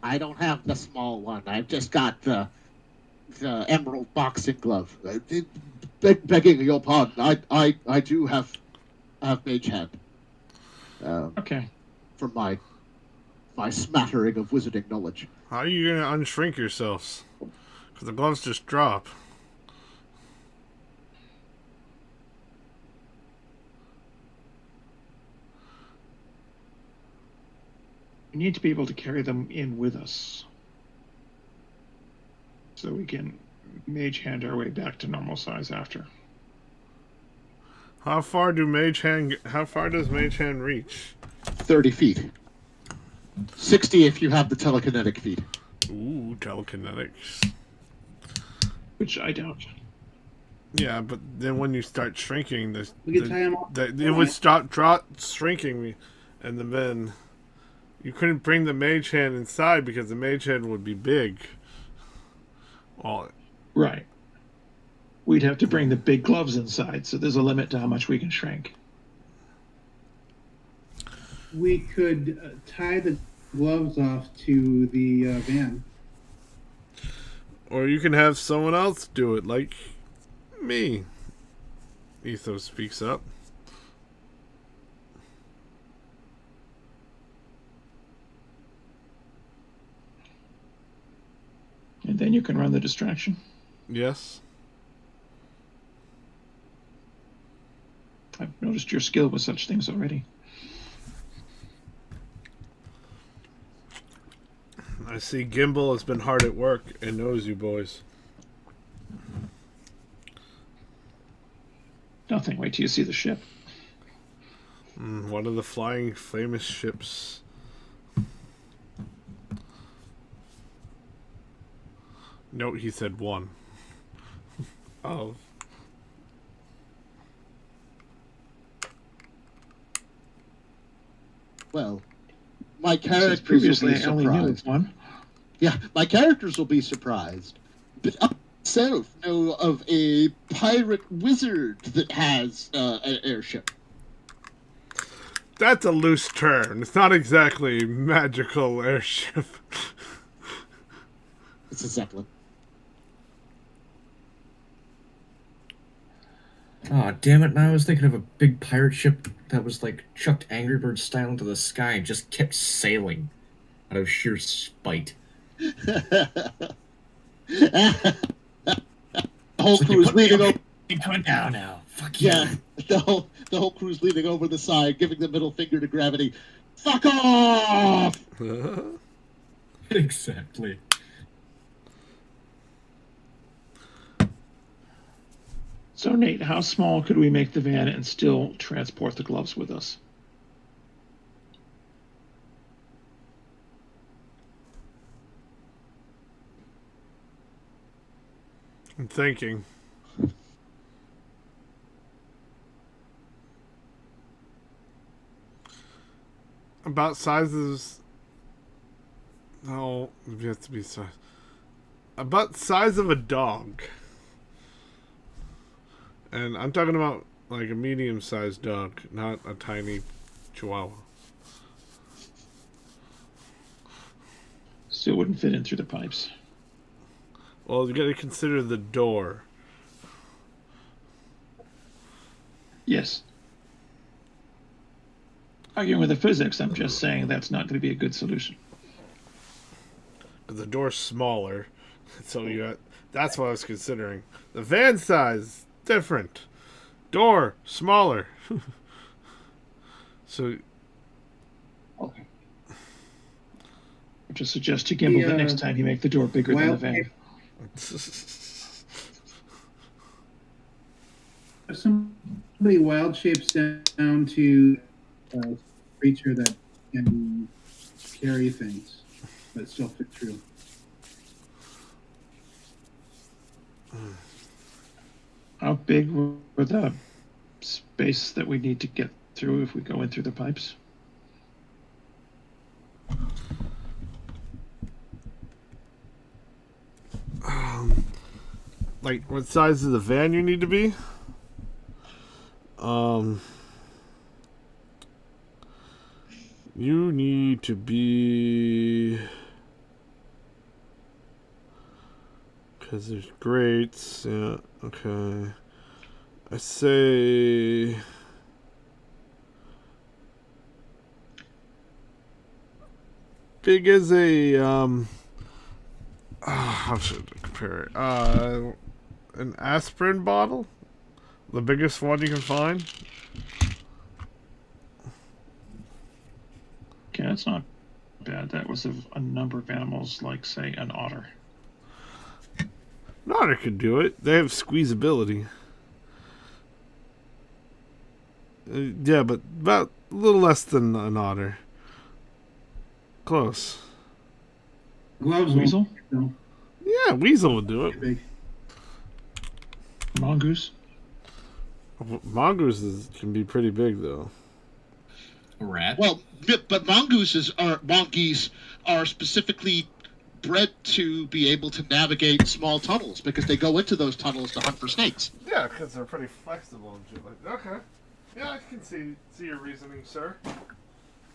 I don't have the small one. I've just got the emerald boxing glove. Begging your pardon, I do have mage hand. Okay. From my smattering of wizarding knowledge. How are you going to unshrink yourselves? Because the gloves just drop. We need to be able to carry them in with us. So we can mage hand our way back to normal size after. How far does mage hand reach? 30 feet. 60 if you have the telekinetic feat. Ooh, telekinetics. Which I doubt. Yeah, but then when you start shrinking, We can tie 'em off. it would stop shrinking, and then you couldn't bring the mage hand inside because the mage hand would be big. Well, Right. We'd have to bring the big gloves inside, so there's a limit to how much we can shrink. We could tie the gloves off to the van. or you can have someone else do it, like me. Ethos speaks up. And then you can run the distraction. Yes. I've noticed your skill with such things already. I see Gimbal has been hard at work and knows you boys. Nothing. Wait till you see the ship. One of the flying famous ships. Note he said one. Oh. Well, my Since characters previously will be I only knew surprised. of one. Yeah, my characters will be surprised. But up south know of a pirate wizard that has an airship. That's a loose term. It's not exactly magical airship. It's a zeppelin. Oh, damn it. Now I was thinking of a big pirate ship that was like chucked Angry Bird style into the sky and just kept sailing out of sheer spite. The whole crew's leaning over. You're coming down now. Fuck Yeah, you. the whole crew's leaning over the side, giving the middle finger to gravity. Fuck off! Exactly. So, Nate, how small could we make the van and still transport the gloves with us? I'm thinking. about sizes. No, it has to be size. About size of a dog. And I'm talking about like a medium-sized dog, not a tiny chihuahua. Still wouldn't fit in through the pipes. Well, you got to consider the door. Yes. Arguing with the physics, I'm just saying that's not going to be a good solution. But the door's smaller, so you got. That's what I was considering. The van size different. Door smaller. So Okay. I just suggest you gamble that next time you make the door bigger than the van. If somebody wild shapes down to a creature that can carry things, but still fit through. How big were the space that we need to get through if we go in through the pipes? like, what size of the van you need to be? You need to be, because there's grates. Yeah, okay. I say big as a how should I compare it? An aspirin bottle, the biggest one you can find. Okay, that's not bad. That was a number of animals, like, say, an otter. An otter could do it. They have squeezability. Yeah, but about a little less than an otter. Close. Gloves Weasel? won't, Yeah, weasel would do it. big. Mongoose? Mongooses can be pretty big, though. A rat? Well, but mongoose are specifically bred to be able to navigate small tunnels because they go into those tunnels to hunt for snakes. Yeah, because they're pretty flexible and shit like that. Okay. Yeah, I can see your reasoning, sir.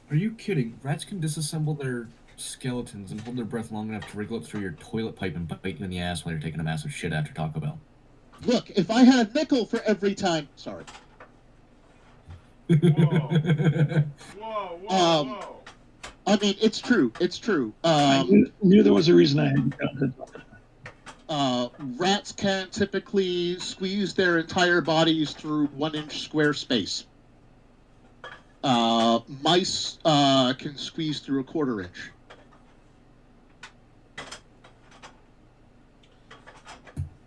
Are you kidding? Rats can disassemble their skeletons and hold their breath long enough to wriggle up through your toilet pipe and bite you in the ass while you're taking a massive shit after Taco Bell. Look, if I had a nickel for every time... Sorry. Whoa. Whoa, whoa. I mean, it's true. It's true. I knew there was a reason I hadn't gotten it. Rats can typically squeeze their entire bodies through 1-inch square space. Mice can squeeze through a 1/4 inch.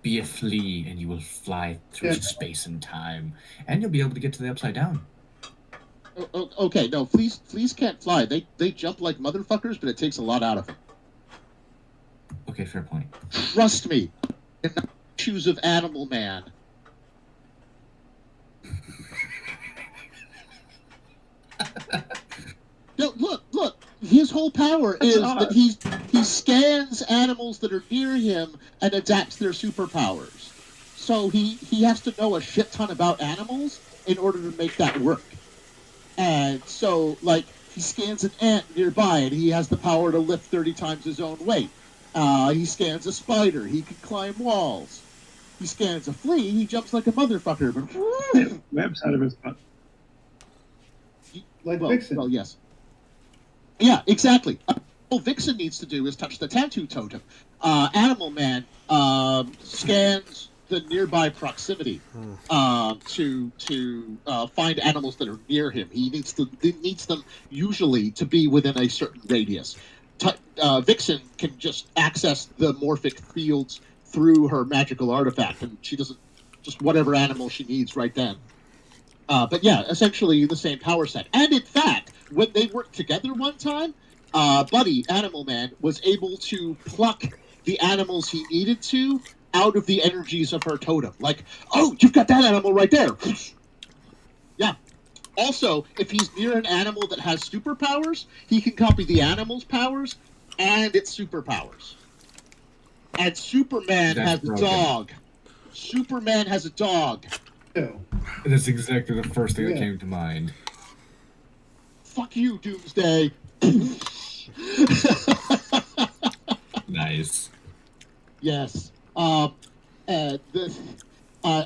Be a flea and you will fly through space and time. And you'll be able to get to the upside down. Okay, no, fleas can't fly. They jump like motherfuckers, but it takes a lot out of them. Okay, fair point. Trust me. In the shoes of Animal Man. No, look. His whole power is that he scans animals that are near him and adapts their superpowers. So he has to know a shit ton about animals in order to make that work. And so, like, he scans an ant nearby and he has the power to lift 30 times his own weight. He scans a spider. He can climb walls. He scans a flea. He jumps like a motherfucker. But Webs out of his butt. Like Vixen. Well, yes. Yeah, exactly. All Vixen needs to do is touch the tattoo totem. Animal Man scans the nearby proximity to find animals that are near him. He needs them usually to be within a certain radius. Vixen can just access the morphic fields through her magical artifact, and she doesn't just whatever animal she needs right then. But yeah, essentially the same power set. And in fact, when they worked together one time, Buddy, Animal Man, was able to pluck the animals he needed to out of the energies of her totem. Like, oh, you've got that animal right there. Yeah. Also, if he's near an animal that has superpowers, he can copy the animal's powers and its superpowers. And Superman That's has broken. a dog. Superman has a dog. Oh, That's exactly the first thing that Yeah. came to mind. Fuck you, Doomsday. Nice. Yes. I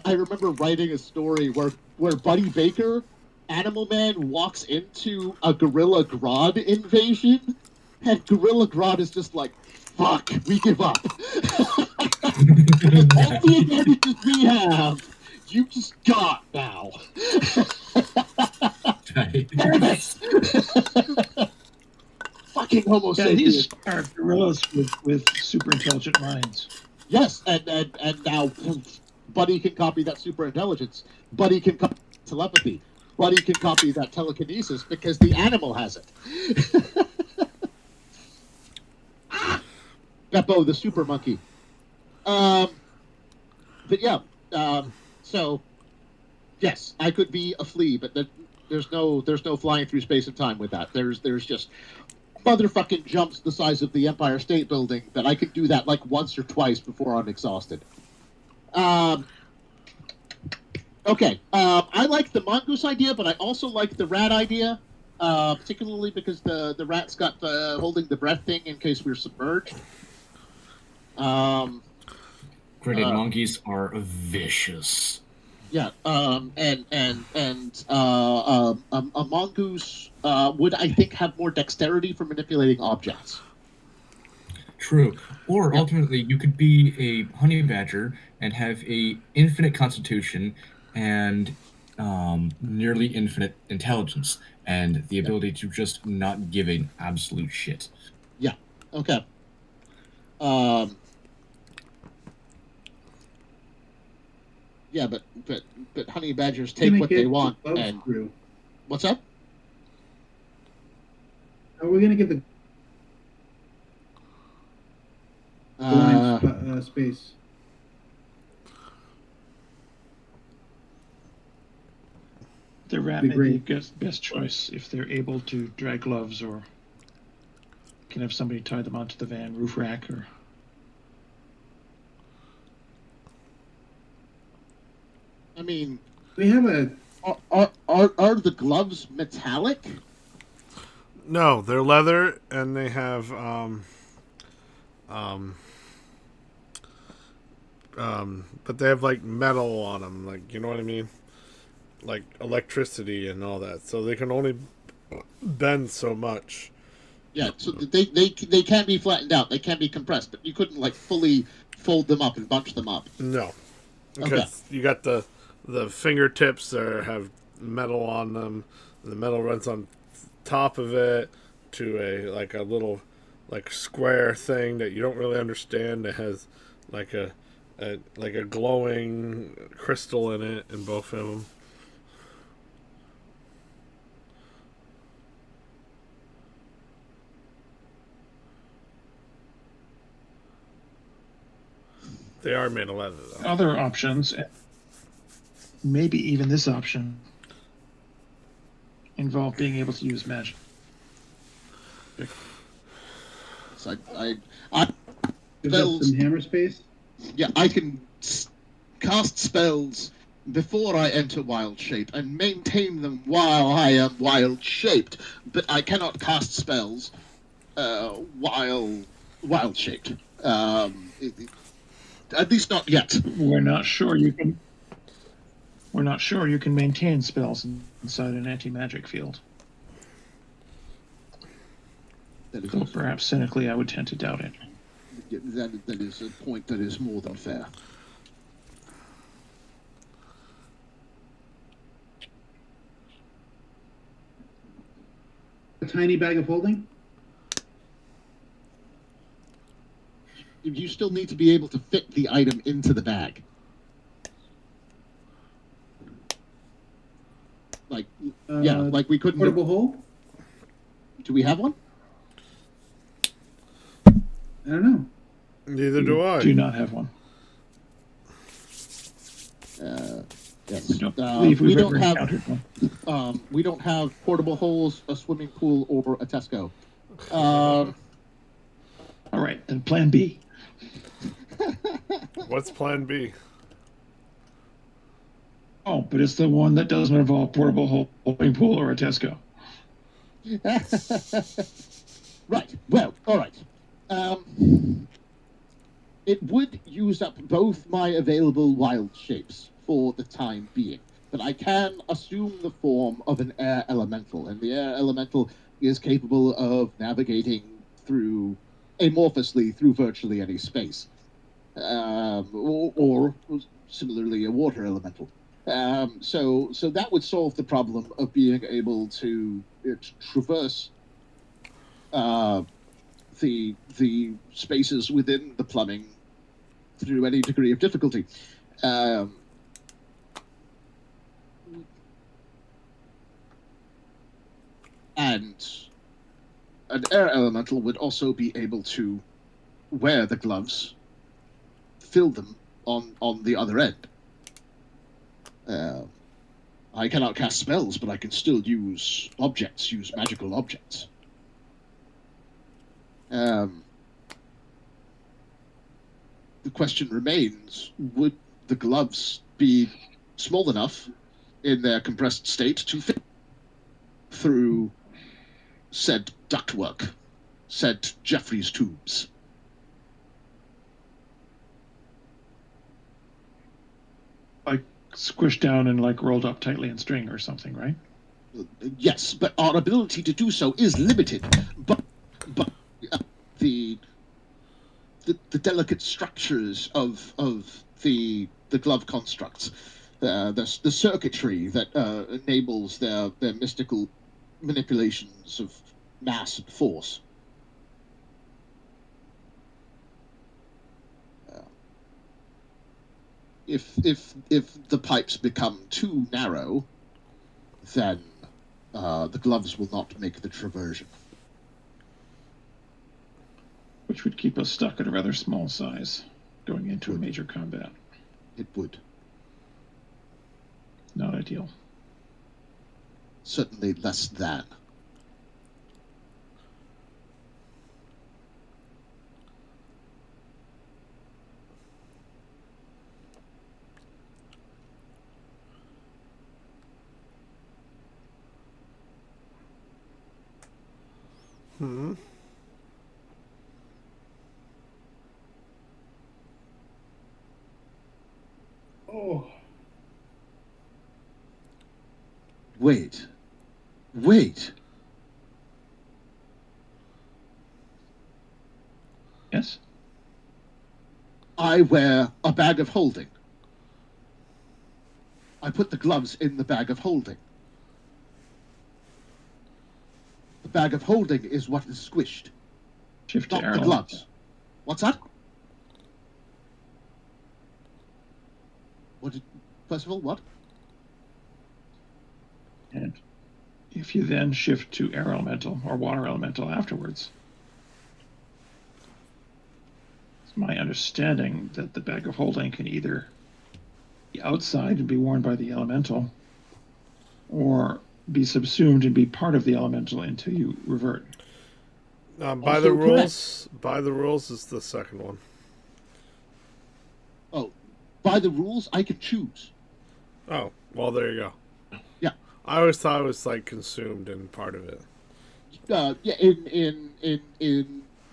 remember writing a story where Buddy Baker, Animal Man, walks into a Gorilla Grodd invasion, and Gorilla Grodd is just like, "Fuck, we give up." Because all the advantages we have, you just got now. Nice. Fucking Homo Yeah, sapiens. these are gorillas with super intelligent minds. Yes, and now Buddy can copy that super intelligence. Buddy can copy telepathy. Buddy can copy that telekinesis because the animal has it. Beppo, the super monkey. But yeah, so yes, I could be a flea, but there's no flying through space and time with that. There's just motherfucking jumps the size of the Empire State Building that I could do that like once or twice before I'm exhausted. Okay, I like the mongoose idea, but I also like the rat idea, particularly because the rat's got the holding the breath thing in case we're submerged. Granted, monkeys are vicious. Yeah, a mongoose would, I think, have more dexterity for manipulating objects. True. Or Yeah. ultimately, you could be a honey badger and have a infinite constitution and nearly infinite intelligence and the ability to just not give an absolute shit. Yeah. Okay. Yeah, but honey badgers take Gonna what get they the want. gloves And through. what's up? How are we gonna get the line space? The rat Be may be great. the best choice if they're able to drag gloves or can have somebody tie them onto the van roof rack or. I mean, We have a are the gloves metallic? No, they're leather, and they have but they have like metal on them, like, you know what I mean, like electricity and all that. So they can only bend so much. Yeah, so they can be flattened out. They can be compressed, but you couldn't like fully fold them up and bunch them up. No, because you got the fingertips that have metal on them. The metal runs on top of it to a little like square thing that you don't really understand. That has like a glowing crystal in it in both of them. They are made of leather, though. Other options, maybe even this option, involve being able to use magic. So I gives us some hammer space. yeah, I can cast spells before I enter wild shape and maintain them while I am wild shaped, but I cannot cast spells while wild shaped. At least not yet. We're not sure you can. We're not sure you can maintain spells inside an anti-magic field. That is, Though perhaps cynically, I would tend to doubt it. that is a point that is more than fair. A tiny bag of holding. You still need to be able to fit the item into the bag. Like, yeah, like we couldn't. Portable hole. Do we have one? I don't know. Neither do I. Do not have one. Yes. I don't believe we've we ever don't have encountered one. we don't have portable holes, a swimming pool, or a Tesco. Um, All right, then Plan B. What's Plan B? Oh, but it's the one that doesn't involve portable swimming pool or a Tesco. right. Well, all right. It would use up both my available wild shapes for the time being, but I can assume the form of an air elemental, and the air elemental is capable of navigating through amorphously through virtually any space, or similarly a water elemental. So that would solve the problem of being able to traverse the spaces within the plumbing through any degree of difficulty. And an air elemental would also be able to wear the gloves, fill them on the other end. I cannot cast spells, but I can still use magical objects. The question remains, would the gloves be small enough in their compressed state to fit through said ductwork, said Jeffrey's tubes? Like squished down and like rolled up tightly in string or something, right? Yes, but our ability to do so is limited. But the delicate structures of the glove constructs, the circuitry that enables their mystical manipulations of mass and force. If the pipes become too narrow, then the gloves will not make the traversion. Which would keep us stuck at a rather small size going into a major combat. It would. Not ideal. Certainly less than. Oh, Wait. Yes? I wear a bag of holding. I put the gloves in the bag of holding. The bag of holding is what is squished, Shift to not the arrow. gloves. What's that? First of all, what? And if you then shift to air elemental or water elemental afterwards, it's my understanding that the bag of holding can either be outside and be worn by the elemental, or be subsumed and be part of the elemental until you revert. By the rules is the second one. Oh, by the rules, I can choose. Oh, well, there you go. Yeah. I always thought it was like consumed in part of it. Yeah, in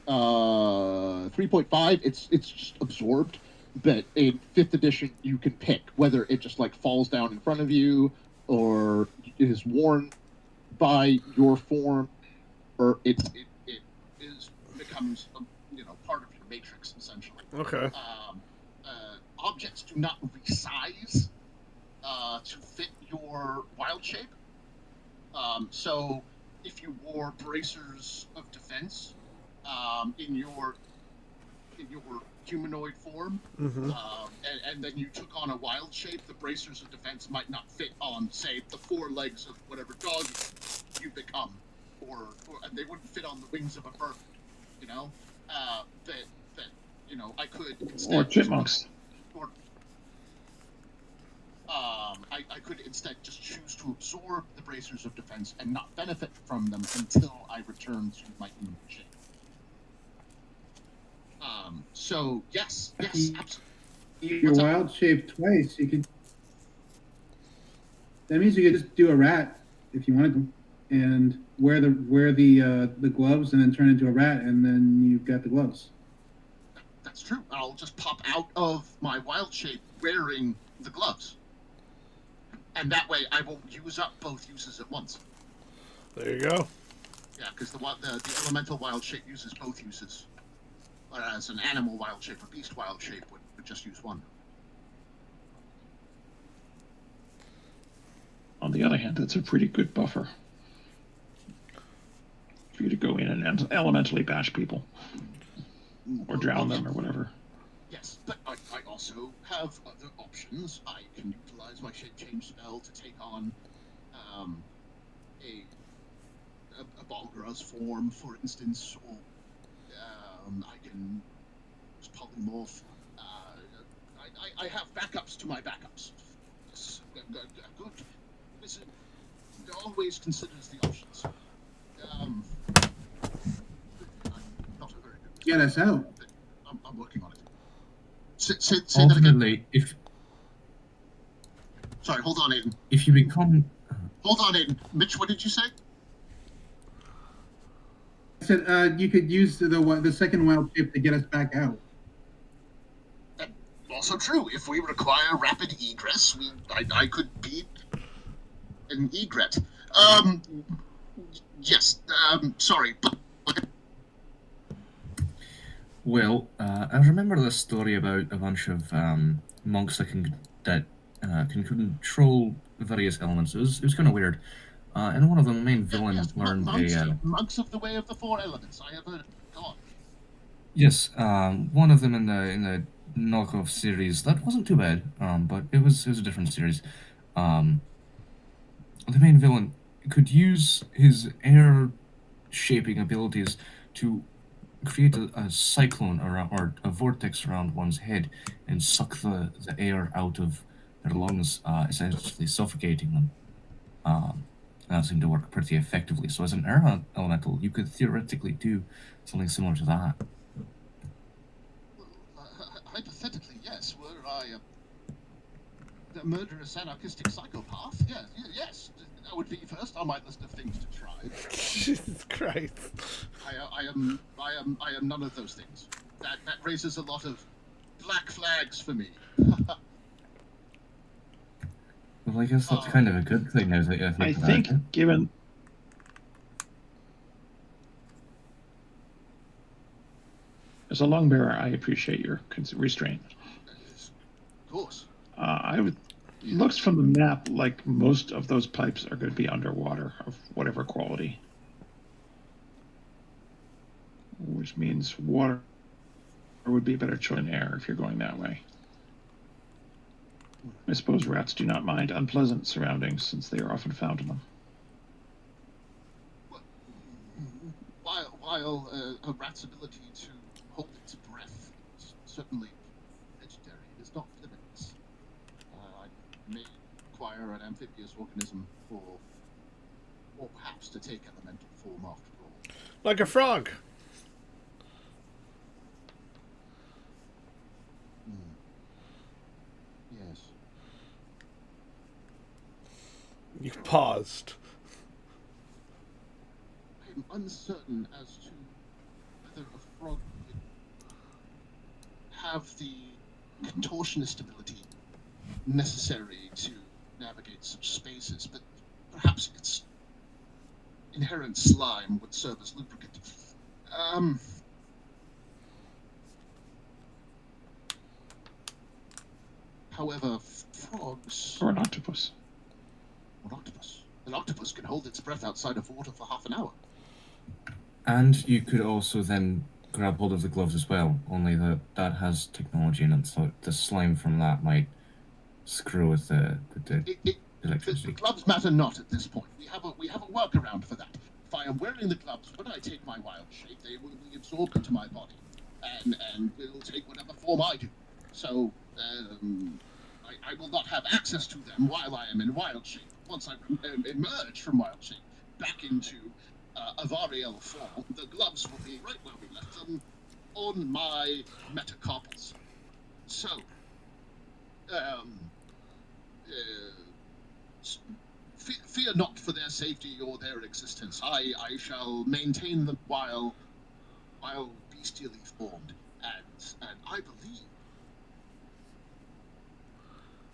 3.5, it's just absorbed. But in 5th edition, you can pick whether it just like falls down in front of you, or it is worn by your form, or it becomes part of your matrix essentially. Okay. Objects do not resize to fit your wild shape. So if you wore bracers of defense in your humanoid form, and then you took on a wild shape, the bracers of defense might not fit on, say, the 4 legs of whatever dog you become, or they wouldn't fit on the wings of a bird. I could instead Or chipmunks. I I could instead just choose to absorb the bracers of defense and not benefit from them until I return to my human shape. So yes, absolutely. Your What's up? wild shape twice. You could. That means you could just do a rat if you wanted to, and wear the gloves, and then turn into a rat, and then you've got the gloves. That's true. I'll just pop out of my wild shape wearing the gloves. And that way I won't use up both uses at once. There you go. Yeah, because the elemental wild shape uses both uses. Whereas an animal wild shape or beast wild shape would just use one. On the other hand, that's a pretty good buffer for you to go in and elementally bash people or drown them or whatever. Yes, but I also have other options. I can utilize my shape change spell to take on a Balgara's form, for instance, or I can use polymorph. I have backups to my backups. Yes, a good wizard always considers the options. I'm not a very good Get us out. I'm working on it. Say that again. Ultimately, if Sorry, hold on, Aiden. if you become Hold on, Aiden. Mitch, what did you say? I said you could use the second wild shape to get us back out. Also true. If we require rapid egress, I could be an egret. Yes. Sorry, but well, I remember this story about a bunch of monks that can control various elements. It was kind of weird. And one of them, the main villain, yes, learned monks of the way of the four elements. I have heard. Go on. yes, one of them in the knockoff series that wasn't too bad. But it was a different series. The main villain could use his air shaping abilities to create a cyclone around, or a vortex around one's head and suck the air out of their lungs, essentially suffocating them. That seemed to work pretty effectively. So as an air elemental, you could theoretically do something similar to that. Well, hypothetically, yes. Were I a murderous anarchistic psychopath? Yes. That would be first on my list of things to try. Jesus Christ. I am none of those things. That raises a lot of black flags for me. Well, I guess that's kind of a good thing now that I think, given as a long bearer, I appreciate your restraint. Of course. Looks from the map like most of those pipes are going to be underwater of whatever quality, which means water would be a better choice than air if you're going that way. I suppose rats do not mind unpleasant surroundings since they are often found in them. While a rat's ability to hold its breath is certainly vegetarian, it is not limitless. I may require an amphibious organism or perhaps to take elemental form after all. Like a frog. Yes. You paused. I'm uncertain as to whether a frog would have the contortionist ability necessary to navigate such spaces, but perhaps its inherent slime would serve as lubricant. However, frogs... Or an octopus. An octopus. An octopus can hold its breath outside of water for half an hour. And you could also then grab hold of the gloves as well, only that has technology in it, so the slime from that might screw with the electricity. The gloves matter not at this point. We have a workaround for that. If I am wearing the gloves, when I take my wild shape, they will be absorbed into my body, and will take whatever form I do. So I will not have access to them while I am in wild shape. Once I emerge from wild shape back into Avariel form, the gloves will be right where we left them, on my metacarpals. So, fear not for their safety or their existence. I shall maintain them while bestially formed, and I believe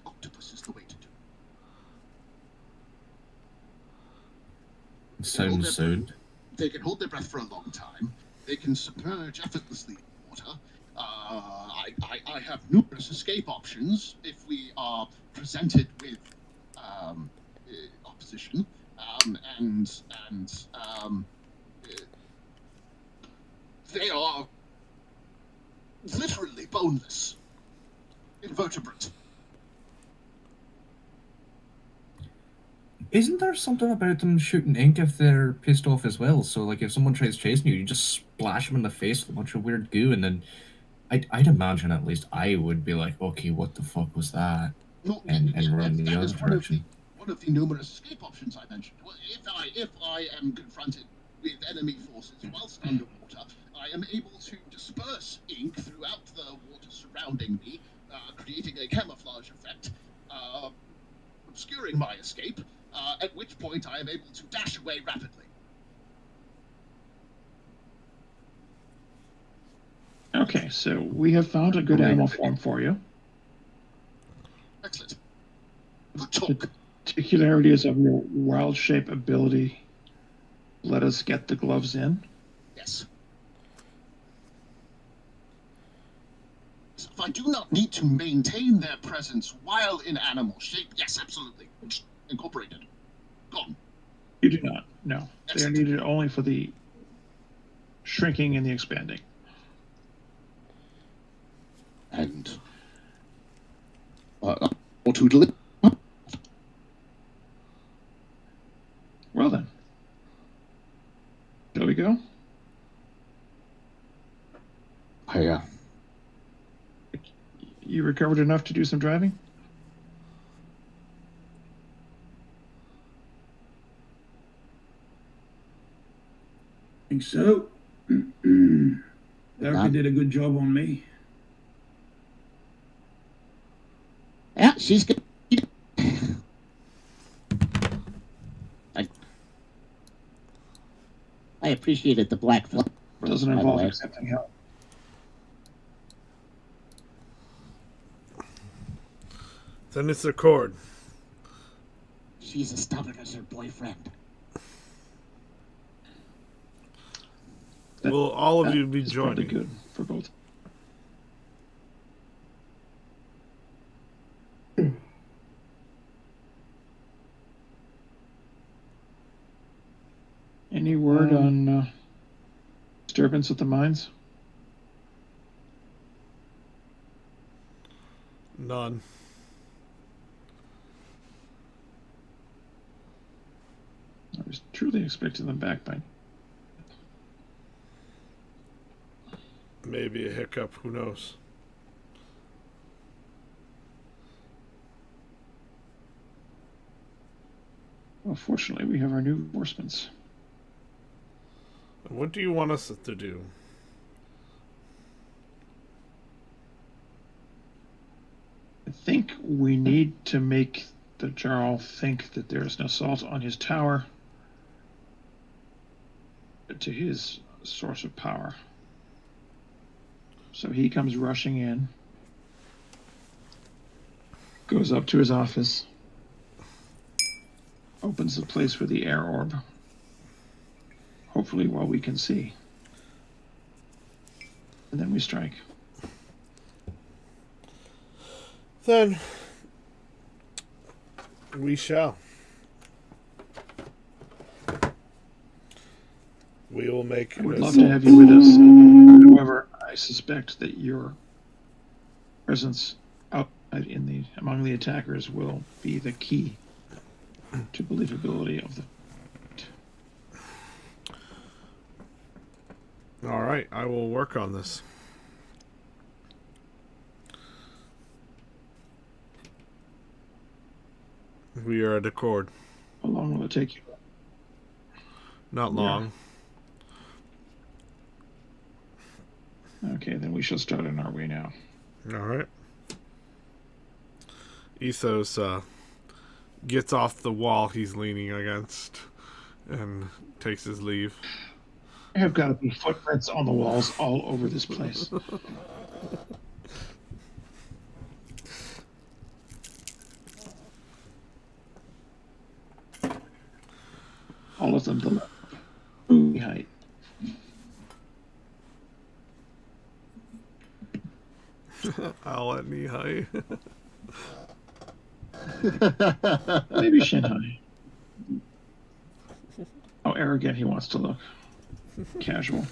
octopus is the way to do it. Sounds sound. They can hold their breath for a long time. They can submerge effortlessly in water. I have numerous escape options if we are presented with opposition, and they are literally boneless invertebrates. Isn't there something about them shooting ink if they're pissed off as well? So, like, if someone tries chasing you, you just splash them in the face with a bunch of weird goo, and then I'd imagine at least I would be like, okay, what the fuck was that? No, and run the that other is direction. One of the numerous escape options I mentioned. Well, if I am confronted with enemy forces whilst underwater, I am able to disperse ink throughout the water surrounding me, creating a camouflage effect, obscuring my escape, at which point I am able to dash away rapidly. Okay, so we have found a good animal form for you. Excellent. Good talk. Particularities of your wild shape ability let us get the gloves in. Yes. So if I do not need to maintain their presence while in animal shape, yes, absolutely. Incorporated. Gone. You do not. No. They are Excellent. needed only for the shrinking and the expanding. And or to deliver. Well then. Shall we go? You recovered enough to do some driving? Think so. Erica did a good job on me. Yeah, she's good. I appreciated the black flag. Doesn't involve accepting help. Then it's the cord. She's as stubborn as her boyfriend. Will all of you be It's probably joining? good for both. Any word on disturbance at the mines? None. I was truly expecting them back by. Maybe a hiccup. Who knows? Well, fortunately, we have our new reinforcements. What do you want us to do? I think we need to make the Jarl think that there's an assault on his tower to his source of power. So he comes rushing in, goes up to his office, opens the place for the air orb, hopefully while we can see. And then we strike. Then we shall. We will make. I would love to have you with us. However, I suspect that your presence out among the attackers will be the key to believability of the. All right, I will work on this. We are at accord. How long will it take you? Not Yeah. long. Okay, then we shall start on our way now. All right. Ethos gets off the wall he's leaning against and takes his leave. There have got to be footprints on the walls all over this place. All of them the left. Height. I'll let knee high. Maybe shin high. How arrogant he wants to look. Casual.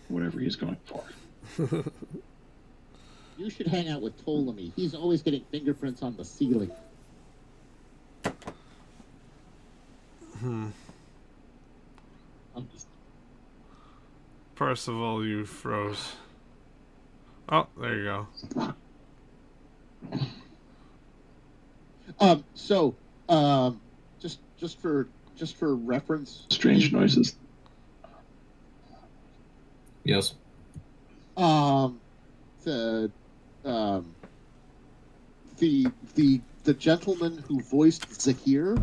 Whatever he's going for. You should hang out with Ptolemy. He's always getting fingerprints on the ceiling. Percival, you froze. Oh, there you go. Just for reference. Strange noises. Yes. The gentleman who voiced Zahir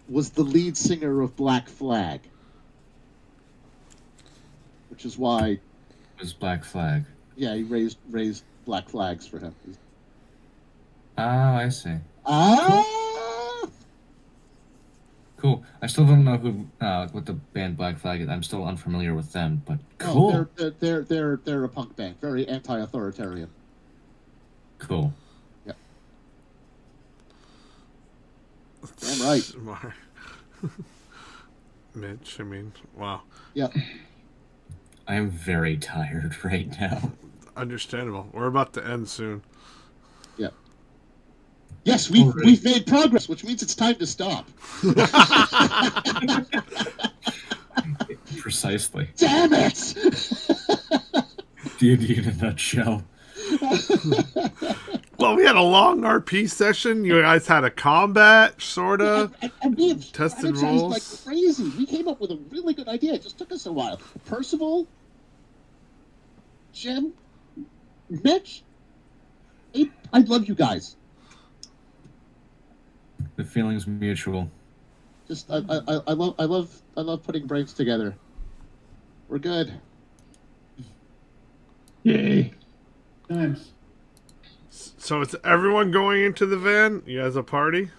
was the lead singer of Black Flag, which is why It was Black Flag. yeah he raised black flags for him. Oh, I see. Ah, Cool. I still don't know who what the band Black Flag is. I'm still unfamiliar with them, but cool. Oh, they're a punk band, very anti-authoritarian. Cool. Yeah. Damn right. Smart. Mitch, I mean, wow. Yeah. I am very tired right now. Understandable. We're about to end soon. Yeah. Yes, we've made progress, which means it's time to stop. Precisely. Damn it! D&D in a nutshell. Well, we had a long RP session. You guys had a combat, sorta. And we have Tested strategized rolls. like crazy. We came up with a really good idea. It just took us a while. Percival, Jim, Mitch, Abe, I love you guys. The feeling's mutual. Just I love putting brains together. We're good. Yay. Times. So it's everyone going into the van? You guys a party?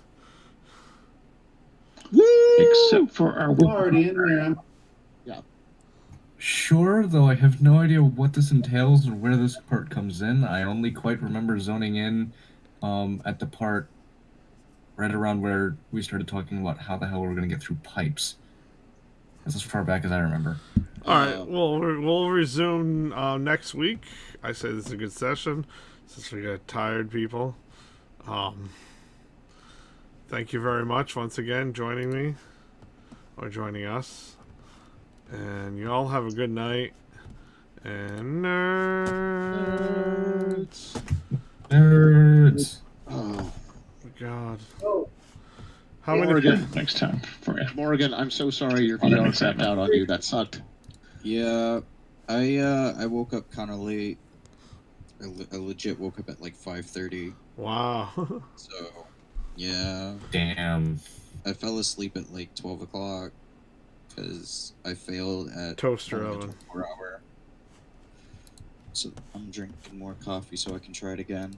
Woo! Except for our Already in there. I'm Sure, though I have no idea what this entails or where this part comes in. I only quite remember zoning in at the part right around where we started talking about how the hell we're going to get through pipes. That's as far back as I remember. All right. Well, we'll resume next week. I say this is a good session since we got tired people. Thank you very much once again joining me or joining us. And you all have a good night. And nerds. Nerds. Oh, God. Oh. How many? Morgan, Next time. For Morgan, I'm so sorry your VR crapped out on you. That sucked. Yeah, I woke up kind of late. I legit woke up at like 5:30. Wow. So, yeah, Damn. I fell asleep at like 12 o'clock because I failed at Toaster only oven. 24 hour. So I'm drinking more coffee so I can try it again.